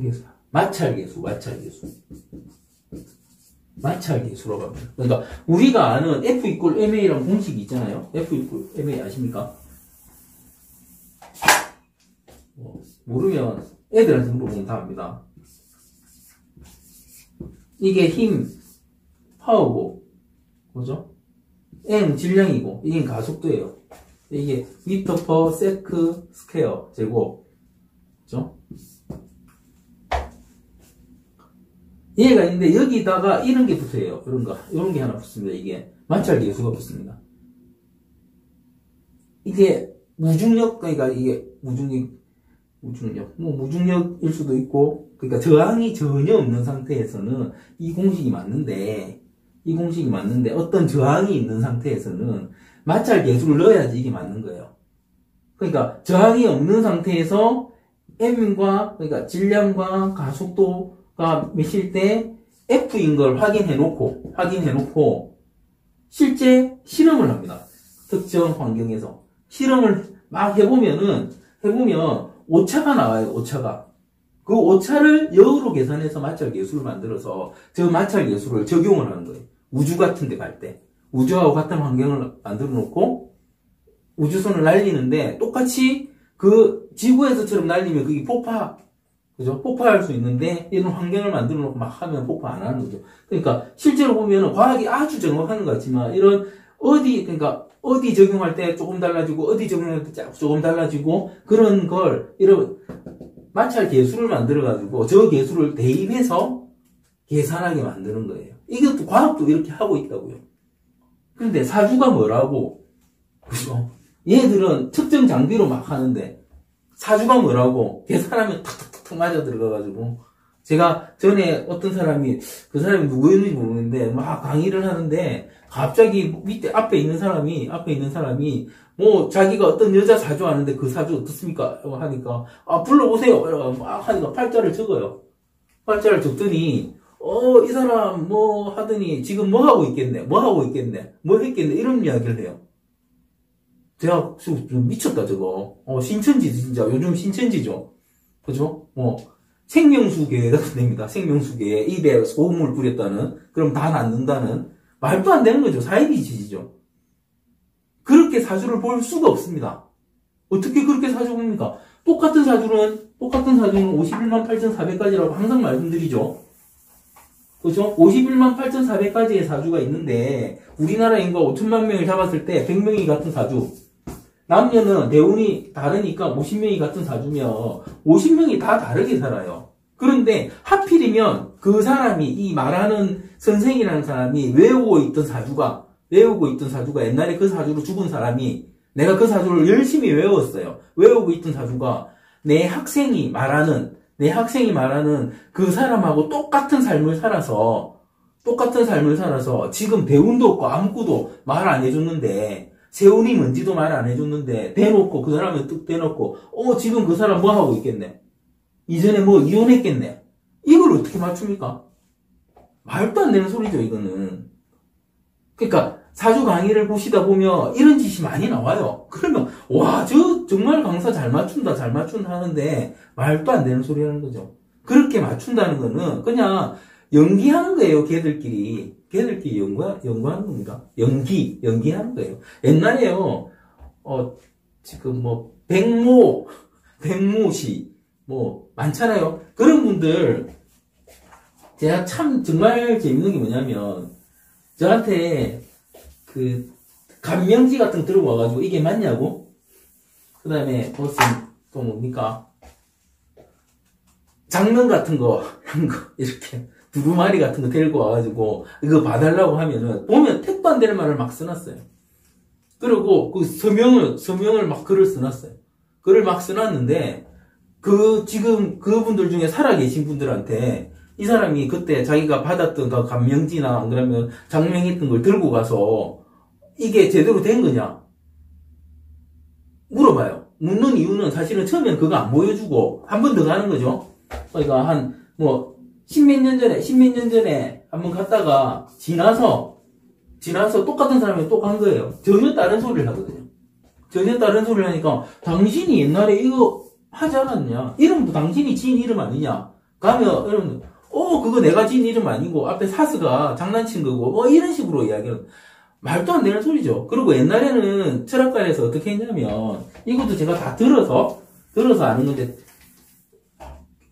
개수야? 마찰계수라고 합니다. 그러니까 우리가 아는 F = MA라는 공식이 있잖아요. F = MA 아십니까? 모르면 애들한테 물어보면 다 압니다. 이게 힘, 파워고, 그죠? M 질량이고, 이게 가속도예요. 이게 m/s² 제곱, 그죠? 얘가 있는데 여기다가 이런 게 붙어요. 이런 게 하나 붙습니다. 이게 마찰계수가 붙습니다. 이게 무중력, 그러니까 이게 무중력일 수도 있고, 그러니까 저항이 전혀 없는 상태에서는 이 공식이 맞는데 어떤 저항이 있는 상태에서는 마찰계수를 넣어야지 이게 맞는 거예요. 그러니까 저항이 없는 상태에서 M과, 그러니까 질량과 가속도가 몇일 때 F인 걸 확인해 놓고 실제 실험을 합니다. 특정 환경에서 실험을 막 해보면 오차가 나와요. 그 오차를 역으로 계산해서 마찰계수를 만들어서 저 마찰계수를 적용을 하는 거예요. 우주 같은 데 갈 때 우주하고 같은 환경을 만들어 놓고 우주선을 날리는데 똑같이 그 지구에서처럼 날리면 그게 그죠? 폭파할 수 있는데 이런 환경을 만들어 놓고 막 하면 폭파 안 하는 거죠. 그러니까 실제로 보면 과학이 아주 정확한 것 같지만 그러니까 어디 적용할 때 조금 달라지고 어디 적용할 때 조금 달라지고 그런 걸 이런 마찰 계수를 만들어 가지고 저 계수를 대입해서 계산하게 만드는 거예요. 이것도 과학도 이렇게 하고 있다고요. 그런데 사주가 뭐라고? 그죠? 얘들은 특정 장비로 막 하는데, 사주가 뭐라고? 계산하면 탁탁탁탁 맞아 들어가가지고. 제가 전에 어떤 사람이, 그 사람이 누구였는지 모르겠는데, 막 강의를 하는데, 갑자기 밑에 앞에 있는 사람이, 뭐, 자기가 어떤 여자 사주 아는데 그 사주 어떻습니까? 하니까, 아, 불러보세요. 막 하니까 팔자를 적어요. 팔자를 적더니, 이 사람 뭐 하더니 지금 뭐 하고 있겠네. 뭐 했겠네. 이런 이야기를 해요. 제가 미쳤다, 저거. 신천지, 진짜. 요즘 신천지죠. 그죠? 생명수계 같은 데입니다. 생명수계. 입에 소음을 뿌렸다는, 그럼 다 낫는다는, 말도 안 되는 거죠. 사이비지죠. 그렇게 사주를 볼 수가 없습니다. 어떻게 그렇게 사주 봅니까? 똑같은 사주는 51만 8,400가지라고 항상 말씀드리죠. 그죠? 51만 8,400가지의 사주가 있는데, 우리나라 인구가 5천만 명을 잡았을 때 100명이 같은 사주. 남녀는 대운이 다르니까 50명이 같은 사주며, 50명이 다 다르게 살아요. 그런데 하필이면 그 사람이, 이 말하는 선생이라는 사람이 외우고 있던 사주가 옛날에 그 사주로 죽은 사람이, 내가 그 사주를 열심히 외웠어요. 외우고 있던 사주가 내 학생이 말하는 그 사람하고 똑같은 삶을 살아서 지금 대운도 없고 아무것도 말 안 해줬는데, 세운이 뭔지도 말 안 해줬는데, 대놓고, 그 사람을 뚝 대놓고, 지금 그 사람 뭐 하고 있겠네. 이전에 뭐 이혼했겠네. 이걸 어떻게 맞춥니까? 말도 안 되는 소리죠, 이거는. 그러니까, 사주 강의를 보시다 보면 이런 짓이 많이 나와요. 그러면, 와, 정말 강사 잘 맞춘다 하는데, 말도 안 되는 소리 하는 거죠. 그렇게 맞춘다는 거는 그냥 연기하는 거예요, 걔들끼리 연구하는 겁니다. 연기하는 거예요. 옛날에요, 지금 뭐, 백모씨, 뭐, 많잖아요. 그런 분들, 제가 참 정말 재밌는 게 뭐냐면, 저한테 감명지 같은 거 들고 와가지고 이게 맞냐고? 그 다음에 무슨 또 뭡니까? 장면 같은 거, 이렇게 두루마리 같은 거 데리고 와가지고 이거 봐달라고 하면은 보면 택도 안 되는 말을 막 써놨어요. 그리고 그 서명을 막 글을 써놨어요. 글을 막 써놨는데 지금 그분들 중에 살아계신 분들한테 이 사람이 그때 자기가 받았던 그 감명지나 안 그러면 장명했던 걸 들고 가서 이게 제대로 된 거냐 물어봐요. 묻는 이유는 사실은 처음엔 그거 안 보여주고 한 번 더 가는 거죠. 그러니까 십몇 년 전에 한 번 갔다가 지나서 똑같은 사람이 또 간 거예요. 전혀 다른 소리를 하거든요. 전혀 다른 소리를 하니까 당신이 옛날에 이거 하지 않았냐? 이름도 당신이 지은 이름 아니냐? 가면 여러분 그거 내가 지은 이름 아니고 앞에 사스가 장난친 거고 이런 식으로 이야기를 말도 안 되는 소리죠. 그리고 옛날에는 철학관에서 어떻게 했냐면 이것도 제가 다 들어서 아는 건데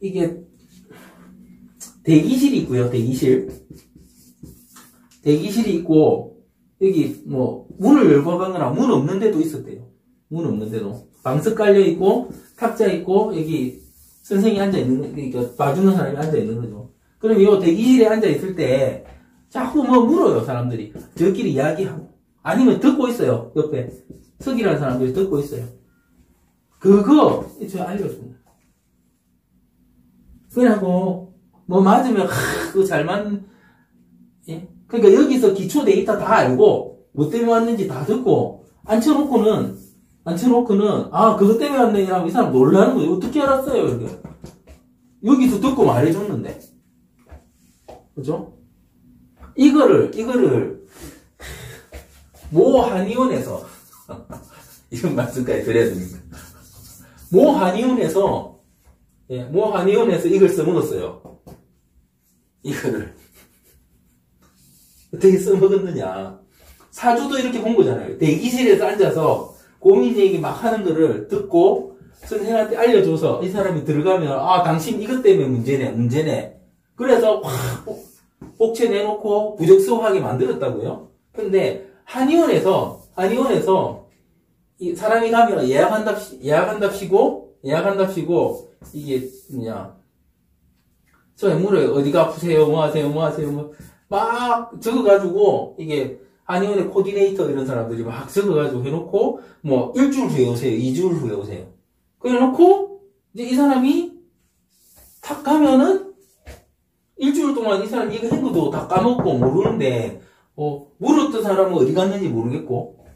이게 대기실이 있고요. 대기실이 있고 여기 뭐 문을 열고 가거나 문 없는 데도 있었대요. 문 없는 데도 방석 깔려 있고 탁자 있고 여기 선생이 앉아 있는 그러니까 봐주는 사람이 앉아 있는 거죠. 그럼 이 대기실에 앉아 있을 때 자꾸 뭐 물어요, 사람들이. 저끼리 이야기하고. 아니면 듣고 있어요, 옆에. 석이라는 사람들이 듣고 있어요. 그거, 제가 알려줍니다. 그래갖고, 뭐 맞으면, 그거 잘 예? 그러니까 여기서 기초 데이터 다 알고, 뭐 때문에 왔는지 다 듣고, 앉혀놓고는, 그것 때문에 왔네, 이러면 이 사람 놀라는 거예요. 어떻게 알았어요, 이렇게. 여기서 듣고 말해줬는데. 그죠? 이거를 모 한의원에서 이런 말씀까지 드려야 됩니다. 모 한의원에서 이걸 써먹었어요. 이거를 어떻게 써먹었느냐? 사주도 이렇게 본 거잖아요. 대기실에서 앉아서 고민 얘기 막 하는 거를 듣고 선생님한테 알려줘서 이 사람이 들어가면 당신 이것 때문에 문제네. 그래서 확 복채 내놓고 부적소하게 만들었다고요. 근데 한의원에서 이 사람이 가면 예약한답시고 이게 뭐냐 처음에 물어요. 어디가 아프세요? 뭐 하세요? 막 적어가지고 이게 한의원의 코디네이터 이런 사람들이 막 적어가지고 해놓고, 뭐, 일주일 후에 오세요. 2주일 후에 오세요. 그래놓고, 이제 이 사람이 탁 가면은, 일주일 동안 이 사람이 이거 한 것도 다 까먹고 모르는데, 물었던 사람은 어디 갔는지 모르겠고,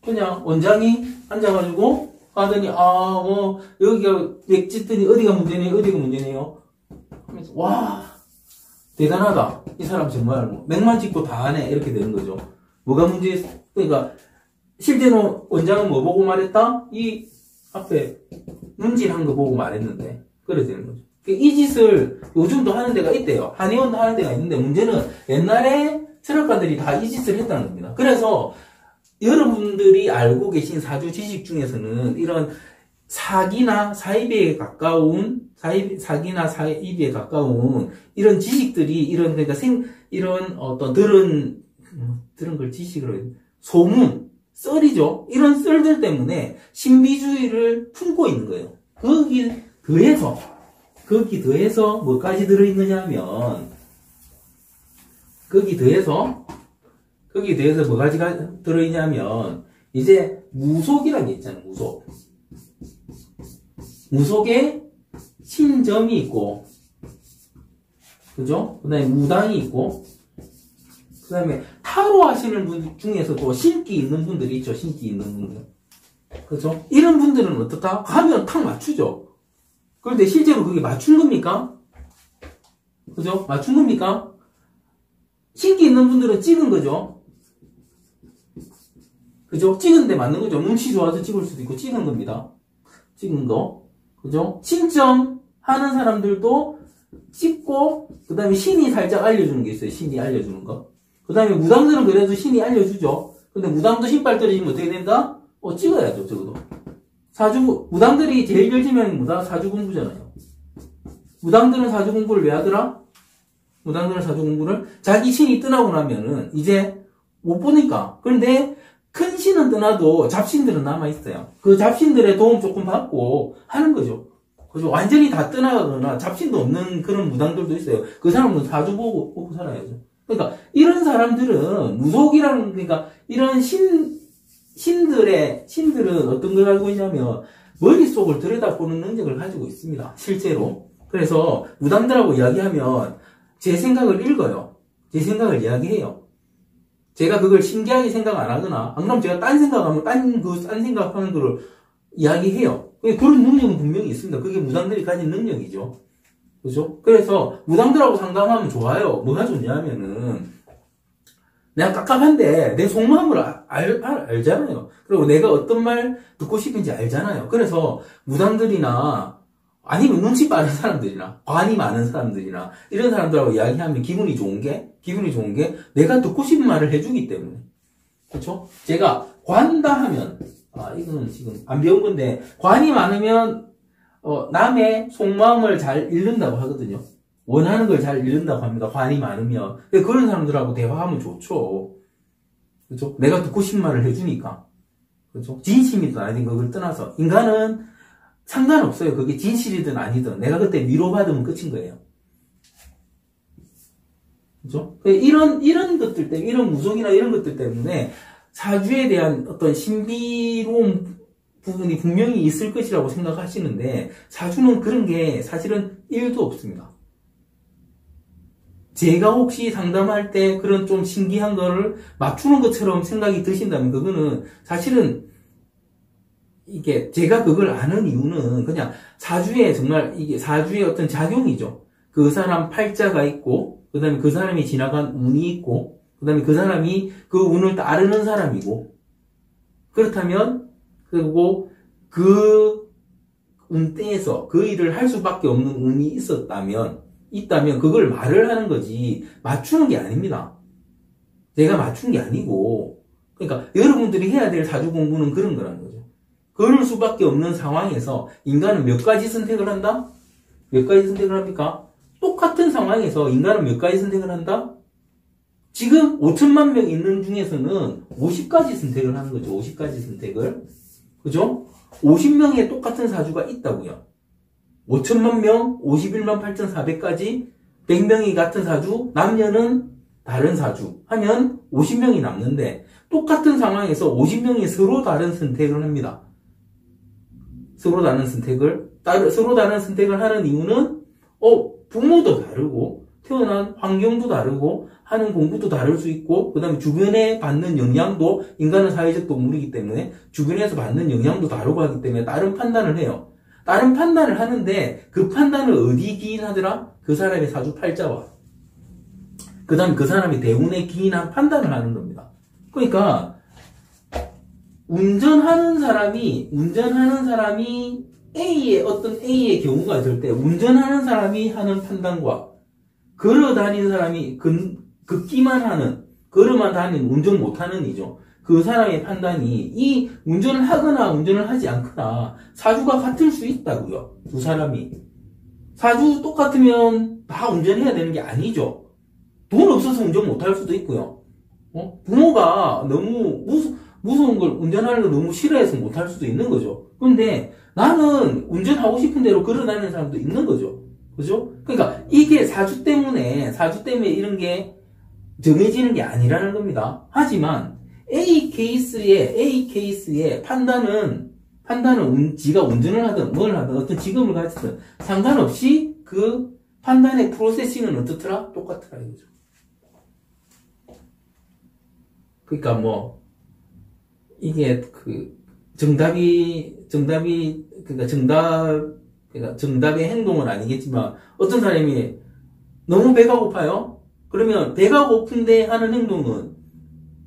그냥 원장이 앉아가지고, 하더니, 여기가 맥 찢더니 어디가 문제네요, 어디가 문제네요. 하면서, 와, 대단하다. 이 사람 정말 뭐, 맥만 짚고 다 하네. 이렇게 되는 거죠. 뭐가 문제, 그러니까, 실제로 원장은 뭐 보고 말했다? 이 앞에 문질한 거 보고 말했는데, 그래 되는 거죠. 이 짓을 요즘도 하는 데가 있대요. 한의원도 하는 데가 있는데, 문제는 옛날에 철학가들이 다 이 짓을 했다는 겁니다. 그래서, 여러분들이 알고 계신 사주 지식 중에서는 이런 사기나 사입에 가까운 이런 지식들이 그러니까 이런 어떤 들은 걸 지식으로 소문, 썰이죠. 이런 썰들 때문에 신비주의를 품고 있는 거예요. 거기 더해서 뭐까지 들어있느냐 하면 거기 더해서 뭐가 들어있냐면, 이제, 무속이라는 게 있잖아요, 무속. 무속에 신점이 있고, 그죠? 그 다음에 무당이 있고, 그 다음에 타로 하시는 분 중에서도 신기 있는 분들이 있죠, 신기 있는 분들. 그죠? 이런 분들은 어떻다? 가면 탁 맞추죠. 그런데 실제로 그게 맞춘 겁니까? 그죠? 맞춘 겁니까? 신기 있는 분들은 찍은 거죠. 그죠? 찍은데 맞는 거죠. 눈치 좋아서 찍을 수도 있고, 찍은 겁니다. 찍은 거. 그죠? 신점 하는 사람들도 찍고, 그 다음에 신이 살짝 알려주는 게 있어요. 신이 알려주는 거. 그 다음에 무당들은 그래도 신이 알려주죠. 근데 무당도 신발 떨어지면 어떻게 된다? 찍어야죠, 적어도. 무당들이 제일 열심히 하는 사주 공부잖아요. 무당들은 사주 공부를 왜 하더라? 무당들은 사주 공부를 자기 신이 떠나고 나면은 이제 못 보니까. 그런데 큰 신은 떠나도 잡신들은 남아있어요. 그 잡신들의 도움 조금 받고 하는 거죠. 그죠? 완전히 다 떠나가거나 잡신도 없는 그런 무당들도 있어요. 그 사람은 사주 보고 살아야죠. 그러니까 이런 사람들은 무속이라는, 그러니까 이런 신들은 어떤 걸 가지고 있냐면 머릿속을 들여다보는 능력을 가지고 있습니다. 실제로. 그래서 무당들하고 이야기하면 제 생각을 읽어요. 제 생각을 이야기해요. 제가 그걸 신기하게 생각 안 하거나, 안 그러면 제가 딴 생각하면 딴 생각하는 거를 이야기해요. 그런 능력은 분명히 있습니다. 그게 무당들이 가진 능력이죠. 그죠? 그래서 무당들하고 상담하면 좋아요. 뭐가 좋냐면은, 내가 깝깝한데 내 속마음을 알잖아요. 그리고 내가 어떤 말 듣고 싶은지 알잖아요. 그래서 무당들이나 아니면 눈치 빠른 사람들이나 관이 많은 사람들이나 이런 사람들하고 이야기하면 기분이 좋은 게 내가 듣고 싶은 말을 해주기 때문에. 그렇죠? 제가 관다 하면 이거는 지금 안 배운 건데, 관이 많으면 남의 속마음을 잘 읽는다고 하거든요. 원하는 걸 잘 읽는다고 합니다. 관이 많으면. 그런 사람들하고 대화하면 좋죠. 그렇죠? 내가 듣고 싶은 말을 해주니까. 그렇죠? 진심이든 아니든 그걸 떠나서 인간은 상관없어요. 그게 진실이든 아니든. 내가 그때 위로받으면 끝인 거예요. 그죠? 이런 것들 때문에, 이런 무속이나 이런 것들 때문에 사주에 대한 어떤 신비로운 부분이 분명히 있을 것이라고 생각하시는데, 사주는 그런 게 사실은 1도 없습니다. 제가 혹시 상담할 때 그런 좀 신기한 거를 맞추는 것처럼 생각이 드신다면, 그거는 사실은 이게 제가 그걸 아는 이유는 그냥 사주에 정말 이게 사주의 어떤 작용이죠. 그 사람 팔자가 있고, 그 다음에 그 사람이 지나간 운이 있고, 그 다음에 그 사람이 그 운을 따르는 사람이고, 그렇다면, 그리고 그 운때에서 그 일을 할 수밖에 없는 운이 있다면 그걸 말을 하는 거지 맞추는 게 아닙니다. 내가 맞춘 게 아니고, 그러니까 여러분들이 해야 될 사주 공부는 그런 거라는 거죠. 그럴 수밖에 없는 상황에서 인간은 몇 가지 선택을 한다? 몇 가지 선택을 합니까? 똑같은 상황에서 인간은 몇 가지 선택을 한다? 지금 5천만 명 있는 중에서는 50가지 선택을 하는 거죠. 50가지 선택을. 그죠? 50명의 똑같은 사주가 있다고요. 5천만 명, 51만 8,400까지 100명이 같은 사주, 남녀는 다른 사주 하면 50명이 남는데 똑같은 상황에서 50명이 서로 다른 선택을 합니다. 서로 다른 선택을 하는 이유는 부모도 다르고 태어난 환경도 다르고 하는 공부도 다를 수 있고 그 다음에 주변에 받는 영향도 인간은 사회적 동물이기 때문에 주변에서 받는 영향도 다르고 하기 때문에 다른 판단을 해요. 다른 판단을 하는데 그 판단을 어디 기인하더라? 그 사람의 사주 팔자와 그 다음에 그 사람의 대운에 기인한 판단을 하는 겁니다. 그러니까 운전하는 사람이 A의 경우가 있을 때 운전하는 사람이 하는 판단과 걸어 다니는 사람이 걷기만 하는 걸어만 다니는 운전 못하는 이죠. 그 사람의 판단이 이 운전을 하거나 운전을 하지 않거나 사주가 같을 수 있다고요. 두 사람이 사주 똑같으면 다 운전해야 되는 게 아니죠. 돈 없어서 운전 못할 수도 있고요. 부모가 너무 무서운 걸 운전하는 걸 너무 싫어해서 못할 수도 있는 거죠. 그런데 나는 운전하고 싶은 대로 걸어 다니는 사람도 있는 거죠. 그죠? 그러니까 이게 사주 때문에 이런 게 정해지는 게 아니라는 겁니다. 하지만 A 케이스의 판단은 지가 운전을 하든 뭘 하든 어떤 직업을 가지든 상관없이 그 판단의 프로세싱은 어떻더라? 똑같더라 이거죠. 그러니까 뭐 이게 정답의 행동은 아니겠지만 어떤 사람이 너무 배가 고파요? 그러면 배가 고픈데 하는 행동은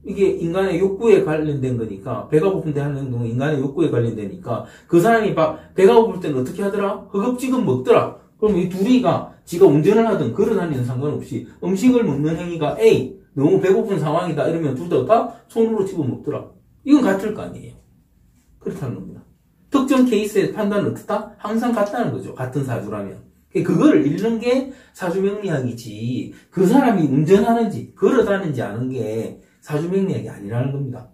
이게 인간의 욕구에 관련된 거니까 배가 고픈데 하는 행동은 인간의 욕구에 관련되니까 그 사람이 배가 고플 때는 어떻게 하더라? 허겁지겁 먹더라. 그럼 이 둘이가 지가 운전을 하든 걸어다니는 상관없이 음식을 먹는 행위가 A 너무 배고픈 상황이다 이러면 둘 다 손으로 집어 먹더라. 이건 같을 거 아니에요. 그렇다는 겁니다. 특정 케이스의 판단은 어떻다? 항상 같다는 거죠. 같은 사주라면. 그거를 읽는 게 사주명리학이지 그 사람이 운전하는지 걸어다니는지 아는 게 사주명리학이 아니라는 겁니다.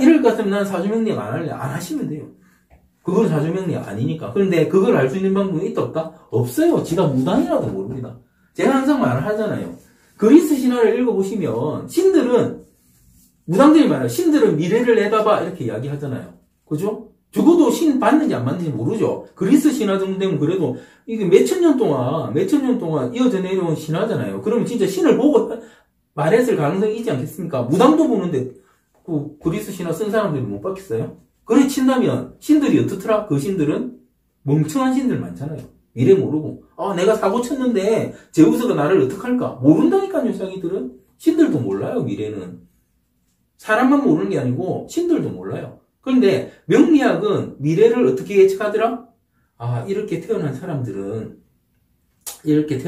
이럴 것 같으면 난 사주명리학 안 할래. 안 하시면 돼요. 그건 사주명리학 아니니까. 그런데 그걸 알 수 있는 방법이 있다 없다? 없어요. 지가 무당이라도 모릅니다. 제가 항상 말을 하잖아요. 그리스 신화를 읽어보시면 무당들이 말해요. 신들은 미래를 내다봐 이렇게 이야기하잖아요. 그죠? 적어도 신 맞는지 안 맞는지 모르죠. 그리스 신화 정도 되면 그래도 이게 몇천 년 동안 이어져 내려온 신화잖아요. 그러면 진짜 신을 보고 말했을 가능성이 있지 않겠습니까? 무당도 보는데 그리스 신화 쓴 사람들이 못 받겠어요? 그래 친다면 신들이 어떻더라? 그 신들은 멍청한 신들 많잖아요. 미래 모르고 내가 사고 쳤는데 제우스가 나를 어떡할까? 모른다니까요. 자기들은 신들도 몰라요. 미래는 사람만 모르는 게 아니고 신들도 몰라요. 그런데 명리학은 미래를 어떻게 예측하더라? 이렇게 태어난 사람들은 이렇게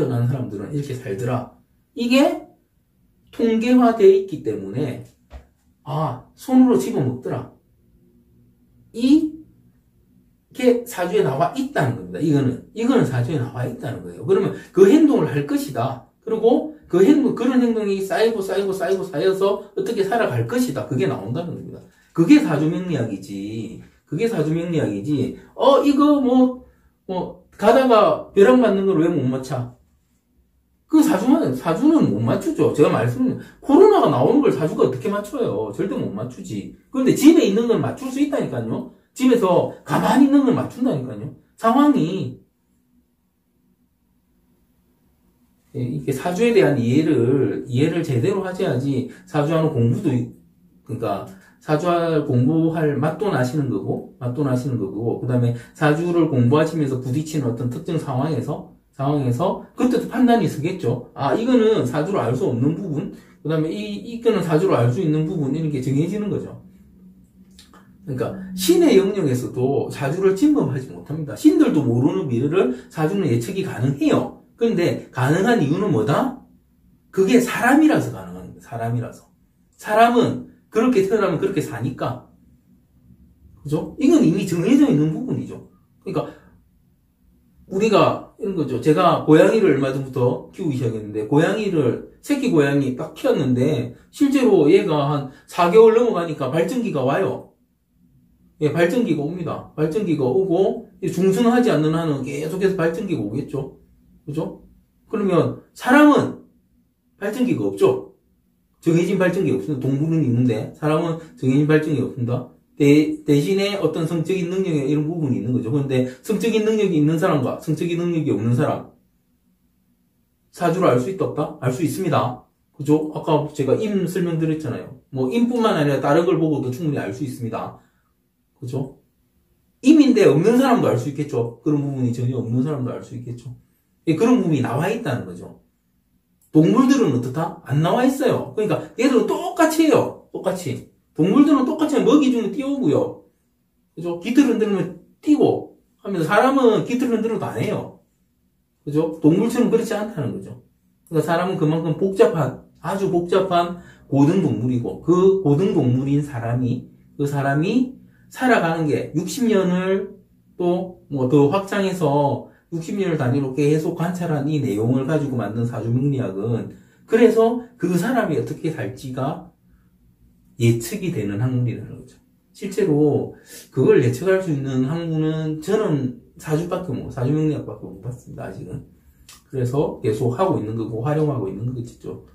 살더라. 이게 통계화되어 있기 때문에 손으로 집어먹더라. 이게 사주에 나와 있다는 겁니다. 이거는 사주에 나와 있다는 거예요. 그러면 그 행동을 할 것이다. 그리고 그런 행동이 쌓여서 어떻게 살아갈 것이다. 그게 나온다는 겁니다. 그게 사주명리학이지. 이거 가다가 벼락 맞는 걸 왜 못 맞춰? 사주는 못 맞추죠. 제가 코로나가 나오는 걸 사주가 어떻게 맞춰요? 절대 못 맞추지. 그런데 집에 있는 건 맞출 수 있다니까요. 집에서 가만히 있는 걸 맞춘다니까요. 상황이. 이게 사주에 대한 이해를 제대로 하셔야지 사주하는 공부도, 그러니까 사주를 공부할 맛도 나시는 거고, 그 다음에 사주를 공부하시면서 부딪히는 어떤 특정 상황에서 그때도 판단이 서겠죠. 이거는 사주로 알 수 없는 부분, 그 다음에 이거는 사주로 알 수 있는 부분, 이렇게 정해지는 거죠. 그러니까 신의 영역에서도 사주를 침범하지 못합니다. 신들도 모르는 미래를 사주는 예측이 가능해요. 그런데 가능한 이유는 뭐다? 그게 사람이라서 가능한 겁니다. 사람은 그렇게 태어나면 그렇게 사니까. 그죠? 이건 이미 정해져 있는 부분이죠. 그러니까 우리가 이런 거죠. 제가 고양이를 얼마 전부터 키우기 시작했는데 새끼 고양이 딱 키웠는데 실제로 얘가 한 4개월 넘어가니까 발전기가 와요. 발전기가 옵니다. 발전기가 오고 중성하지 않는 한은 계속해서 발전기가 오겠죠. 그죠? 그러면 사람은 발전기가 없죠. 정해진 발전기가 없습니다. 동물은 있는데 사람은 정해진 발전기가 없습니다. 대신에 어떤 성적인 능력에 이런 부분이 있는 거죠. 그런데 성적인 능력이 있는 사람과 성적인 능력이 없는 사람 사주를 알 수 있다 없다? 알 수 있습니다. 그죠? 아까 제가 임 설명드렸잖아요. 뭐 임뿐만 아니라 다른 걸 보고도 충분히 알 수 있습니다. 그죠? 임인데 없는 사람도 알 수 있겠죠. 그런 부분이 전혀 없는 사람도 알 수 있겠죠. 그런 부분이 나와 있다는 거죠. 동물들은 어떻다? 안 나와 있어요. 그러니까 얘들은 똑같이 해요. 똑같이. 동물들은 똑같이 먹이 주면 띄우고요. 그죠? 깃들 흔들면 띄고 하면서 사람은 깃들 흔들어도 안 해요. 그죠? 동물처럼 그렇지 않다는 거죠. 그러니까 사람은 그만큼 아주 복잡한 고등동물이고, 그 고등동물인 그 사람이 살아가는 게 60년을 또 뭐 더 확장해서 60년을 단위로 계속 관찰한 이 내용을 가지고 만든 사주명리학은 그래서 그 사람이 어떻게 살지가 예측이 되는 학문이라는 거죠. 실제로 그걸 예측할 수 있는 학문은 저는 사주명리학밖에 못 봤습니다, 아직은. 그래서 계속 하고 있는 거고 활용하고 있는 거겠죠.